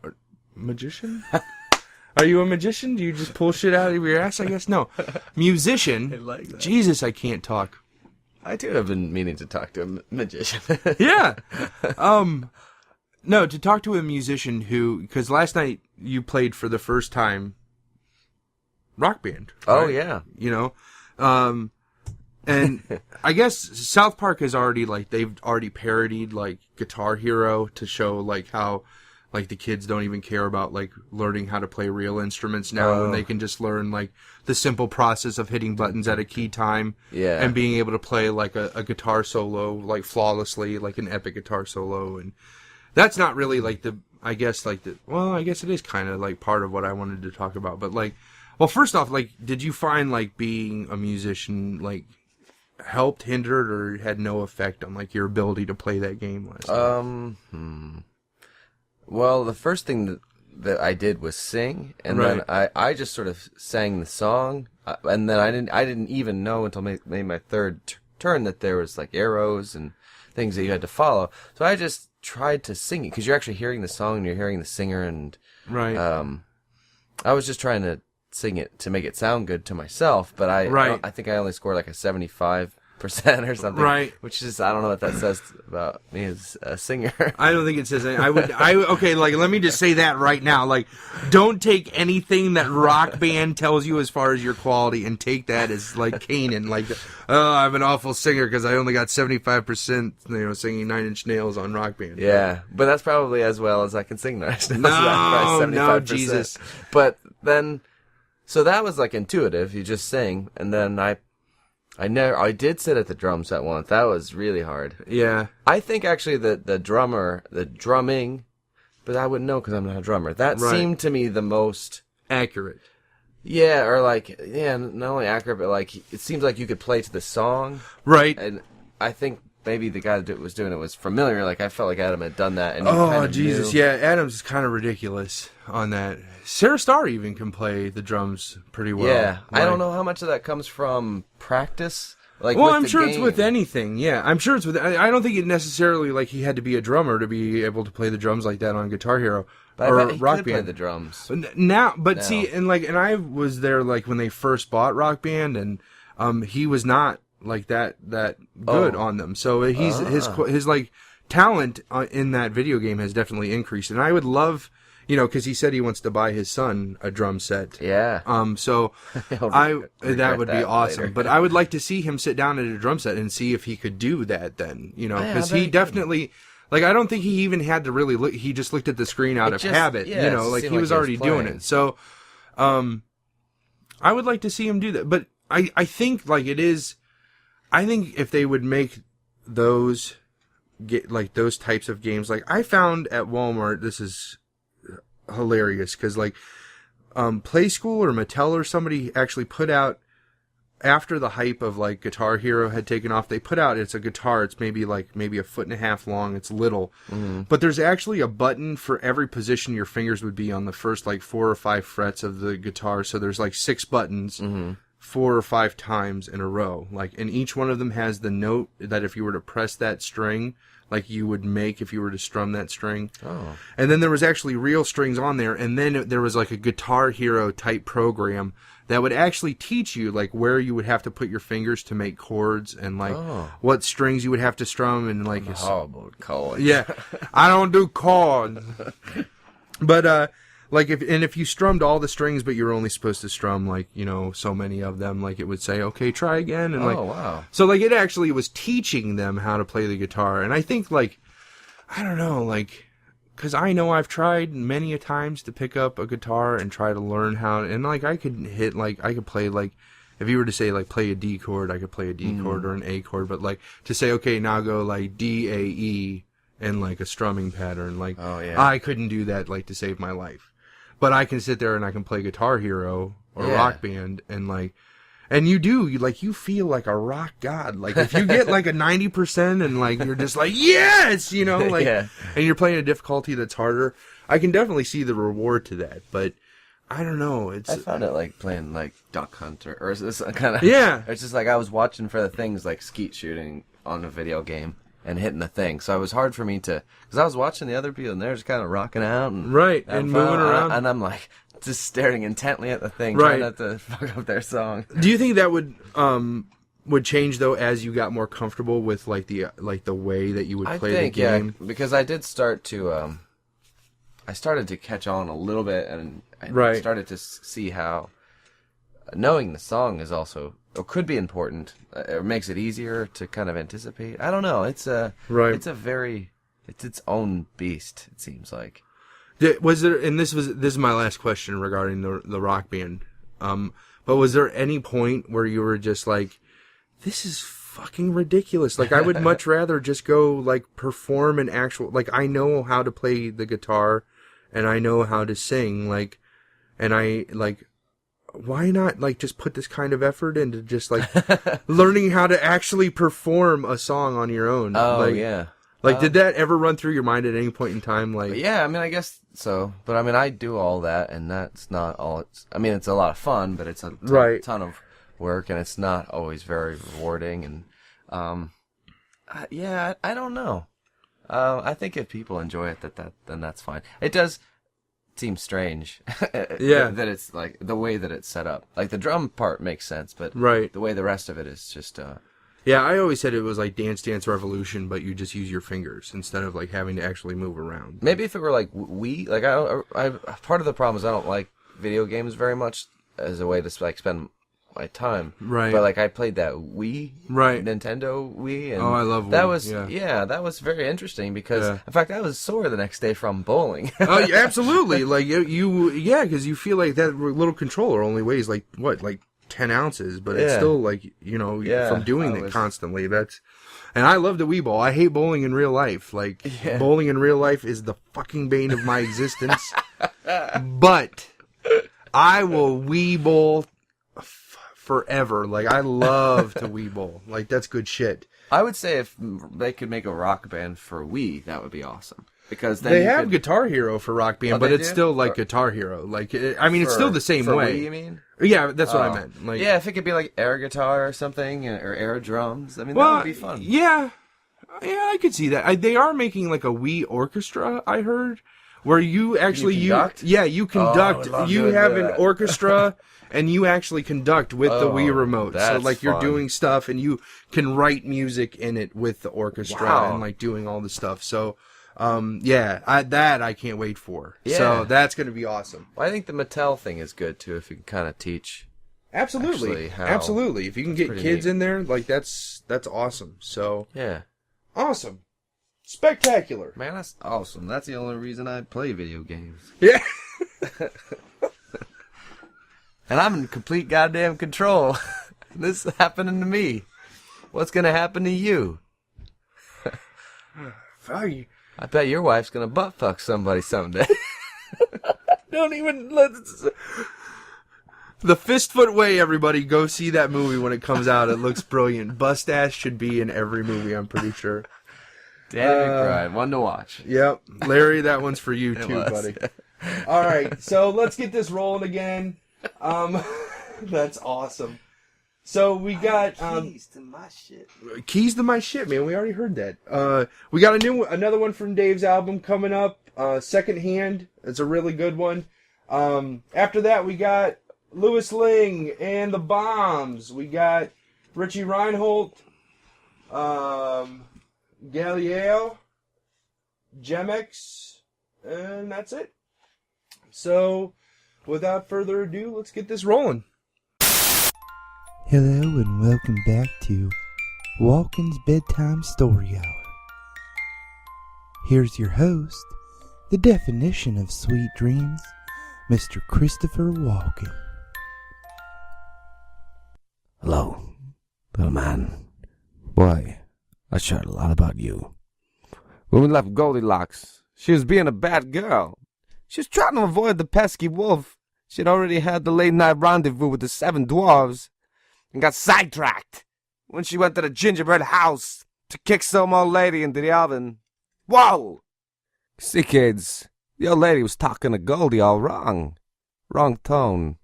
Magician? Are you a magician? Do you just pull shit out of your ass? I guess no. Musician. I like that. Jesus, I can't talk. I too have been meaning to talk to a magician. Yeah. No, to talk to a musician who, because last night you played for the first time Rock Band. Right? Oh yeah. You know. And I guess South Park has already, like, they've already parodied, like, Guitar Hero to show, like, how, like, the kids don't even care about, like, learning how to play real instruments now, and they can just learn, like, the simple process of hitting buttons at a key time. Yeah. And being able to play, like, a guitar solo, like, flawlessly, like an epic guitar solo. And that's not really, like, I guess it is kind of, like, part of what I wanted to talk about. But, like, well, first off, like, did you find, like, being a musician, like, helped, hindered, or had no effect on, like, your ability to play that game last night? Well, the first thing that I did was sing, and then I just sort of sang the song, and then I didn't even know until maybe my third turn that there was, like, arrows and things that you had to follow. So I just tried to sing it, because you're actually hearing the song and you're hearing the singer, and I was just trying to sing it to make it sound good to myself, but I think I only scored like a 75% or something, right? Which is, I don't know what that says about me as a singer. I don't think it says anything. Okay, like, let me just say that right now. Like, don't take anything that Rock Band tells you as far as your quality and take that as, like, Canaan. Like, oh, I'm an awful singer because I only got 75%, you know, singing Nine Inch Nails on Rock Band. Yeah, but that's probably as well as I can sing Nine Inch Nails. No, Jesus. But then, so that was, like, intuitive. You just sing, and then I did sit at the drum set once. That was really hard. Yeah. I think actually the drumming, but I wouldn't know because I'm not a drummer. That seemed to me the most accurate. Yeah, or like, not only accurate, but like, it seems like you could play to the song. Right. And I think maybe the guy that was doing it was familiar. Like, I felt like Adam had done that. And oh, Jesus. Knew. Yeah, Adam's is kind of ridiculous on that. Sarah Starr even can play the drums pretty well. Yeah. Like, I don't know how much of that comes from practice. Like, well, I'm sure it's with anything. Yeah, I'm sure it's with. I don't think it necessarily, like, he had to be a drummer to be able to play the drums like that on Guitar Hero. But or I bet he Rock could Band. play the drums. But see, and I was there, like, when they first bought Rock Band, and he was not like that good on them. So his like talent in that video game has definitely increased, and I would love, you know, because he said he wants to buy his son a drum set. Yeah. So that would be awesome. Later. But I would like to see him sit down at a drum set and see if he could do that then, you know, because he definitely. Like, I don't think he even had to really look. He just looked at the screen out of habit, you know, like he was already doing it. So, I would like to see him do that. But I think, like, it is, I think if they would make those those types of games, like I found at Walmart, this is hilarious because like Play School or Mattel or somebody actually put out, after the hype of like Guitar Hero had taken off, they put out, it's a guitar, it's maybe a 1.5 feet long, it's little, but there's actually a button for every position your fingers would be on the first like 4 or 5 frets of the guitar. So there's like 6 buttons, 4 or 5 times in a row, like, and each one of them has the note that if you were to press that string, like you would make if you were to strum that string. Oh. And then there was actually real strings on there, and then there was like a Guitar Hero type program that would actually teach you like where you would have to put your fingers to make chords and like what strings you would have to strum and like chords. Yeah, I don't do chords. But like if you strummed all the strings, but you were only supposed to strum like so many of them, like it would say okay, try again, and wow. So like it actually was teaching them how to play the guitar, and I think like I don't know like. Because I know I've tried many a times to pick up a guitar and try to learn how, and like I could play like, if you were to say like play a D chord, I could play a D chord or an A chord, but like to say okay now go like D A E in like a strumming pattern, like I couldn't do that like to save my life, but I can sit there and I can play Guitar Hero or Rock Band and like. And you feel like a rock god. Like, if you get, like, a 90% and, like, you're just like, yes! And you're playing a difficulty that's harder, I can definitely see the reward to that. But, I don't know. I found it like playing, like, Duck Hunt or is this kind of... Yeah. It's just like I was watching for the things like skeet shooting on a video game and hitting the thing. So it was hard for me to... Because I was watching the other people and they're just kind of rocking out. And and moving around. And I'm like... just staring intently at the thing, trying not to fuck up their song. Do you think that would change though as you got more comfortable with like the way that you would play the game? Yeah, because I did start to I started to catch on a little bit, and I started to see how knowing the song is also or could be important. It makes it easier to kind of anticipate. I don't know. It's its own beast. It seems like. Was there, and this is my last question regarding the Rock Band, but was there any point where you were just like, this is fucking ridiculous, like I would much rather just go like perform an actual, like I know how to play the guitar and I know how to sing, like, and I like, why not like just put this kind of effort into just like learning how to actually perform a song on your own? Like, did that ever run through your mind at any point in time? Like, yeah, I mean, I guess so. But I mean, I do all that, and that's not all. I mean, it's a lot of fun, but it's a ton of work, and it's not always very rewarding. And I don't know. I think if people enjoy it, then that's fine. It does seem strange, that it's like the way that it's set up. Like the drum part makes sense, but the way the rest of it is just. Yeah, I always said it was like Dance Dance Revolution, but you just use your fingers instead of like having to actually move around. Maybe if it were like Wii, like I part of the problem is I don't like video games very much as a way to like spend my time. Right. But like I played that Wii, Nintendo Wii, and I love Wii. That was that was very interesting because in fact I was sore the next day from bowling. Oh, yeah, absolutely. Like because you feel like that little controller only weighs like 10 ounces, but it's still like, from doing it constantly. And I love the Wii ball. I hate bowling in real life. Like, bowling in real life is the fucking bane of my existence. But I will Wii bowl forever. Like, I love to Wii bowl. Like, that's good shit. I would say if they could make a Rock Band for Wii, that would be awesome. Because then they have Guitar Hero for Rock Band, but it's still like Guitar Hero. Like, it's still the same way. Wii, you mean? Yeah, that's what I meant. Like, yeah, if it could be like air guitar or something, or air drums, I mean, that would be fun. Yeah, I could see that. They are making like a Wii orchestra, I heard, where you actually you conduct. You have an orchestra. And you actually conduct with the Wii remote. So, like, you're doing stuff, and you can write music in it with the orchestra and, like, doing all the stuff. So, I can't wait for. Yeah. So, that's going to be awesome. Well, I think the Mattel thing is good, too, if you can kind of teach. Absolutely. Absolutely. If you can get kids in there, like, that's awesome. So, yeah. Awesome. Spectacular. Man, that's awesome. That's the only reason I play video games. Yeah. And I'm in complete goddamn control. This is happening to me. What's gonna happen to you? I bet your wife's gonna butt fuck somebody someday. Don't even let The Fistfoot Way, everybody. Go see that movie when it comes out. It looks brilliant. Bust ass should be in every movie, I'm pretty sure. Danny McBride, one to watch. Yep. Larry, that one's for you too, buddy. All right, so let's get this rolling again. That's awesome. So we got keys to my shit. Keys to my shit, man. We already heard that. We got another one from Dave's album coming up. Secondhand. It's a really good one. After that, we got Louis Ling and the Bombs. We got Richie Reinhold, Galileo, Gemex, and that's it. So, without further ado, let's get this rolling. Hello and welcome back to Walken's Bedtime Story Hour. Here's your host, the definition of sweet dreams, Mr. Christopher Walken. Hello, little man. Boy, I shared a lot about you. When we left Goldilocks, she was being a bad girl. She was trying to avoid the pesky wolf. She'd already had the late-night rendezvous with the 7 dwarves and got sidetracked when she went to the gingerbread house to kick some old lady into the oven. Whoa! See, kids, the old lady was talking to Goldie all wrong. Wrong tone.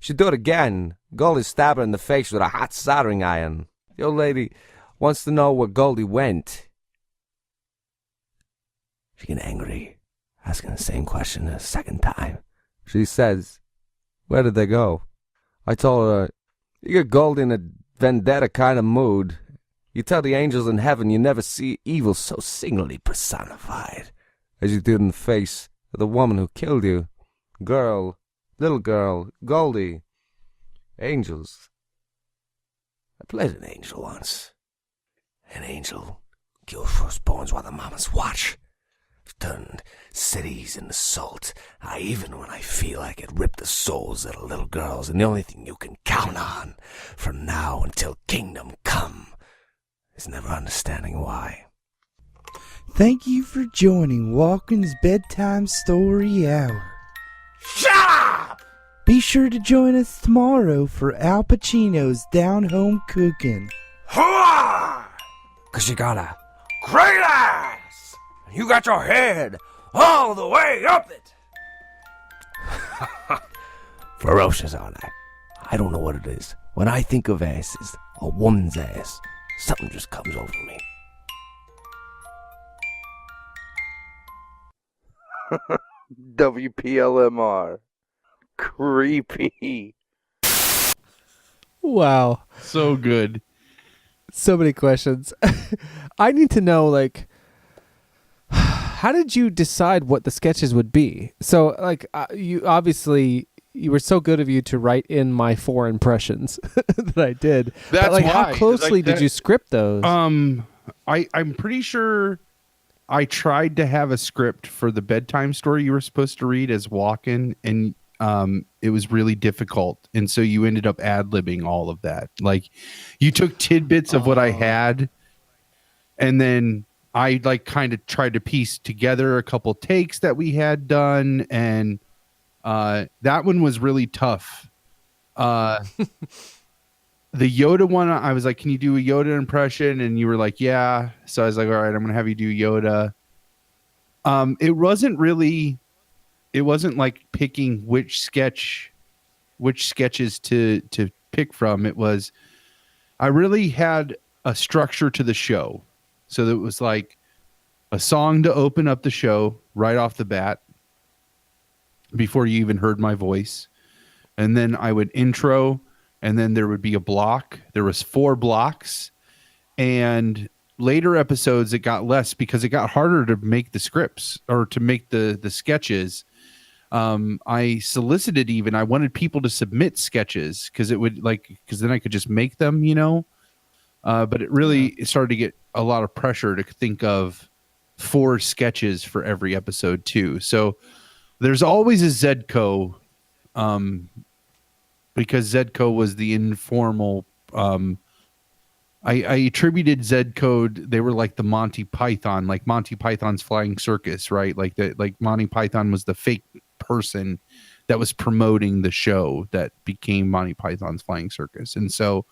She'd do it again. Goldie stabbed her in the face with a hot soldering iron. The old lady wants to know where Goldie went. She get angry, asking the same question a second time. She says, "Where did they go?" I told her, "You get Goldie in a vendetta kind of mood. You tell the angels in heaven you never see evil so signally personified as you did in the face of the woman who killed you. Girl, little girl, Goldie. Angels. I played an angel once. An angel killed firstborns while the mamas watch. I've turned cities into salt. Even when I feel I could rip the souls out of little girls, and the only thing you can count on from now until kingdom come is never understanding why." Thank you for joining Walken's Bedtime Story Hour. Shut up! Be sure to join us tomorrow for Al Pacino's Down Home Cooking. Hurrah! 'Cause you got a great ass! And you got your head all the way up it! Ferocious, aren't I? I don't know what it is. When I think of asses, a woman's ass, something just comes over me. WPLMR. Creepy. Wow. So good. So many questions. I need to know, like, how did you decide what the sketches would be? So, like, you obviously, you were so good of you to write in my 4 impressions that I did. That's but, like, why. how closely Like that, did you script those? I'm pretty sure I tried to have a script for the bedtime story you were supposed to read as Walken, and it was really difficult, and so you ended up ad-libbing all of that. Like, you took tidbits of what I had, and then I like kind of tried to piece together a couple takes that we had done, and that one was really tough. The Yoda one, I was like, "Can you do a Yoda impression?" And you were like, "Yeah." So I was like, "All right, I'm gonna have you do Yoda." It wasn't like picking which sketches to pick from. It was, I really had a structure to the show. So that it was like a song to open up the show right off the bat before you even heard my voice. And then I would intro, and then there would be a block. There was 4 blocks, and later episodes it got less because it got harder to make the scripts or to make the sketches. I solicited, even I wanted people to submit sketches because then I could just make them, but it really started to get a lot of pressure to think of 4 sketches for every episode too. So there's always a Zedco, because Zedco was the informal I attributed Z Code. They were like the Monty Python, like Monty Python's Flying Circus, right? Like Monty Python was the fake person that was promoting the show that became Monty Python's Flying Circus. And so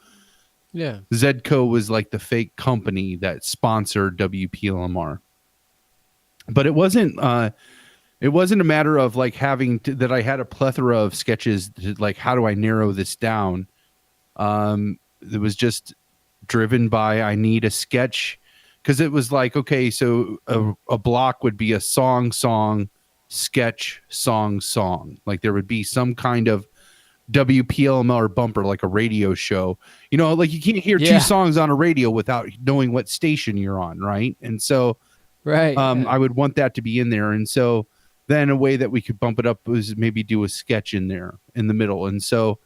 yeah, Zedco was like the fake company that sponsored WPLMR. But it wasn't a matter of like having to, that I had a plethora of sketches to, like, how do I narrow this down? It was just driven by, I need a sketch, because it was like, okay, so a block would be a song, sketch, song. Like there would be some kind of WPLMR bumper, like a radio show. You know, like you can't hear two songs on a radio without knowing what station you're on, right? And so I would want that to be in there. And so then a way that we could bump it up was maybe do a sketch in there in the middle. And so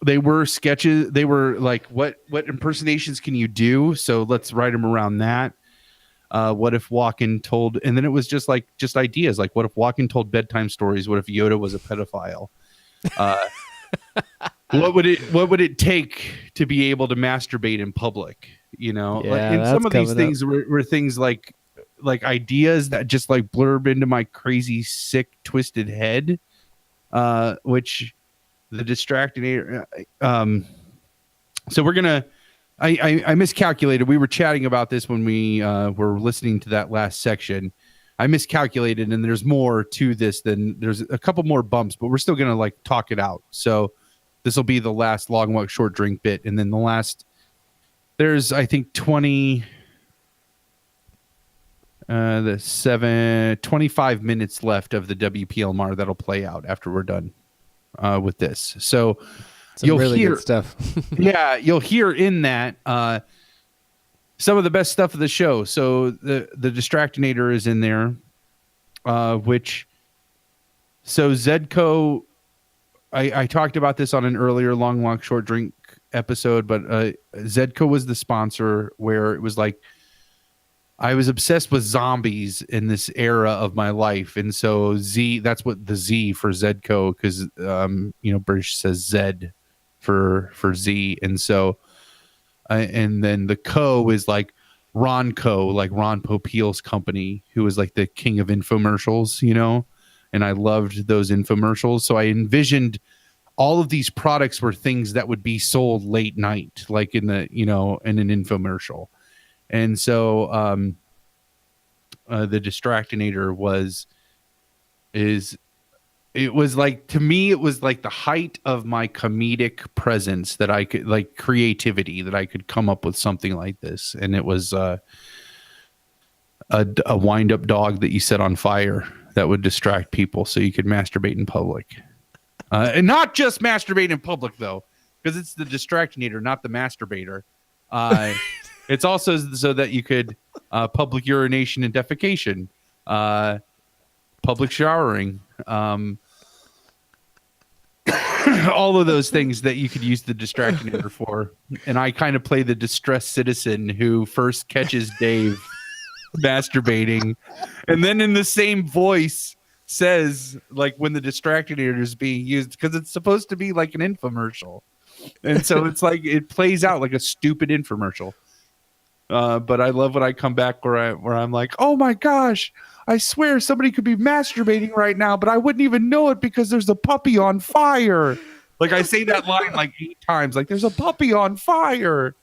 they were sketches. They were like, what impersonations can you do? So let's write them around that. What if Walken told, and then it was just ideas. Like, what if Walken told bedtime stories? What if Yoda was a pedophile? What would it take to be able to masturbate in public? You know, and some of these things were things like ideas that just like blurb into my crazy, sick, twisted head, which the distracting. So we're gonna. I miscalculated. We were chatting about this when we were listening to that last section. I miscalculated, and there's more to this than there's a couple more bumps, but we're still gonna like talk it out. So this will be the last long walk short drink bit, and then the last. There's I think 25 minutes left of the WPLMR that'll play out after we're done with this. So. You'll really hear good stuff. yeah, you'll hear in that some of the best stuff of the show. So the Distractinator is in there, which so Zedco. I talked about this on an earlier long walk short drink episode, but Zedco was the sponsor where it was like I was obsessed with zombies in this era of my life, and so that's what the Z for Zedco, because British says Z for Z, and so and then the Co is like Ronco, like Ron Popeil's company, who was like the king of infomercials, and I loved those infomercials. So I envisioned all of these products were things that would be sold late night, like in the in an infomercial. And so the Distractinator it was like, to me, it was like the height of my comedic presence, that I could, like, creativity, that I could come up with something like this. And it was a wind-up dog that you set on fire that would distract people so you could masturbate in public. And not just masturbate in public, though, because it's the Distractinator, not the masturbator. It's also so that you could public urination and defecation, public showering, all of those things that you could use the Distractinator for. And I kind of play the distressed citizen who first catches Dave masturbating, and then in the same voice says, like, when the Distractinator is being used, because it's supposed to be like an infomercial. And so it's like, it plays out like a stupid infomercial. But I love when I come back where I'm like, oh my gosh, I swear somebody could be masturbating right now, but I wouldn't even know it because there's a puppy on fire. Like, I say that line like 8 times, like, there's a puppy on fire,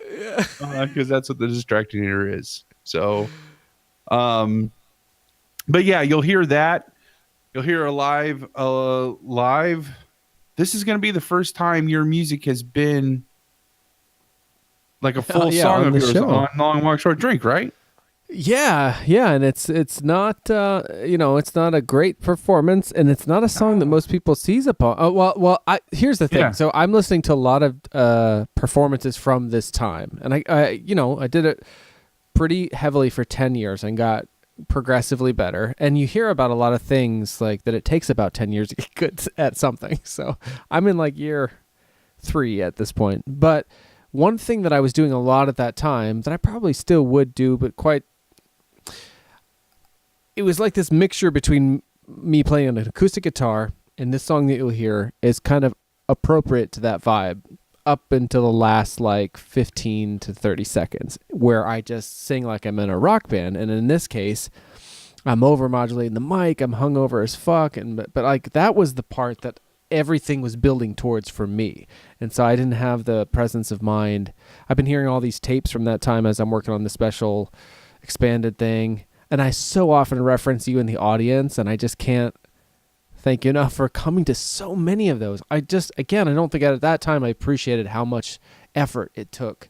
because that's what the Distractinator is. So, but yeah, you'll hear that. You'll hear a live. This is going to be the first time your music has been like a full song of yours on Long Walk Short Drink, right? Yeah, and it's not it's not a great performance, and it's not a song that most people seize upon. Here's the thing. Yeah. So I'm listening to a lot of performances from this time, and I did it pretty heavily for 10 years and got progressively better. And you hear about a lot of things like that. It takes about 10 years to get good at something. So I'm in like year 3 at this point, but. One thing that I was doing a lot at that time that I probably still would do, but it was like this mixture between me playing an acoustic guitar, and this song that you'll hear is kind of appropriate to that vibe. up until the last like 15 to 30 seconds where I just sing like I'm in a rock band. And in this case, I'm over modulating the mic. I'm hungover as fuck. But like that was the part that everything was building towards for me. And so I didn't have the presence of mind. I've been hearing all these tapes from that time as I'm working on the special expanded thing. And I so often reference you in the audience, and I just can't thank you enough for coming to so many of those. I don't think at that time I appreciated how much effort it took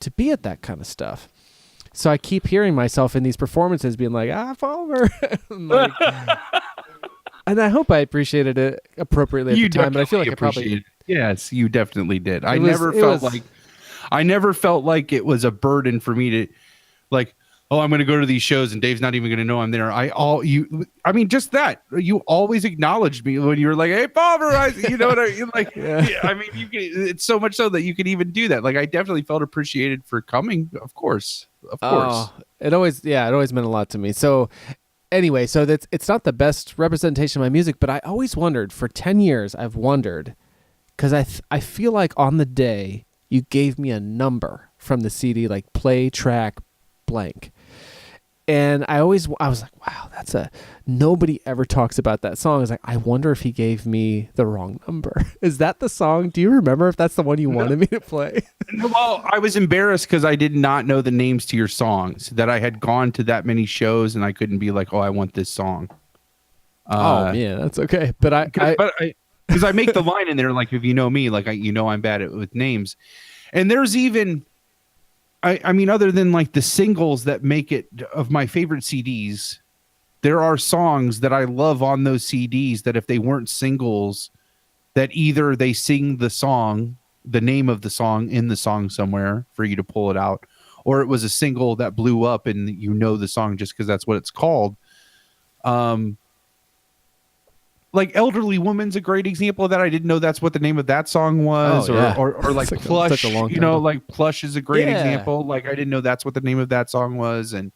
to be at that kind of stuff. So I keep hearing myself in these performances being like, Palmer. Like, and I hope I appreciated it appropriately at the time, but I feel like I probably... Yes, you definitely did. I never felt like it was a burden for me to like, oh, I'm going to go to these shows and Dave's not even going to know I'm there. Just that you always acknowledged me when you were like, hey, Palmer, you know what I mean? Like, yeah. I mean, it's so much so that you could even do that. Like, I definitely felt appreciated for coming. Of course. It always meant a lot to me. So anyway, it's not the best representation of my music, but I always wondered for 10 years, I've wondered, because I feel like on the day you gave me a number from the CD, like play track blank. And I was like, wow, nobody ever talks about that song. I was like, I wonder if he gave me the wrong number. Is that the song? Do you remember if that's the one you wanted me to play? Well, I was embarrassed because I did not know the names to your songs, that I had gone to that many shows and I couldn't be like, oh, I want this song. Yeah, that's okay. But because I make the line in there, like, if you know me, like, I'm bad with names. And there's even, I mean, other than like the singles that make it of my favorite CDs, there are songs that I love on those CDs that if they weren't singles, that either they sing the song, the name of the song in the song somewhere for you to pull it out, or it was a single that blew up and you know the song just because that's what it's called. Like Elderly Woman's a great example of that. I didn't know that's what the name of that song was, or like Plush, like Plush is a great example. Like I didn't know that's what the name of that song was. And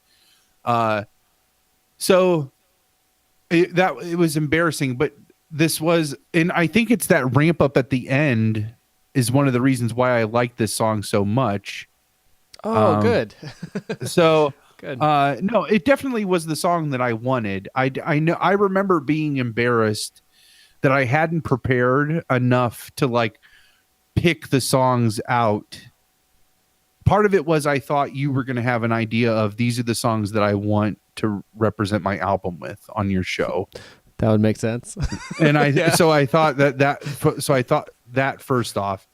so it was embarrassing, but this was, and I think it's that ramp up at the end is one of the reasons why I like this song so much. Oh, good. So good. No, it definitely was the song that I wanted. I know. I remember being embarrassed that I hadn't prepared enough to like pick the songs out. Part of it was I thought you were going to have an idea of these are the songs that I want to represent my album with on your show. That would make sense. And so I thought that first off,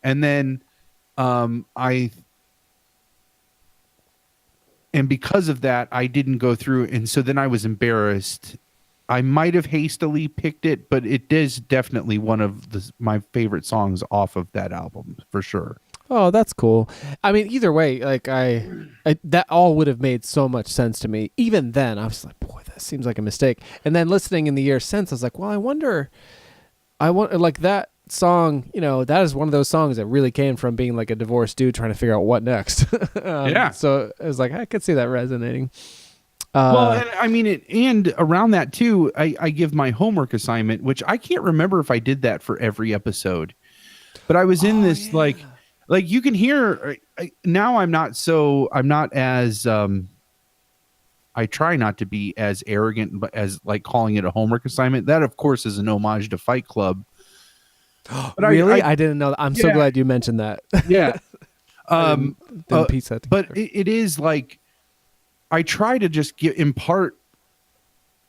and then and because of that, I didn't go through. And so then I was embarrassed. I might have hastily picked it, but it is definitely one of my favorite songs off of that album for sure. Oh, that's cool. I mean, either way, like I that all would have made so much sense to me. Even then, I was like, boy, that seems like a mistake. And then listening in the years since, I was like, well, I want like that song, that is one of those songs that really came from being like a divorced dude trying to figure out what next. So it was like, I could see that resonating. Well, and I mean, and around that too, I give my homework assignment, which I can't remember if I did that for every episode, but I was in this like you can hear now. I'm not as I try not to be as arrogant, but as like calling it a homework assignment. That of course is an homage to Fight Club. But really? I didn't know that. I'm so glad you mentioned that. Yeah. Piece that but it is like I try to just impart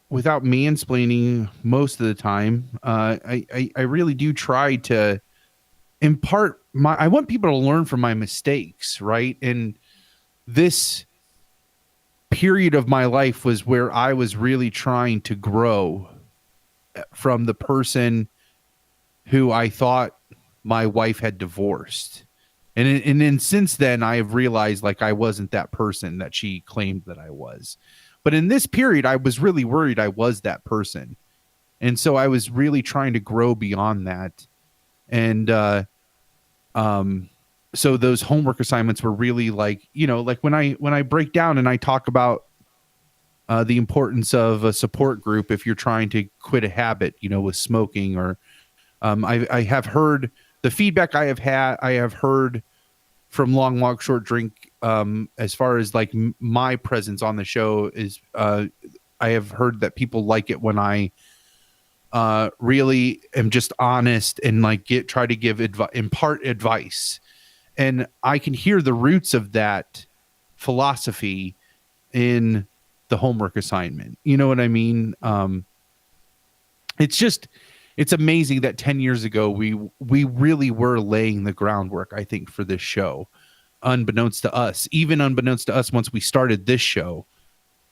without mansplaining most of the time. I really do try to impart I want people to learn from my mistakes, right? And this period of my life was where I was really trying to grow from the person who I thought my wife had divorced. And then since then, I have realized like I wasn't that person that she claimed that I was. But in this period, I was really worried I was that person. And so I was really trying to grow beyond that. And so those homework assignments were really like, like when I break down and I talk about the importance of a support group if you're trying to quit a habit, with smoking or I have heard the feedback I have heard from Long Walk Short Drink, as far as like my presence on the show is, I have heard that people like it when I really am just honest and like try to impart advice, and I can hear the roots of that philosophy in the homework assignment. You know what I mean? It's amazing that 10 years ago we really were laying the groundwork, I think, for this show, unbeknownst to us once we started this show.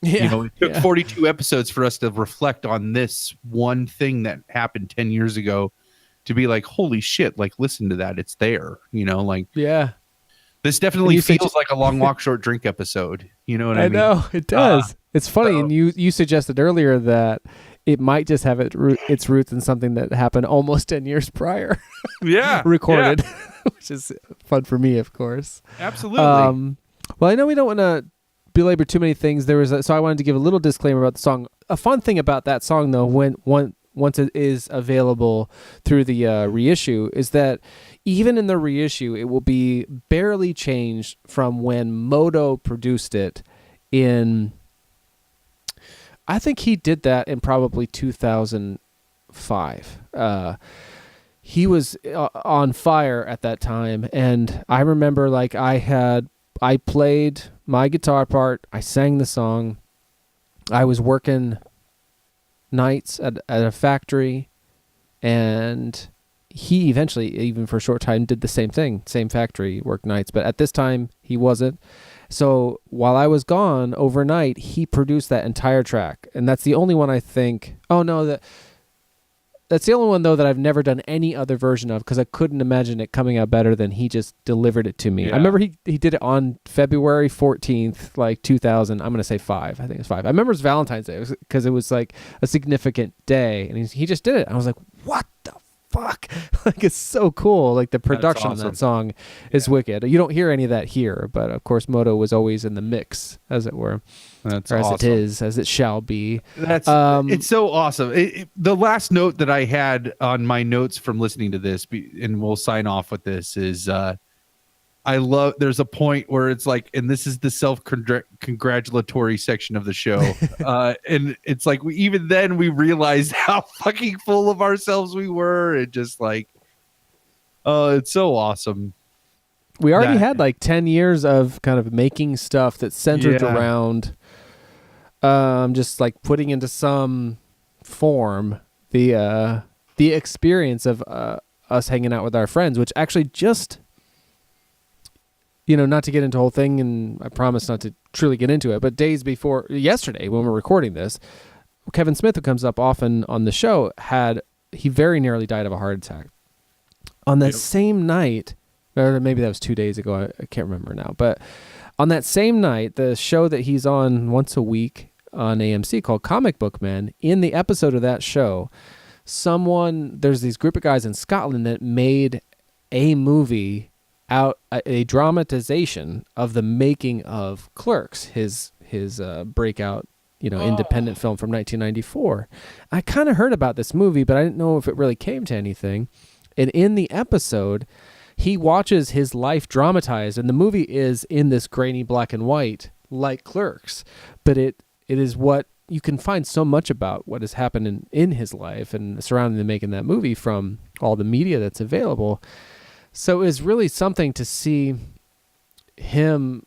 It took 42 episodes for us to reflect on this one thing that happened 10 years ago to be like, holy shit, like, listen to that. It's there, This definitely feels like a Long Walk Short Drink episode. You know what I mean? I know, it does. It's funny. And you suggested earlier that it might just have its roots in something that happened almost 10 years prior. Yeah. Recorded, which is fun for me, of course. Absolutely. Well, I know we don't want to belabor too many things. So I wanted to give a little disclaimer about the song. A fun thing about that song, though, once it is available through the reissue, is that even in the reissue, it will be barely changed from when Moto produced it in... I think he did that in probably 2005. He was on fire at that time, and I remember like I played my guitar part, I sang the song, I was working nights at a factory, and he eventually, even for a short time, did the same thing, same factory, worked nights, but at this time he wasn't. So while I was gone overnight, he produced that entire track. And that's the only one I think... Oh, no, that's the only one, though, that I've never done any other version of, because I couldn't imagine it coming out better than he just delivered it to me. Yeah. I remember he did it on February 14th, like 2000. I'm going to say 5. I think it's 5. I remember it was Valentine's Day because it was like a significant day. And he just did it. I was like, what the fuck? Like, it's so cool. Like, the production on that song is wicked. You don't hear any of that here, but of course Moto was always in the mix, as it were. That's or as awesome. it is, as it shall be. That's it's so awesome. The last note that I had on my notes from listening to this, and we'll sign off with this, is there's a point where it's like, and this is the self-congratulatory section of the show, and it's like even then we realized how fucking full of ourselves we were, and just like, it's so awesome. We already had like 10 years of kind of making stuff that centered around just like putting into some form the experience of us hanging out with our friends, which actually just... not to get into the whole thing, and I promise not to truly get into it, but days before, yesterday, when we're recording this, Kevin Smith, who comes up often on the show, he very nearly died of a heart attack. On that same night, or maybe that was 2 days ago, I can't remember now, but on that same night, the show that he's on once a week on AMC called Comic Book Man, in the episode of that show, there's these group of guys in Scotland that made a movie out, a dramatization of the making of Clerks, his breakout, independent film from 1994. I kind of heard about this movie, but I didn't know if it really came to anything. And in the episode, he watches his life dramatized, and the movie is in this grainy black and white, like Clerks, but it is what you can find so much about what has happened in his life and surrounding the making that movie from all the media that's available. So it was really something to see him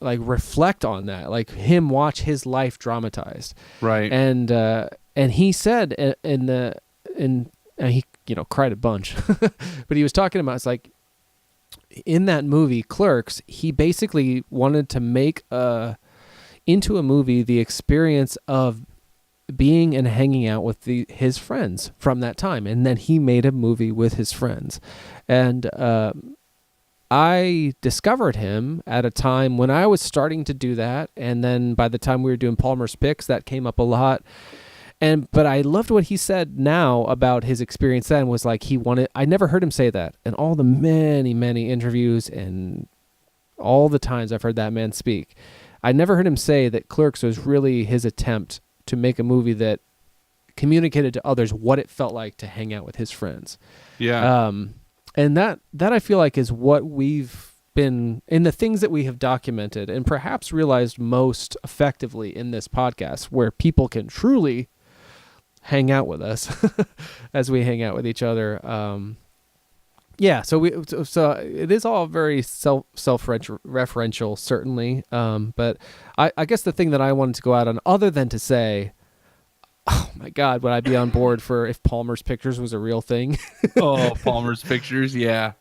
like reflect on that, like him watch his life dramatized. Right. And he said and he, cried a bunch, but he was talking about, it's like in that movie Clerks, he basically wanted to make into a movie the experience of being and hanging out with his friends from that time. And then he made a movie with his friends. And I discovered him at a time when I was starting to do that. And then by the time we were doing Palmer's Picks, that came up a lot. But I loved what he said now about his experience then, was like I never heard him say that. And all the many, many interviews and all the times I've heard that man speak, I never heard him say that Clerks was really his attempt to make a movie that communicated to others what it felt like to hang out with his friends. Yeah. And that I feel like is what we've been in the things that we have documented and perhaps realized most effectively in this podcast, where people can truly hang out with us as we hang out with each other. So it is all very self-referential, certainly. But I guess the thing that I wanted to go out on, other than to say, oh my God, would I be on board for if Palmer's Pictures was a real thing? Oh, Palmer's Pictures, yeah.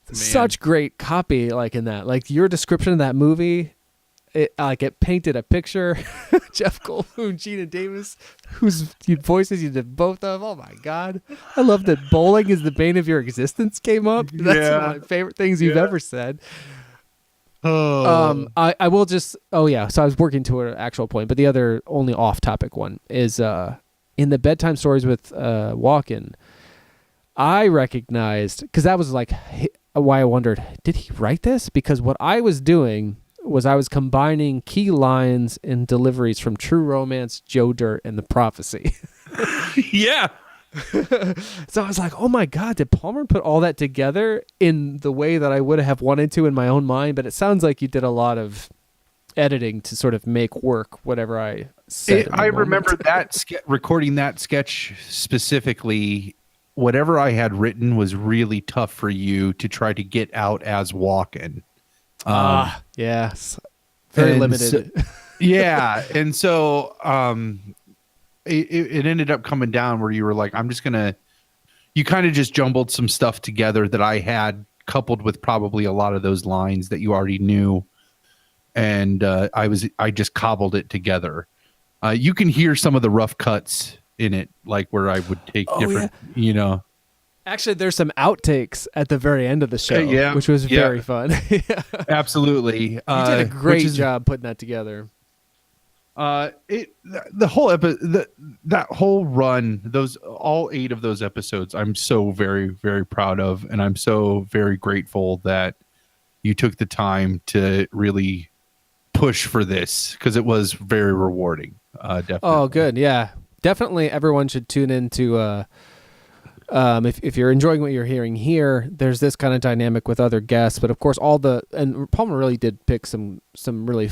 Man. Such great copy, like in that, like your description of that movie, it painted a picture. Jeff Goldblum, Gina Davis, whose voices you did both of. Oh my God, I love that bowling is the bane of your existence came up. That's one of my favorite things you've ever said. Oh, I will just. Oh yeah, so I was working to an actual point, but the other only off-topic one is in the bedtime stories with Walken. I recognized, because that was like why I wondered, did he write this? Because what I was doing was I was combining key lines and deliveries from True Romance, Joe Dirt, and The Prophecy. yeah. So I was like, oh my God, did Palmer put all that together in the way that I would have wanted to in my own mind? But it sounds like you did a lot of editing to sort of make work whatever I said. I remember that recording that sketch specifically. Whatever I had written was really tough for you to try to get out as Walken. Yes. Very limited. Yeah. And so it ended up coming down where you were like, you kind of just jumbled some stuff together that I had coupled with probably a lot of those lines that you already knew. And I just cobbled it together. You can hear some of the rough cuts in it, like where I would take different, Actually, there's some outtakes at the very end of the show, which was very fun. Absolutely. You did a great job putting that together. The whole that whole run, all 8 of those episodes, I'm so very, very proud of, and I'm so very grateful that you took the time to really push for this, because it was very rewarding. Definitely. Oh, good. Yeah, definitely. Everyone should tune into. If you're enjoying what you're hearing here, there's this kind of dynamic with other guests, but of course and Palmer really did pick some really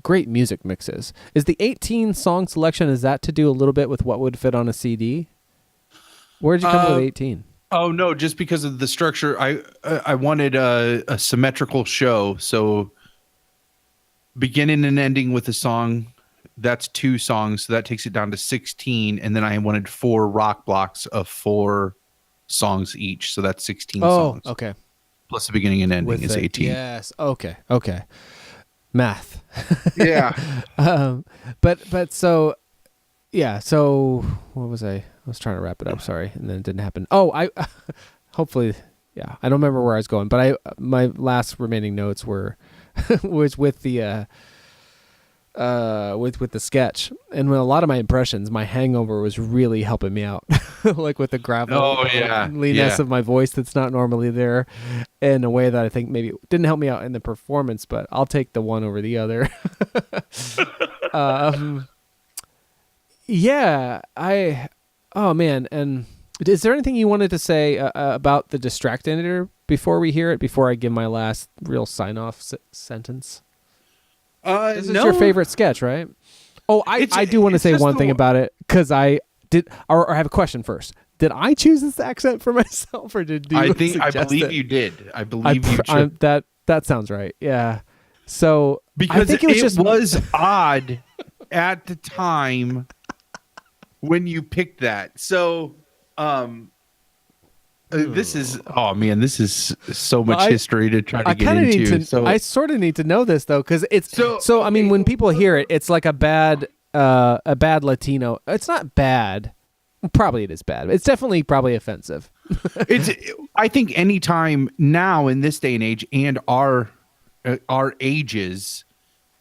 great music mixes. Is the 18 song selection, is that to do a little bit with what would fit on a CD? Where'd you come up with 18? Oh no, just because of the structure. I wanted a symmetrical show, so beginning and ending with a song. That's 2 songs, so that takes it down to 16, and then I wanted 4 rock blocks of 4 songs each, so that's 16 songs. Oh, okay. Plus the beginning and ending is 18. Yes. Okay. Math. Yeah. But so, yeah. So what was I was trying to wrap it up. Sorry, and then it didn't happen. Oh, I hopefully, yeah. I don't remember where I was going, but my last remaining notes was with the. With the sketch, and with a lot of my impressions, my hangover was really helping me out, like with the gravelliness of my voice that's not normally there, in a way that I think maybe didn't help me out in the performance, but I'll take the one over the other. Oh man, and is there anything you wanted to say about the Distract Editor before we hear it, before I give my last real sign-off sentence? This is your favorite sketch, right? Oh, I do want to say one thing about it, because I did, or I have a question first. Did I choose this accent for myself, or did you? I believe you did. I believe you did. That sounds right. Yeah. So because I think it was odd at the time when you picked that. So, this is so much history to try to get into. I sort of need to know this though, because it's so. I mean, when people hear it, it's like a bad Latino. It's not bad. Probably it is bad. It's definitely probably offensive. I think anytime now in this day and age, and our ages,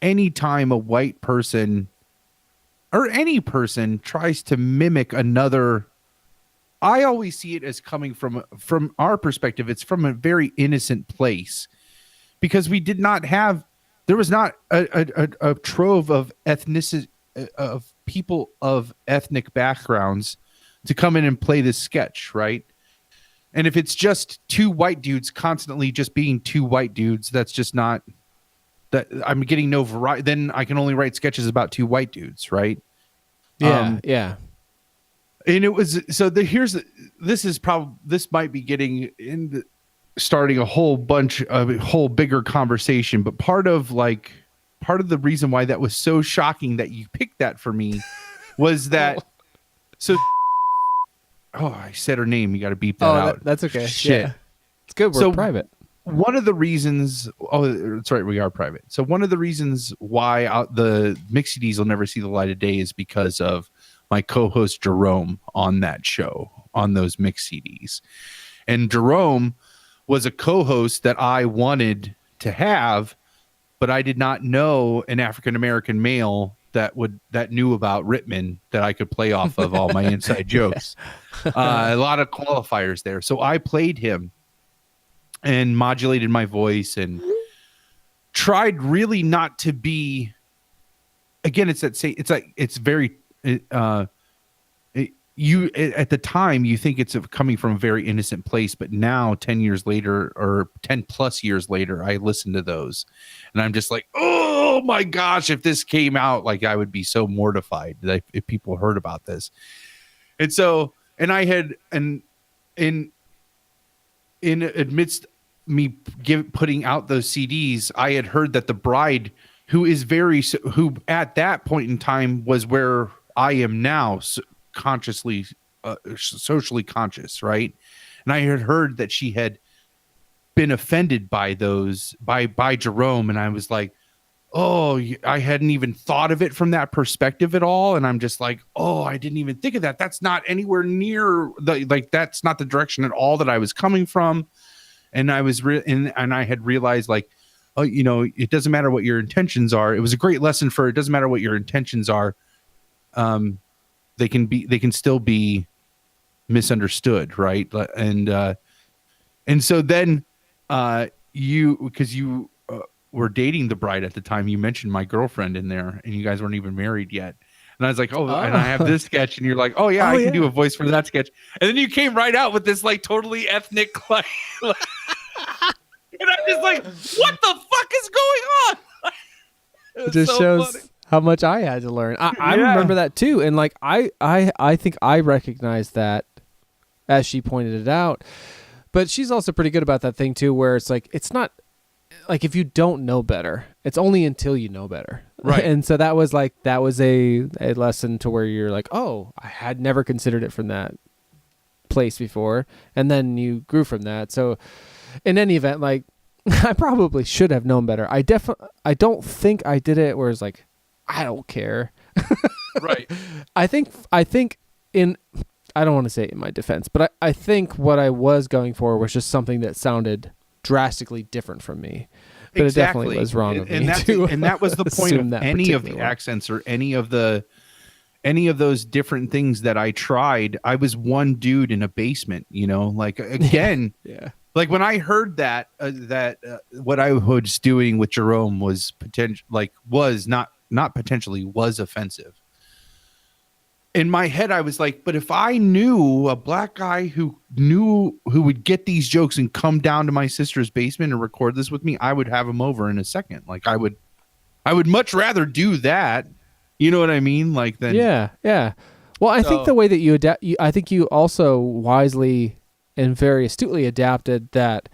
anytime a white person or any person tries to mimic another. I always see it as coming from our perspective. It's from a very innocent place, because we did not have, there was not a trove of ethnicity, of people of ethnic backgrounds to come in and play this sketch, right? And if it's just two white dudes constantly just being two white dudes, that's just not that I'm getting no variety. Then I can only write sketches about two white dudes, right? Yeah. And it was so this might be getting into starting a whole bigger conversation, but part of the reason why that was so shocking that you picked that for me was that I said her name. You got to beep that out. That's okay. Shit. Yeah. It's good. We're private. One of the reasons, that's right, we are private. So one of the reasons why the mix CDs will never see the light of day is because of my co-host Jerome on that show, on those mix CDs. And Jerome was a co-host that I wanted to have, but I did not know an African-American male that knew about Rittman that I could play off of all my inside jokes. A lot of qualifiers there. So I played him and modulated my voice and tried really not to be, again, at the time you think it's coming from a very innocent place, but now 10 years later or 10 plus years later, I listen to those and I'm just like, oh my gosh, if this came out, like I would be so mortified that if people heard about this. And so, and I had, and in amidst me putting out those CDs, I had heard that the bride who at that point in time was where I am now, consciously, socially conscious, right? And I had heard that she had been offended by those by Jerome, and I was like, oh, I hadn't even thought of it from that perspective at all. And I'm just like, oh, I didn't even think of that. That's not anywhere near that's not the direction at all that I was coming from. And I was and I had realized, like, oh, it doesn't matter what your intentions are. It was a great lesson for it doesn't matter what your intentions are. They can still be misunderstood, right? And so then you were dating the bride at the time, you mentioned my girlfriend in there, and you guys weren't even married yet. And I was like, and I have this sketch, and you're like, oh yeah, I can do a voice for that sketch. And then you came right out with this like totally ethnic, and I'm just like, what the fuck is going on? It just so shows funny how much I had to learn. I remember that too, and like I think I recognized that as she pointed it out. But she's also pretty good about that thing too, where it's like, it's not like if you don't know better, it's only until you know better, right? And so that was a lesson to where you're like, oh, I had never considered it from that place before, and then you grew from that. So in any event, like, I probably should have known better. I don't think I did it where it's like, I don't care. Right. I think I don't want to say it in my defense, but I think what I was going for was just something that sounded drastically different from me. But It definitely was wrong of me too. And that was the point of any of the accents or any of those different things that I tried. I was one dude in a basement, like, again, yeah. Like when I heard that what I was doing with Jerome was was offensive. In my head, I was like, but if I knew a black guy who would get these jokes and come down to my sister's basement and record this with me, I would have him over in a second. Like I would much rather do that. You know what I mean? Like then. Yeah. Well, I think the way that you adapt, I think you also wisely and very astutely adapted that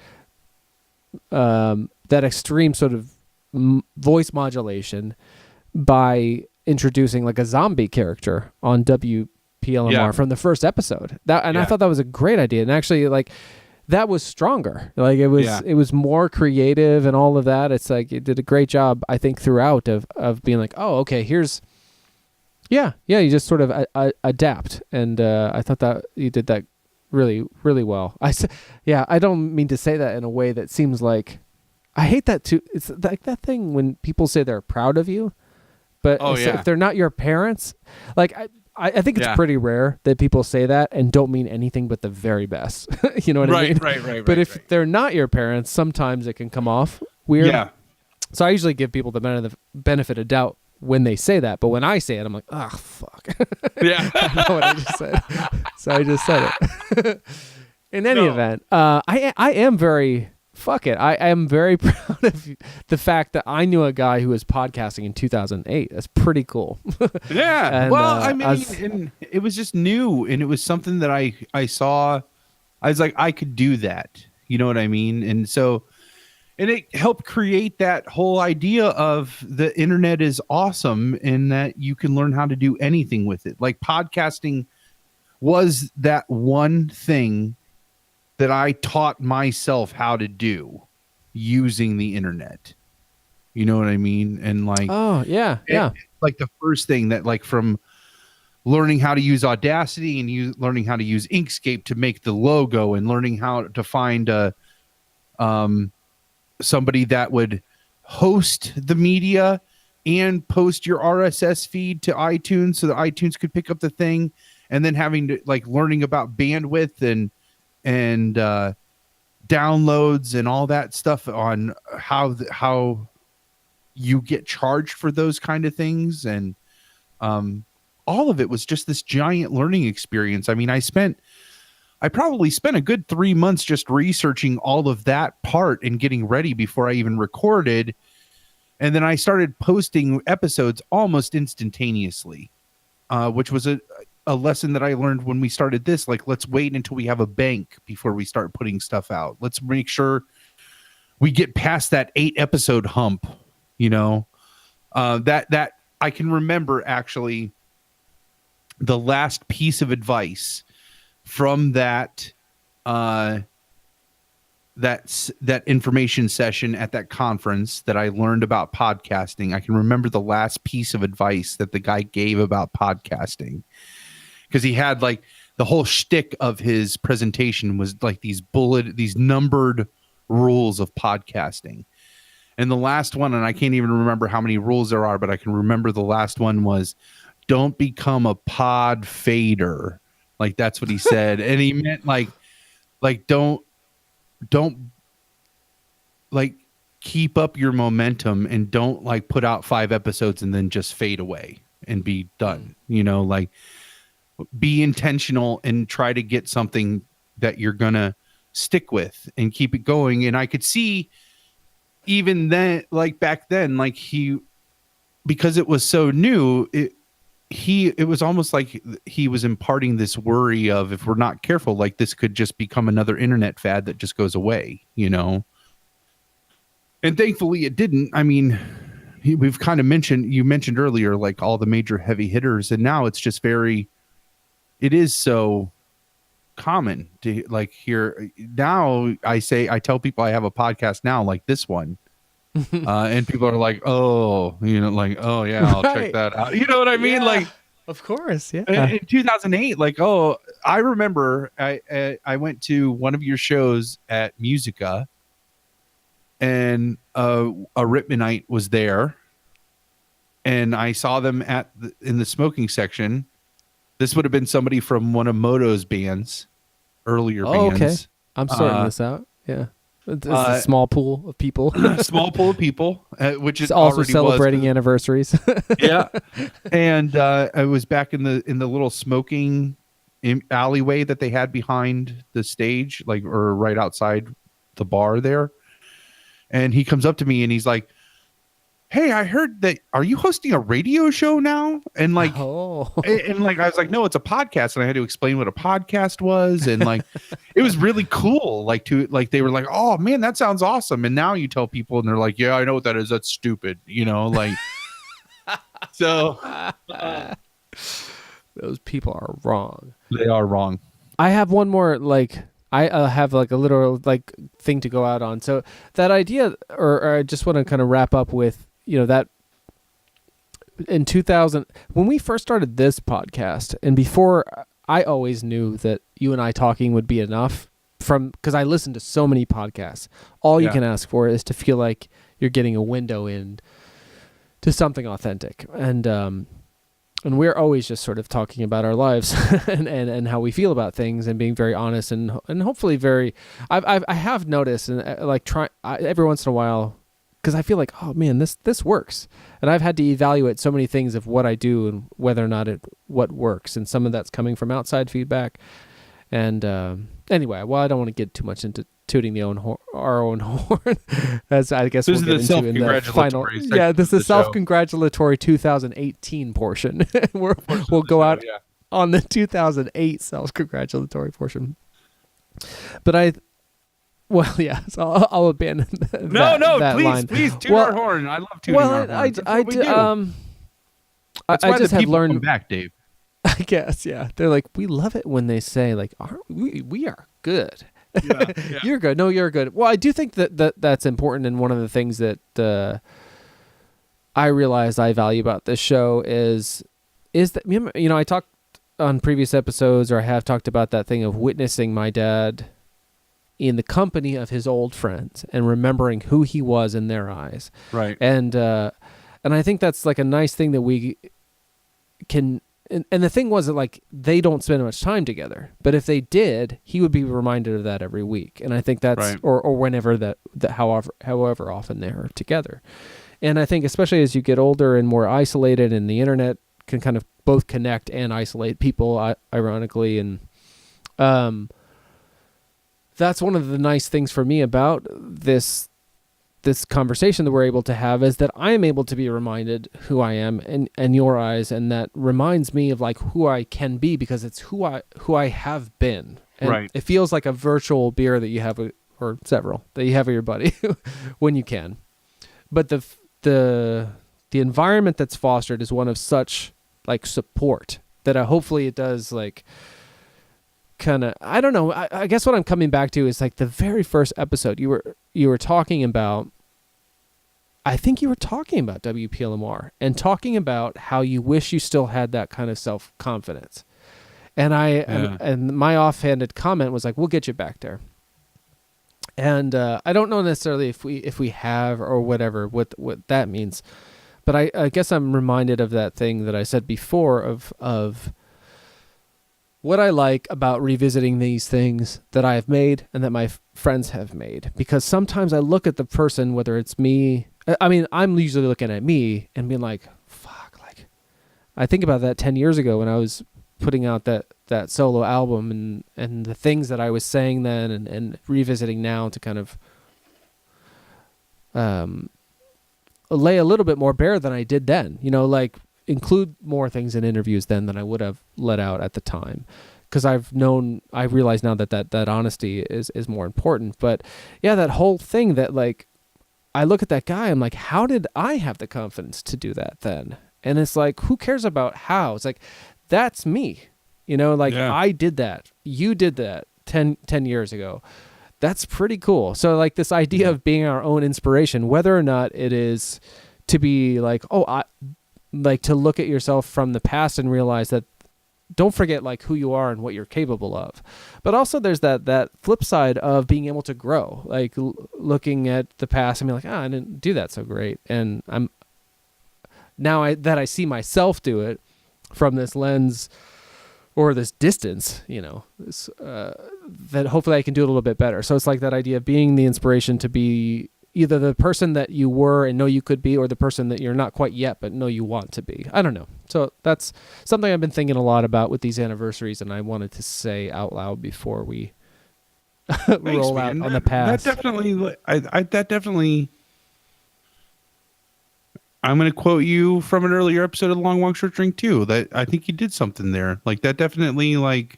extreme sort of voice modulation by introducing like a zombie character on WPLMR from the first episode. I thought that was a great idea, and actually, like, that was stronger. Like it was more creative and all of that. It's like it did a great job, I think, throughout of being like, oh, okay, here's. You just sort of adapt, and I thought that you did that really, really well. I don't mean to say that in a way that seems like I hate that too. It's like that thing when people say they're proud of you, but if they're not your parents, like I think it's pretty rare that people say that and don't mean anything but the very best. You know what I mean? Right. But if they're not your parents, sometimes it can come off weird. Yeah. So I usually give people the benefit of doubt when they say that, but when I say it, I'm like, oh, fuck. Yeah. I know what I just said. So I just said it. In any event, I am very fuck it. I am very proud of the fact that I knew a guy who was podcasting in 2008. That's pretty cool. Yeah. And, well, I mean, and it was just new, and it was something that I saw. I was like, I could do that. You know what I mean? And so, and it helped create that whole idea of the internet is awesome and that you can learn how to do anything with it. Like podcasting was that one thing that I taught myself how to do using the internet. You know what I mean? And like, oh yeah, yeah. Like the first thing that, like, from learning how to use Audacity and learning how to use Inkscape to make the logo, and learning how to find somebody that would host the media and post your RSS feed to iTunes so that iTunes could pick up the thing, and then having to like learning about bandwidth and downloads and all that stuff on how you get charged for those kind of things. And all of it was just this giant learning experience. I mean, I probably spent a good 3 months just researching all of that part and getting ready before I even recorded. And then I started posting episodes almost instantaneously, which was a lesson that I learned when we started this. Like, let's wait until we have a bank before we start putting stuff out. Let's make sure we get past that 8 episode hump, you know. That I can remember actually the last piece of advice from that information session at that conference that I learned about podcasting. I can remember the last piece of advice that the guy gave about podcasting, because he had like the whole shtick of his presentation was like these numbered rules of podcasting. And the last one, and I can't even remember how many rules there are, but I can remember the last one was, don't become a pod fader. Like, that's what he said. And he meant like don't like keep up your momentum, and don't like put out 5 episodes and then just fade away and be done. You know, like, be intentional and try to get something that you're gonna stick with and keep it going. And I could see even then, like back then, like because it was so new, it was almost like he was imparting this worry of, if we're not careful, like, this could just become another internet fad that just goes away, you know. And thankfully it didn't. I mean, we've kind of you mentioned earlier, like, all the major heavy hitters, and now it's just it is so common to like hear. Now I tell people I have a podcast now, like this one, and people are like, oh, you know, like, oh yeah, I'll check that out. You know what I mean? Yeah, like, of course, yeah. In 2008, like, oh, I remember I went to one of your shows at Musica, and a Ripmanite was there, and I saw them in the smoking section. This would have been somebody from one of Moto's bands, earlier bands. Okay. I'm sorting this out. Yeah. It's a small pool of people. Small pool of people, which is also already celebrating anniversaries. Yeah. And I was back in the little smoking alleyway that they had behind the stage, like, or right outside the bar there. And he comes up to me and he's like, hey, I heard that, are you hosting a radio show now? And like, and like, I was like, no, it's a podcast. And I had to explain what a podcast was. And like, it was really cool. Like, they were like, oh man, that sounds awesome. And now you tell people and they're like, yeah, I know what that is. That's stupid. You know, like, so those people are wrong. They are wrong. I have one more, like, I have like a literal like thing to go out on. So that idea, or I just want to kind of wrap up with, you know, that in 2000, when we first started this podcast, and before, I always knew that you and I talking would be enough, because I listened to so many podcasts. All you can ask for is to feel like you're getting a window in to something authentic. And we're always just sort of talking about our lives and how we feel about things, and being very honest and hopefully very. I have noticed, and like every once in a while, because I feel like, oh man, this works, and I've had to evaluate so many things of what I do and whether or not what works, and some of that's coming from outside feedback, And anyway, well, I don't want to get too much into tooting our own horn, as I guess This we'll is get the into in the final. self-congratulatory Yeah, this section is self-congratulatory 2018 portion. We'll go out on the 2008 self-congratulatory portion. But well, yeah, so I'll abandon that line. Please toot our horn. I love tooting our horn. That's why I just the have people learned come back, Dave. I guess, yeah. They're like, we love it when they say, like, we are good. Yeah. You're good. No, you're good. Well, I do think that's important, and one of the things that I realized I value about this show is that, you know, I talked on previous episodes, or I have talked about that thing of witnessing my dad in the company of his old friends and remembering who he was in their eyes. Right. And I think that's like a nice thing that we can. And the thing was that, like, they don't spend much time together, but if they did, he would be reminded of that every week. And I think that's right. or whenever that however often they're together. And I think especially as you get older and more isolated, and the internet can kind of both connect and isolate people, ironically, and that's one of the nice things for me about this conversation that we're able to have, is that I am able to be reminded who I am in your eyes, and that reminds me of like who I can be, because it's who I have been. And right. It feels like a virtual beer that you have, or several that you have with your buddy when you can. But the environment that's fostered is one of such like support that hopefully it does like kind of, I don't know. I guess what I'm coming back to is like the very first episode you were talking about. I think you were talking about WPLMR and talking about how you wish you still had that kind of self-confidence. And and my offhanded comment was like, we'll get you back there. And I don't know necessarily if we have or whatever, what that means. But I guess I'm reminded of that thing that I said before of what I like about revisiting these things that I have made and that my friends have made. Because sometimes I look at the person, whether it's me, I mean, I'm usually looking at me and being like, fuck, like, I think about that 10 years ago when I was putting out that solo album and the things that I was saying then and revisiting now to kind of lay a little bit more bare than I did then, you know, like include more things in interviews then than I would have let out at the time. Because I realize now that honesty is more important. But yeah, that whole thing that like, I look at that guy, I'm like, how did I have the confidence to do that then? And it's like, who cares about how? It's like, that's me, you know, like I did that. You did that 10 years ago. That's pretty cool. So like this idea of being our own inspiration, whether or not it is to be like, like to look at yourself from the past and realize that, don't forget like who you are and what you're capable of. But also there's that flip side of being able to grow, like looking at the past and be like, I didn't do that so great. And I'm now I see myself do it from this lens or this distance, you know, that hopefully I can do a little bit better. So it's like that idea of being the inspiration to be either the person that you were and know you could be, or the person that you're not quite yet but know you want to be. I don't know. So that's something I've been thinking a lot about with these anniversaries, and I wanted to say out loud before we roll out on the past. That definitely. I'm going to quote you from an earlier episode of Long Walk Short Drink too. That I think you did something there. Like that definitely like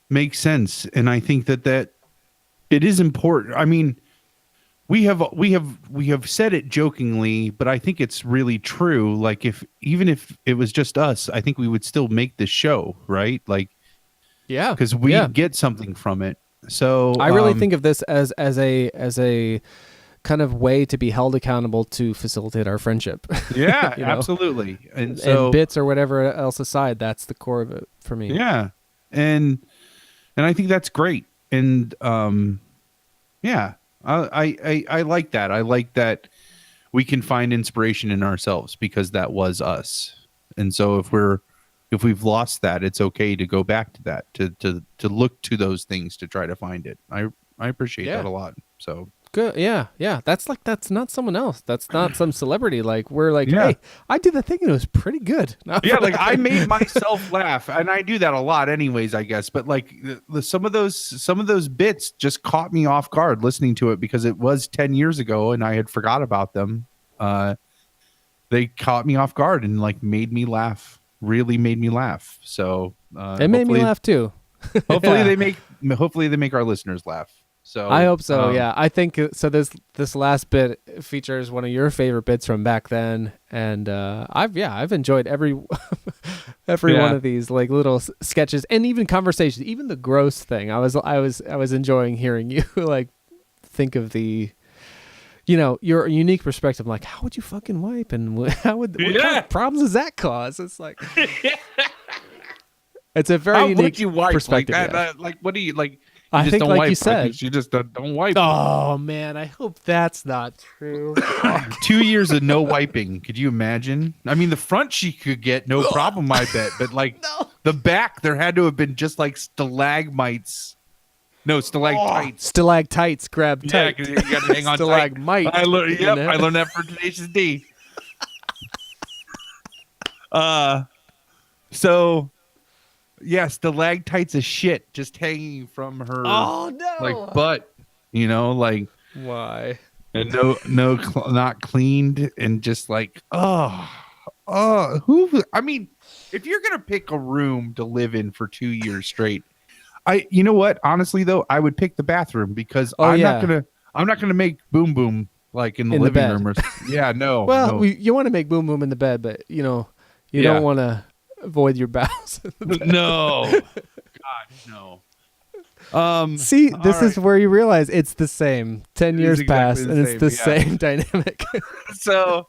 makes sense, and I think that it is important. I mean, we have said it jokingly, but I think it's really true. Like even if it was just us, I think we would still make this show, right? Like, yeah, because we get something from it. So I really think of this as a kind of way to be held accountable to facilitate our friendship. Yeah, you know? Absolutely. And bits or whatever else aside, that's the core of it for me. Yeah, and I think that's great. And yeah, I like that. I like that we can find inspiration in ourselves because that was us. And so if we've lost that, it's okay to go back to that, to look to those things to try to find it. I appreciate that a lot. So Good. Yeah. That's not someone else. That's not some celebrity. Like we're like, Yeah. hey, I did the thing and it was pretty good. Yeah, like I made myself laugh, and I do that a lot, anyways, I guess. But like some of those bits just caught me off guard listening to it because it was 10 years ago, and I had forgot about them. They caught me off guard and like made me laugh. Really made me laugh. So it made me laugh too. Hopefully they make our listeners laugh. So I hope so. Yeah, I think so. This last bit features one of your favorite bits from back then, and I've enjoyed every one of these like little sketches and even conversations, even the gross thing. I was enjoying hearing you like think of the, your unique perspective. Like, how would you fucking wipe, and what kind of problems does that cause? It's like it's a very unique perspective. Like, what do you like? I just think, don't like wipe. you said, you just don't wipe. Oh man, I hope that's not true. 2 years of no wiping. Could you imagine? I mean, the front she could get no problem, I bet, but like the back, there had to have been just like stalagmites. No, stalactites. Stalactites. Grab tight. Yeah, you got to hang on Stalagmite. tight. I learned that for Tenacious D. So. Yeah, stalactites of shit just hanging from her like butt, like why? And not cleaned and just like I mean, if you're gonna pick a room to live in for 2 years straight, you know what? Honestly though, I would pick the bathroom because I'm not gonna make boom boom like in the living room. Yeah, no. Well, you want to make boom boom in the bed, but you don't want to avoid your bowels. No. God, no. See, this is where you realize it's the same. 10 years pass, and it's the same dynamic. So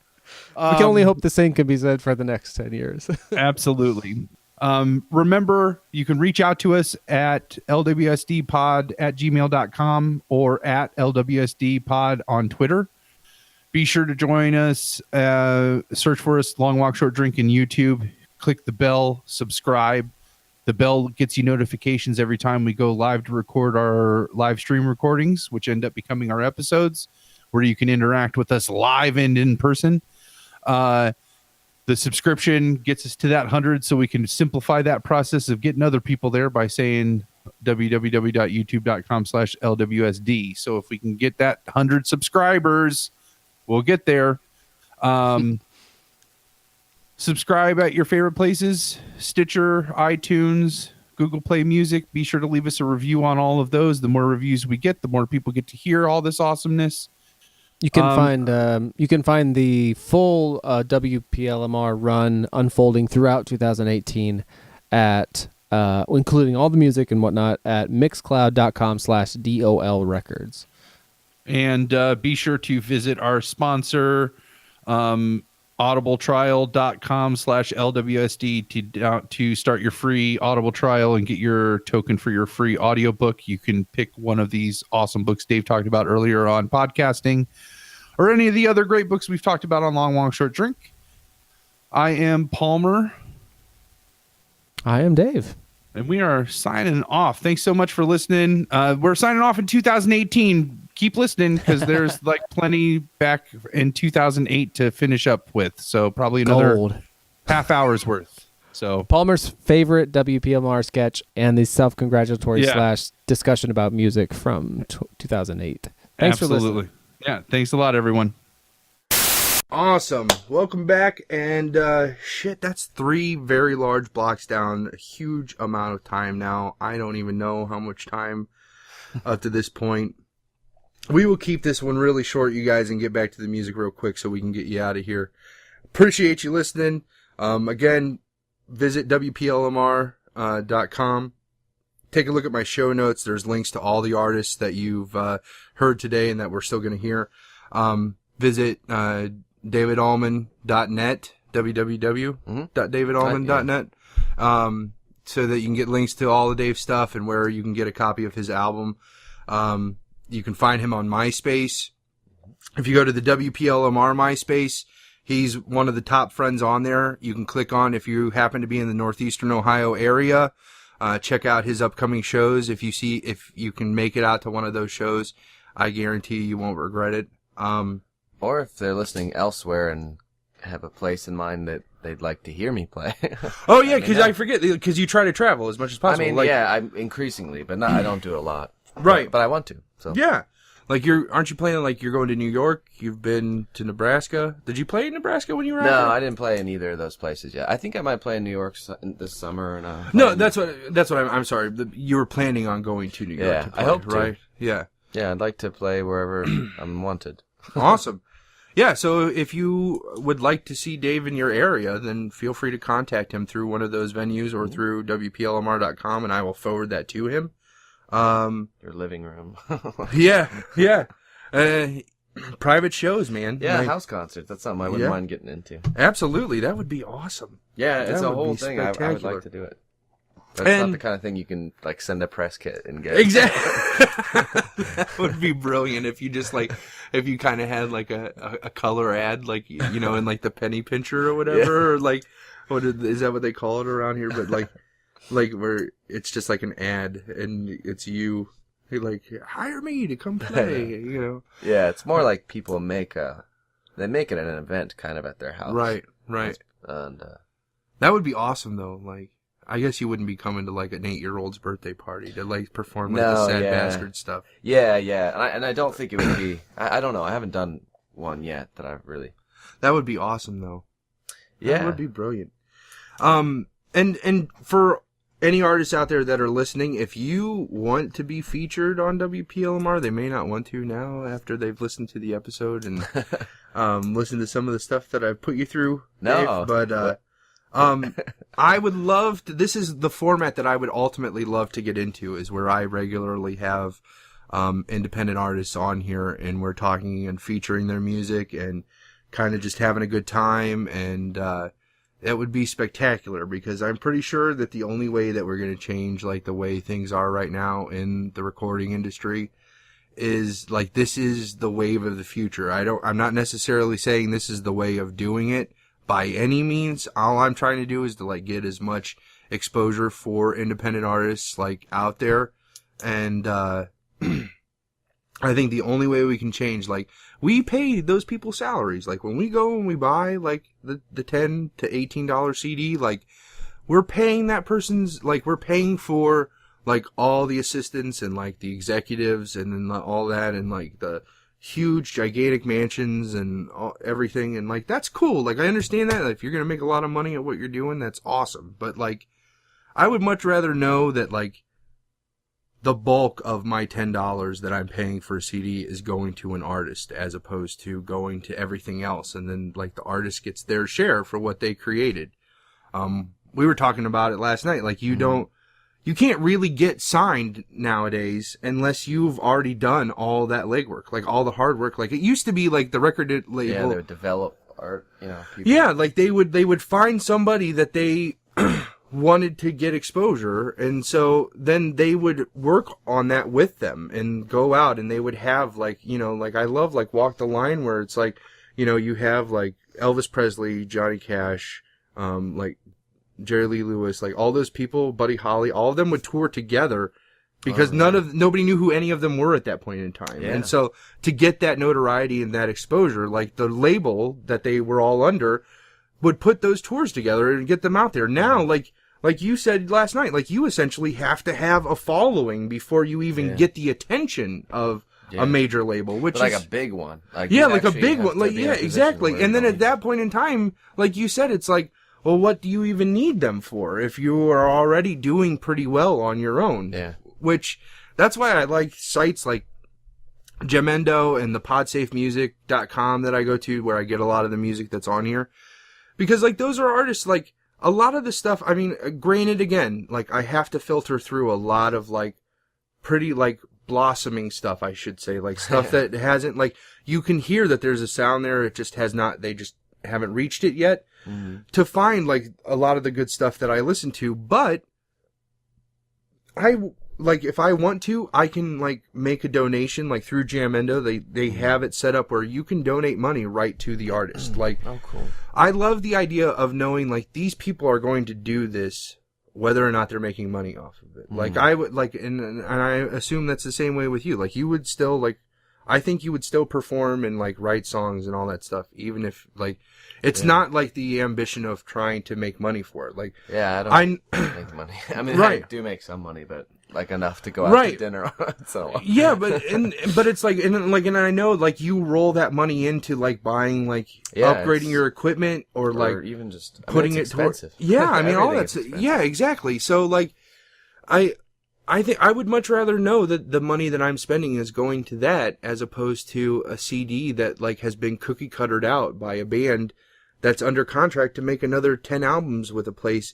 we can only hope the same can be said for the next 10 years. Absolutely. Remember, you can reach out to us at lwsdpod@gmail.com or at lwsdpod on Twitter. Be sure to join us. Search for us, Long Walk Short Drink, in YouTube. Click the bell, subscribe. The bell gets you notifications every time we go live to record our live stream recordings, which end up becoming our episodes, where you can interact with us live and in person. The subscription gets us to that 100, so we can simplify that process of getting other people there by saying www.youtube.com/LWSD. So if we can get that 100 subscribers, we'll get there. Subscribe at your favorite places: Stitcher, iTunes, Google Play Music. Be sure to leave us a review on all of those. The more reviews we get, the more people get to hear all this awesomeness. You can find the full WPLMR run unfolding throughout 2018 at including all the music and whatnot at mixcloud.com/DOL records. And be sure to visit our sponsor, audibletrial.com/LWSD to start your free Audible trial and get your token for your free audiobook. You can pick one of these awesome books Dave talked about earlier on podcasting, or any of the other great books we've talked about on Long Walk Short Drink. I am Palmer. I am Dave. And we are signing off. Thanks so much for listening. We're signing off in 2018. Keep listening, because there's like plenty back in 2008 to finish up with. So probably another half hour's worth. So Palmer's favorite WPLMR sketch and the self-congratulatory / discussion about music from 2008. Thanks for listening. Yeah, thanks a lot, everyone. Awesome. Welcome back. And that's 3 very large blocks down. A huge amount of time now. I don't even know how much time up to this point. We will keep this one really short, you guys, and get back to the music real quick so we can get you out of here. Appreciate you listening. Again, visit WPLMR.com. Take a look at my show notes. There's links to all the artists that you've heard today and that we're still going to hear. Visit davidallman.net, www.davidallman.net, so that you can get links to all of Dave's stuff and where you can get a copy of his album. You can find him on MySpace. If you go to the WPLMR MySpace, he's one of the top friends on there. You can click on, if you happen to be in the northeastern Ohio area, check out his upcoming shows. If you can make it out to one of those shows, I guarantee you won't regret it. Or if they're listening elsewhere and have a place in mind that they'd like to hear me play. Oh yeah, because I forget, because you try to travel as much as possible. I mean, yeah, I'm increasingly, but I don't do it a lot. Right. But I want to. So yeah. Like aren't you playing, like you're going to New York? You've been to Nebraska. Did you play in Nebraska when you were out there? No, I didn't play in either of those places yet. I think I might play in New York this summer. And, no, that's what I'm sorry. You were planning on going to New York. Yeah, to play, I hope to. Right? Yeah. Yeah, I'd like to play wherever I'm wanted. Awesome. Yeah, so if you would like to see Dave in your area, then feel free to contact him through one of those venues or through WPLMR.com, and I will forward that to him. Your living room. Yeah. Private shows, man. Yeah, house concerts. That's something I wouldn't mind getting into. Absolutely. That would be awed Yeah, it's that a whole thing. I would like to do it. But it's not the kind of thing you can like send a press kit and get. Exactly. That would be brilliant if you just if you kind of had like a color ad, like, you know, in like the penny pincher or whatever, or like, is that what they call it around here? But like where it's just like an ad and it's you, like, hire me to come play, you know? Yeah, it's more like people make it an event kind of at their house. Right. And that would be awesome though. Like, I guess you wouldn't be coming to like an 8-year-old's birthday party to like perform like the Sad Bastard stuff. Yeah. And I don't think it would be. I don't know. I haven't done one yet that I've really. That would be awesome though. Yeah, that would be brilliant. And for any artists out there that are listening, if you want to be featured on WPLMR, they may not want to now after they've listened to the episode and listened to some of the stuff that I've put you through. No, Dave, but. I would love to, this is the format that I would ultimately love to get into, is where I regularly have, independent artists on here and we're talking and featuring their music and kind of just having a good time. And, that would be spectacular because I'm pretty sure that the only way that we're going to change like the way things are right now in the recording industry is like, this is the wave of the future. I'm not necessarily saying this is the way of doing it by any means. All I'm trying to do is to like get as much exposure for independent artists like out there. And, I think the only way we can change, like, we pay those people salaries. Like, when we go and we buy, like, the $10 to $18 CD, like, we're paying that person's, like, we're paying for, like, all the assistants and, like, the executives and then all that and, like, the huge, gigantic mansions and everything. And, like, that's cool. Like, I understand that. Like, if you're going to make a lot of money at what you're doing, that's awesome. But, like, I would much rather know that, like, the bulk of my $10 that I'm paying for a CD is going to an artist as opposed to going to everything else. And then, like, the artist gets their share for what they created. We were talking about it last night. Like, you can't really get signed nowadays unless you've already done all that legwork, like all the hard work. Like, it used to be like the record label. Yeah, they would develop art, you know. People. Yeah, like they would find somebody that they wanted to get exposure, and so then they would work on that with them and go out and they would have, like, you know, like I love like Walk the Line, where it's like, you know, you have like Elvis Presley, Johnny Cash, like Jerry Lee Lewis, like all those people, Buddy Holly, all of them would tour together because nobody knew who any of them were at that point in time. Yeah. And so to get that notoriety and that exposure, like the label that they were all under would put those tours together and get them out there. Now, like you said last night, like you essentially have to have a following before you even get the attention of a major label, which but like is a big one. Like, yeah, like a big one. Like, yeah, exactly. And then at that point in time, like you said, it's like, well, what do you even need them for if you are already doing pretty well on your own? Yeah. Which, that's why I like sites like Jamendo and the podsafemusic.com that I go to, where I get a lot of the music that's on here. Because, like, those are artists, like, a lot of the stuff, I mean, granted, again, like, I have to filter through a lot of, like, pretty, like, blossoming stuff, I should say. Like, stuff that hasn't, like, you can hear that there's a sound there, it just has not, they just haven't reached it yet. Mm-hmm. To find, like, a lot of the good stuff that I listen to, but like, if I want to, I can, like, make a donation, like, through Jamendo. They have it set up where you can donate money right to the artist. Like, oh, cool. I love the idea of knowing, like, these people are going to do this whether or not they're making money off of it. Like, I would, like, and I assume that's the same way with you. Like, you would still, like, I think you would still perform and like write songs and all that stuff, even if like it's not like the ambition of trying to make money for it. Like, yeah, I don't make money. I mean, I do make some money, but like enough to go out to dinner once in a while. Yeah, but it's like and I know like you roll that money into like buying like upgrading your equipment or like even just putting it expensive. Yeah, I mean all that's yeah, exactly. So like I think I would much rather know that the money that I'm spending is going to that as opposed to a CD that like has been cookie cuttered out by a band that's under contract to make another 10 albums with a place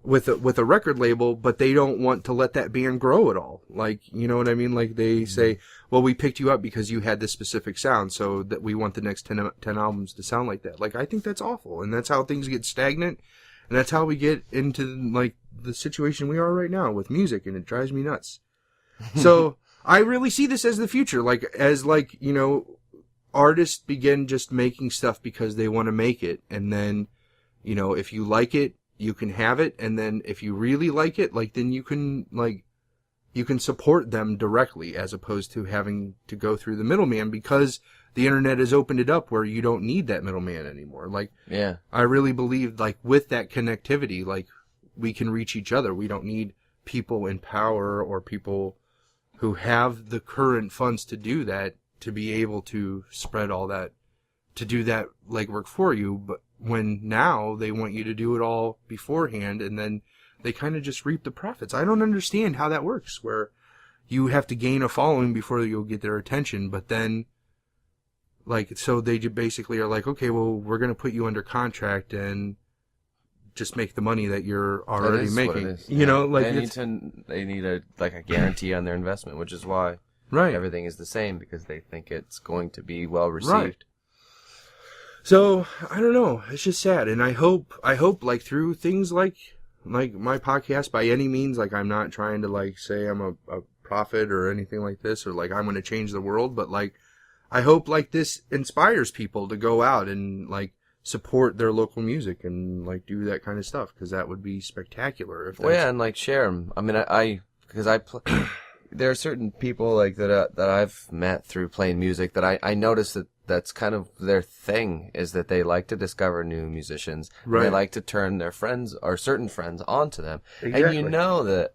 with a record label, but they don't want to let that band grow at all. Like, you know what I mean? Like they say, well, we picked you up because you had this specific sound, so that we want the next 10 albums to sound like that. Like, I think that's awful. And that's how things get stagnant. And that's how we get into like the situation we are right now with music, and it drives me nuts. So I really see this as the future, like as like, you know, artists begin just making stuff because they want to make it, and then, you know, if you like it, you can have it, and then if you really like it, like then you can support them directly as opposed to having to go through the middleman, because the internet has opened it up where you don't need that middleman anymore. Like, yeah, I really believe like with that connectivity, like we can reach each other. We don't need people in power or people who have the current funds to do that to be able to spread all that, to do that legwork for you. But when now they want you to do it all beforehand, and then they kind of just reap the profits. I don't understand how that works, where you have to gain a following before you'll get their attention, but then like, so they basically are like, okay, well, we're going to put you under contract and just make the money that you're already making. You know, like they need a guarantee on their investment, which is why everything is the same, because they think it's going to be well received. Right. So I don't know. It's just sad, and I hope like through things like my podcast, by any means, like I'm not trying to like say I'm a prophet or anything like this, or like I'm going to change the world, but like I hope like this inspires people to go out and like support their local music and like do that kind of stuff, because that would be spectacular. If and like share them. I mean, there are certain people like that I've met through playing music that I noticed that's kind of their thing, is that they like to discover new musicians. Right. And they like to turn their friends or certain friends onto them. Exactly. And you know that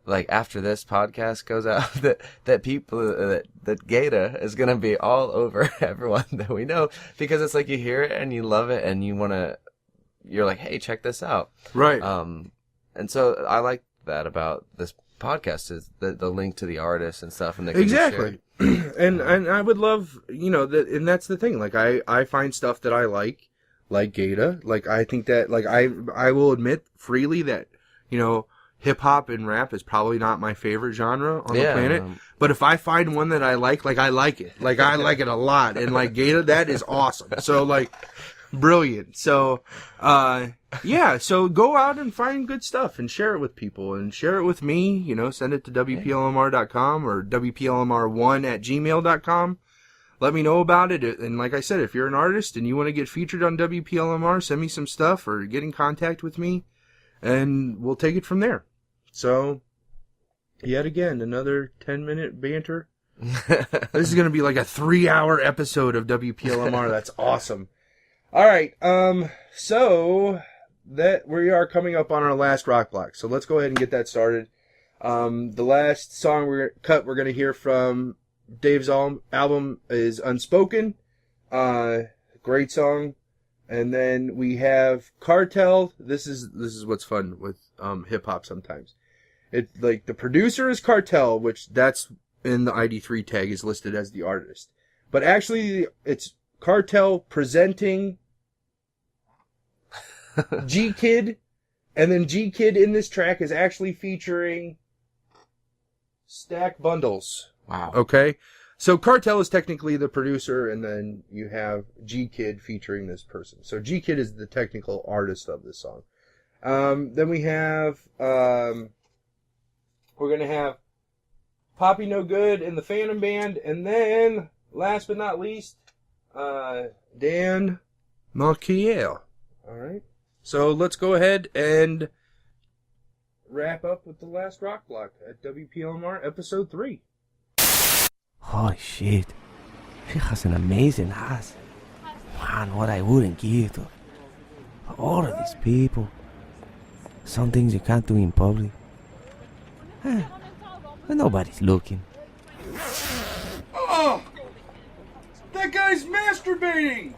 like after this podcast goes out, that people that Déjà is gonna be all over everyone that we know, because it's like you hear it and you love it and you're like, hey, check this out. Right. And so I like that about this podcast, is the link to the artist and stuff, and they can exactly. and I would love, you know, that, and that's the thing. Like I find stuff that I like Déjà. Like I think that, like I will admit freely that, you know, hip hop and rap is probably not my favorite genre on the planet. But if I find one that I like I like it. Like I like it a lot. And like Déjà, that is awesome. So like brilliant. So yeah, so go out and find good stuff and share it with people, and share it with me, you know, send it to WPLMR.com or WPLMR1@gmail.com. Let me know about it. And like I said, if you're an artist and you want to get featured on WPLMR, send me some stuff or get in contact with me, and we'll take it from there. So, yet again, another 10-minute banter. This is going to be like a 3-hour episode of WPLMR. That's awesome. All right. So that we are coming up on our last rock block. So let's go ahead and get that started. The last song we're going to hear from Dave's album is Unspoken. Great song. And then we have Cartel. This is what's fun with hip hop sometimes. It like the producer is Cartel, which that's in the ID3 tag is listed as the artist. But actually it's Cartel presenting G Kid, and then G Kid in this track is actually featuring Stack Bundles. Wow. Okay. So Cartel is technically the producer, and then you have G Kid featuring this person. So G Kid is the technical artist of this song. Then we have, we're going to have Poppy No Good and the Phantom Band, and then, last but not least, Dan Malkiel. Alright. So let's go ahead and wrap up with the last rock block at WPLMR episode 3. Holy shit. She has an amazing ass. Man, what I wouldn't give to all of these people. Some things you can't do in public. But nobody's looking. Oh! That guy's masturbating!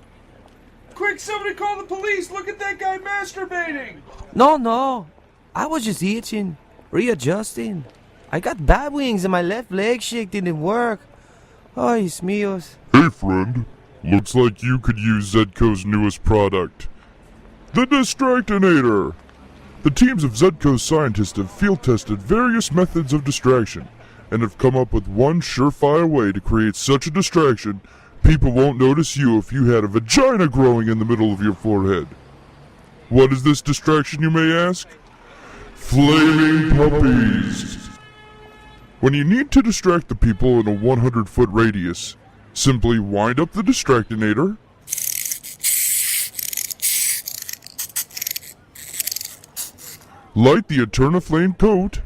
Quick, somebody call the police! Look at that guy masturbating! No. I was just itching, readjusting. I got bat wings and my left leg shake didn't work. Ay, míos. Hey friend, looks like you could use Zedco's newest product, the Distractinator. The teams of Zedco's scientists have field-tested various methods of distraction, and have come up with one surefire way to create such a distraction, people won't notice you if you had a vagina growing in the middle of your forehead. What is this distraction, you may ask? Flaming puppies! When you need to distract the people in a 100-foot radius, simply wind up the Distractinator, light the Eternaflame coat,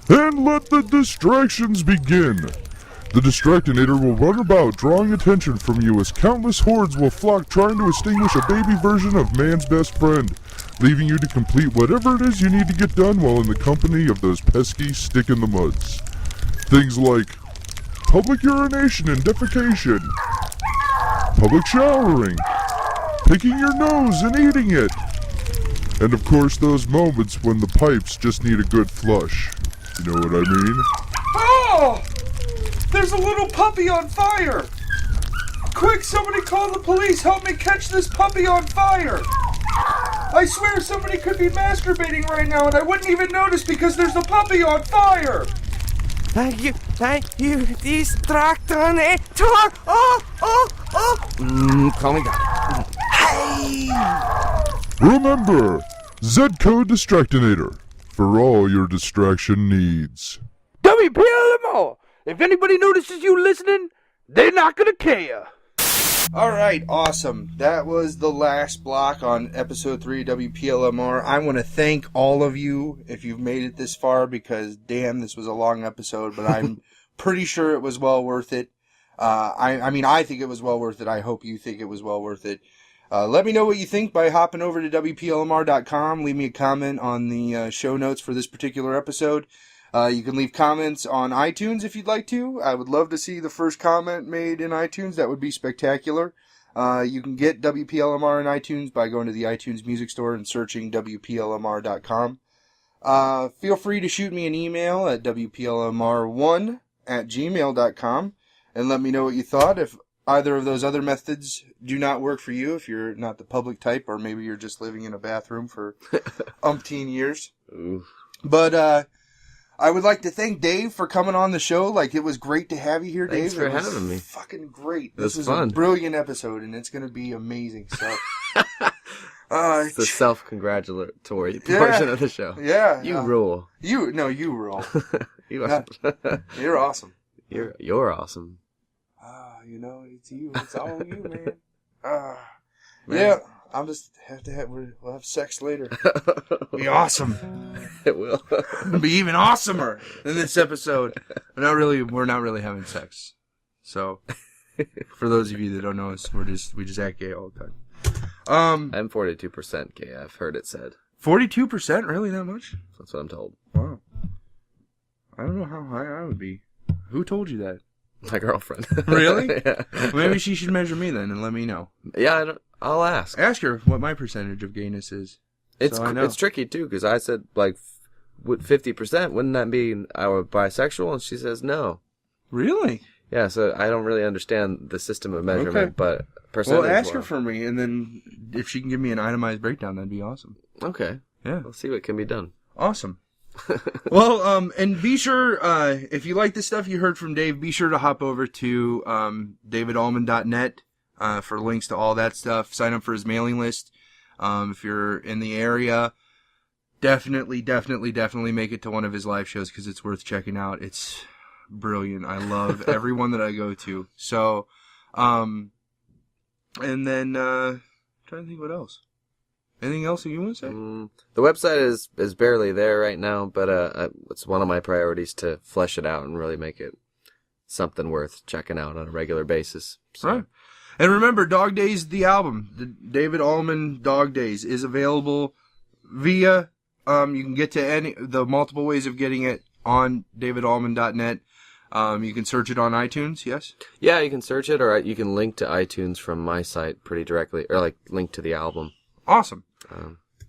and let the distractions begin. The Distractinator will run about, drawing attention from you as countless hordes will flock trying to extinguish a baby version of man's best friend, leaving you to complete whatever it is you need to get done while in the company of those pesky stick-in-the-muds. Things like public urination and defecation, public showering, picking your nose and eating it, and of course those moments when the pipes just need a good flush. You know what I mean? Oh! There's a little puppy on fire! Quick, somebody call the police! Help me catch this puppy on fire! I swear somebody could be masturbating right now and I wouldn't even notice because there's a puppy on fire! Thank you, Distractinator! Call me back. Hey! Remember, Zedco Distractinator, for all your distraction needs. WPLMR! If anybody notices you listening, they're not gonna care. Alright, awesome. That was the last block on episode 3 of WPLMR. I want to thank all of you if you've made it this far because, damn, this was a long episode, but I'm pretty sure it was well worth it. I mean, I think it was well worth it. I hope you think it was well worth it. Let me know what you think by hopping over to WPLMR.com. Leave me a comment on the show notes for this particular episode. You can leave comments on iTunes if you'd like to. I would love to see the first comment made in iTunes. That would be spectacular. You can get WPLMR in iTunes by going to the iTunes Music Store and searching WPLMR.com. Feel free to shoot me an email at WPLMR1@gmail.com and let me know what you thought. If either of those other methods do not work for you, if you're not the public type or maybe you're just living in a bathroom for umpteen years. Ooh. But, I would like to thank Dave for coming on the show. Like, it was great to have you here, Dave. Thanks for having me. Fucking great. This was fun. A brilliant episode, and it's going to be amazing. So, it's the self-congratulatory portion of the show. Yeah. You rule. You rule. You're awesome. You're awesome. It's you. It's all you, man. Yeah. We'll have sex later. It'll be awesome. It will. It'll be even awesomer than this episode. We're not really having sex. So, for those of you that don't know us, we just act gay all the time. I'm 42% gay. I've heard it said. 42%? Really, that much? That's what I'm told. Wow. I don't know how high I would be. Who told you that? My girlfriend. Really? Yeah. Maybe she should measure me then and let me know. Yeah, I'll ask. Ask her what my percentage of gayness is. It's tricky too because I said like, 50%. Wouldn't that mean I were bisexual? And she says no. Really? Yeah. So I don't really understand the system of measurement, but percentage. Well, ask her for me, and then if she can give me an itemized breakdown, that'd be awesome. Okay. Yeah. We'll see what can be done. Awesome. Well, and be sure, if you like the stuff you heard from Dave, be sure to hop over to davidallman.net for links to all that stuff. Sign up for his mailing list. If you're in the area, definitely make it to one of his live shows because it's worth checking out. It's brilliant. I love everyone that I go to. So, and then, trying to think what else. Anything else that you want to say? The website is barely there right now, but it's one of my priorities to flesh it out and really make it something worth checking out on a regular basis. So. Right. And remember, Dog Days, the album, the David Ullman Dog Days, is available via, you can get to the multiple ways of getting it on davidallman.net. You can search it on iTunes, yes? Yeah, you can search it, or you can link to iTunes from my site pretty directly, or like link to the album. Awesome.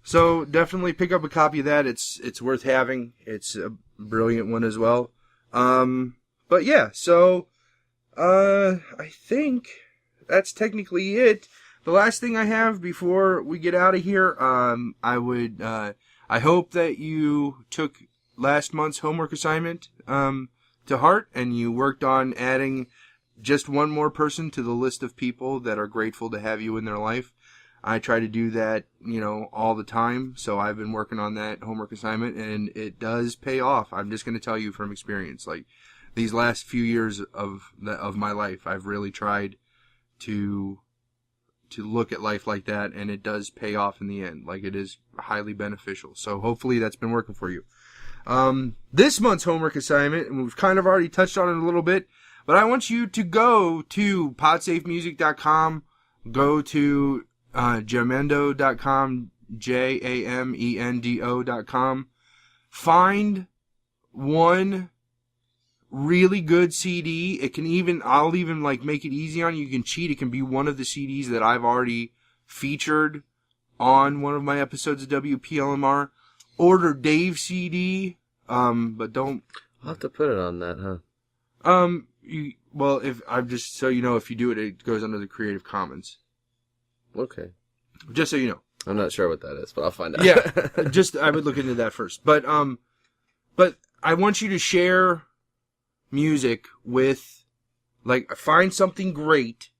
So definitely pick up a copy of that. It's worth having. It's a brilliant one as well. But yeah, so I think that's technically it. The last thing I have before we get out of here, I hope that you took last month's homework assignment to heart, and you worked on adding just one more person to the list of people that are grateful to have you in their life. I try to do that, all the time. So I've been working on that homework assignment, and it does pay off. I'm just going to tell you from experience. Like these last few years of my life, I've really tried to look at life like that, and it does pay off in the end. Like it is highly beneficial. So hopefully that's been working for you. This month's homework assignment, and we've kind of already touched on it a little bit, but I want you to go to podsafemusic.com, go to jamendo.com, jamendo.com. Find one really good CD. I'll even make it easy on you. You can cheat. It can be one of the CDs that I've already featured on one of my episodes of WPLMR. Order Dave's CD, but don't. I'll have to put it on that, huh? If I'm just so you know, if you do it, it goes under the Creative Commons. Okay. Just so you know. I'm not sure what that is, but I'll find out. Yeah, I would look into that first. But I want you to share music with, find something great,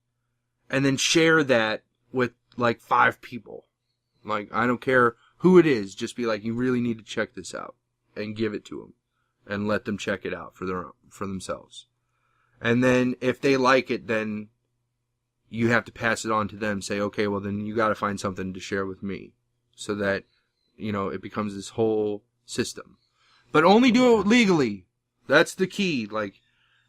and then share that with 5 people. I don't care who it is. Just be you really need to check this out, and give it to them, and let them check it out for themselves. And then if they like it, then you have to pass it on to them. Say, okay, well then you got to find something to share with me, so that it becomes this whole system. But only do it legally. That's the key.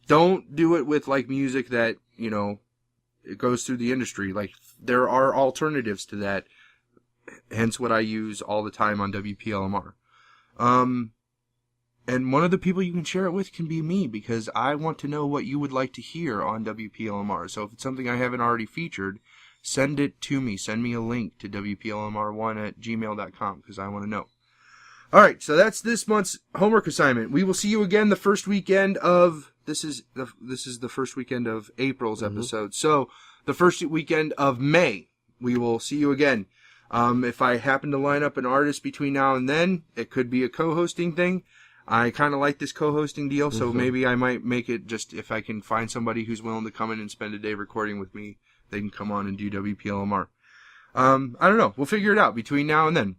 Don't do it with music that it goes through the industry. There are alternatives to that. Hence what I use all the time on WPLMR. And one of the people you can share it with can be me, because I want to know what you would like to hear on WPLMR. So if it's something I haven't already featured, send it to me. Send me a link to WPLMR1@gmail.com, because I want to know. All right, so that's this month's homework assignment. We will see you again the first weekend of this is the first weekend of April's episode. So the first weekend of May, we will see you again. If I happen to line up an artist between now and then, it could be a co-hosting thing. I kind of like this co-hosting deal, so maybe I might make it just if I can find somebody who's willing to come in and spend a day recording with me, they can come on and do WPLMR. I don't know. We'll figure it out between now and then.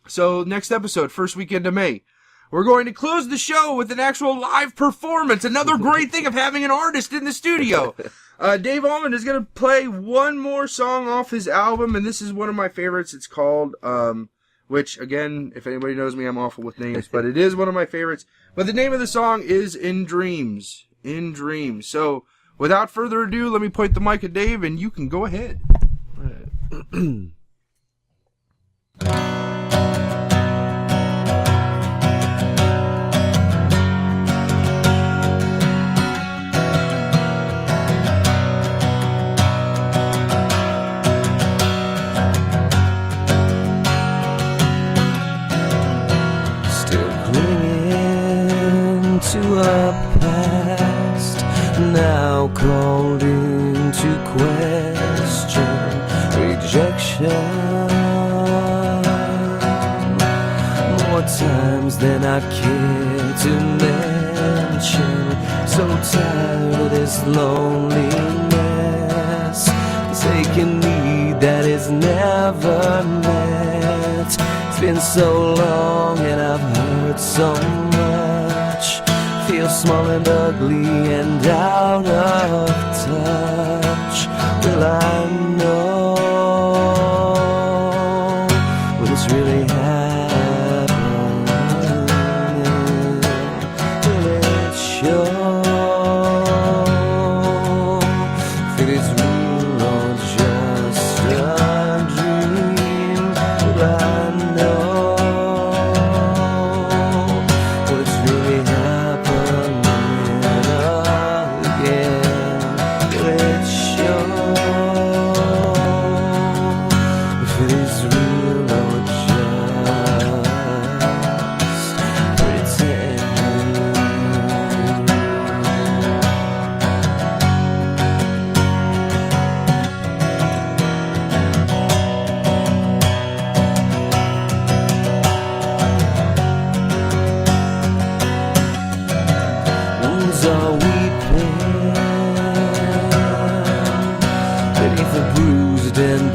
So next episode, first weekend of May, we're going to close the show with an actual live performance. Another great thing of having an artist in the studio. Dave Ullman is going to play one more song off his album, and this is one of my favorites. It's called, which, again, if anybody knows me, I'm awful with names, but it is one of my favorites. But the name of the song is In Dreams. In Dreams. So, without further ado, let me point the mic at Dave, and you can go ahead. To a past now called into question, rejection more times than I care to mention. So tired of this loneliness, taking me that is never met. It's been so long and I've heard so much. Feel small and ugly and out of touch. Will I know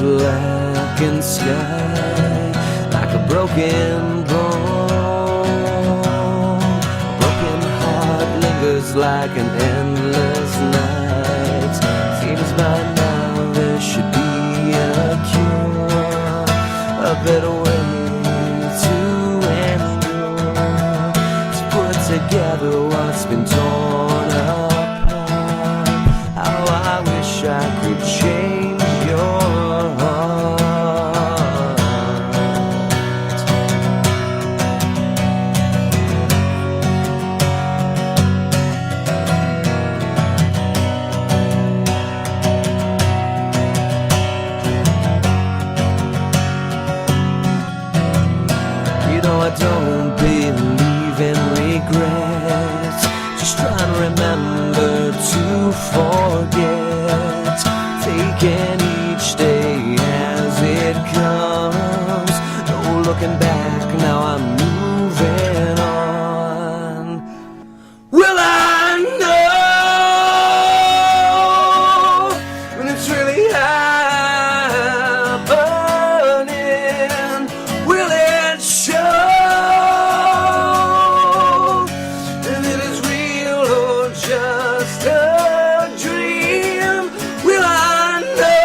blackened sky, like a broken bone. A broken heart lingers like an endless night. Seems by now there should be a cure, a better way to endure, to put together what's been torn apart. How I wish I could change your heart. You know I don't believe in regret, just try to remember to forget, taking each day as it comes, no looking back, now I'm moving on. Will I know when it's really happening? Will it show that it is real or just a dream? Will I know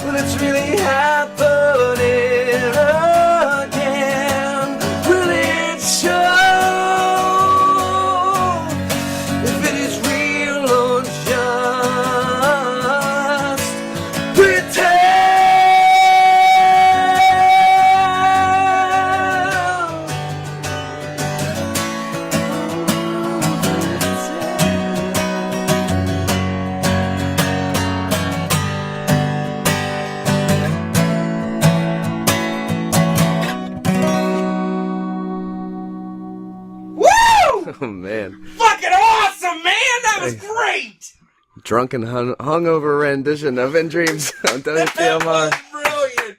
when it's really happening again? Will it show if it is real or just pretend? Oh, man. Fucking awesome, man! That was great! Drunken hungover rendition of In Dreams on WPLMR. Brilliant!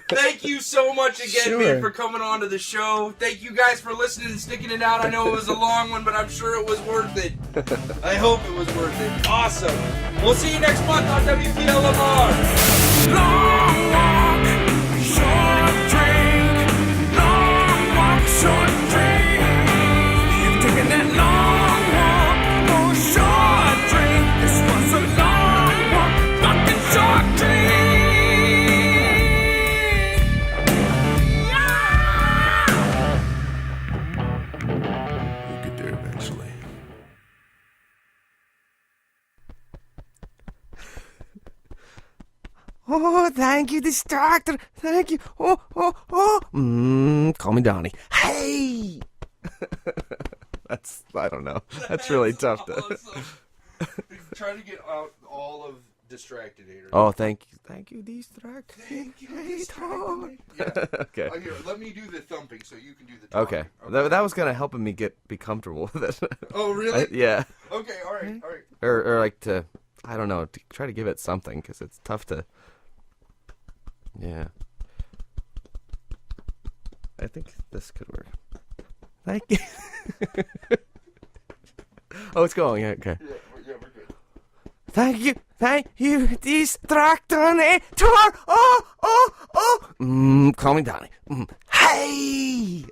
Thank you so much again, Sure. man, for coming on to the show. Thank you guys for listening and sticking it out. I know it was a long one, but I'm sure it was worth it. I hope it was worth it. Awesome. We'll see you next month on WPLMR. Long walk, short drink. Long walk, short drink. You've taken that long walk, no short drink. This was a long walk, fucking short drink. We'll get there eventually. Oh, thank you, Distractor. Thank you. Oh. Call me Donnie. Hey! That's, I don't know. That's really tough to. Awesome. Try to get out all of Distractinator. Oh, thank you, Distractor. Thank you, Distractinator. Yeah. Okay. Here, let me do the thumping so you can do the talking. Okay. That was gonna help me be comfortable with it. Oh, really? Yeah. Okay, all right. Or like to, I don't know, to try to give it something, because it's tough to. Yeah. I think this could work. Thank you. Oh, it's going. Okay. Yeah, we're good. Thank you, Distractor. Oh. Call me Donnie. Hey!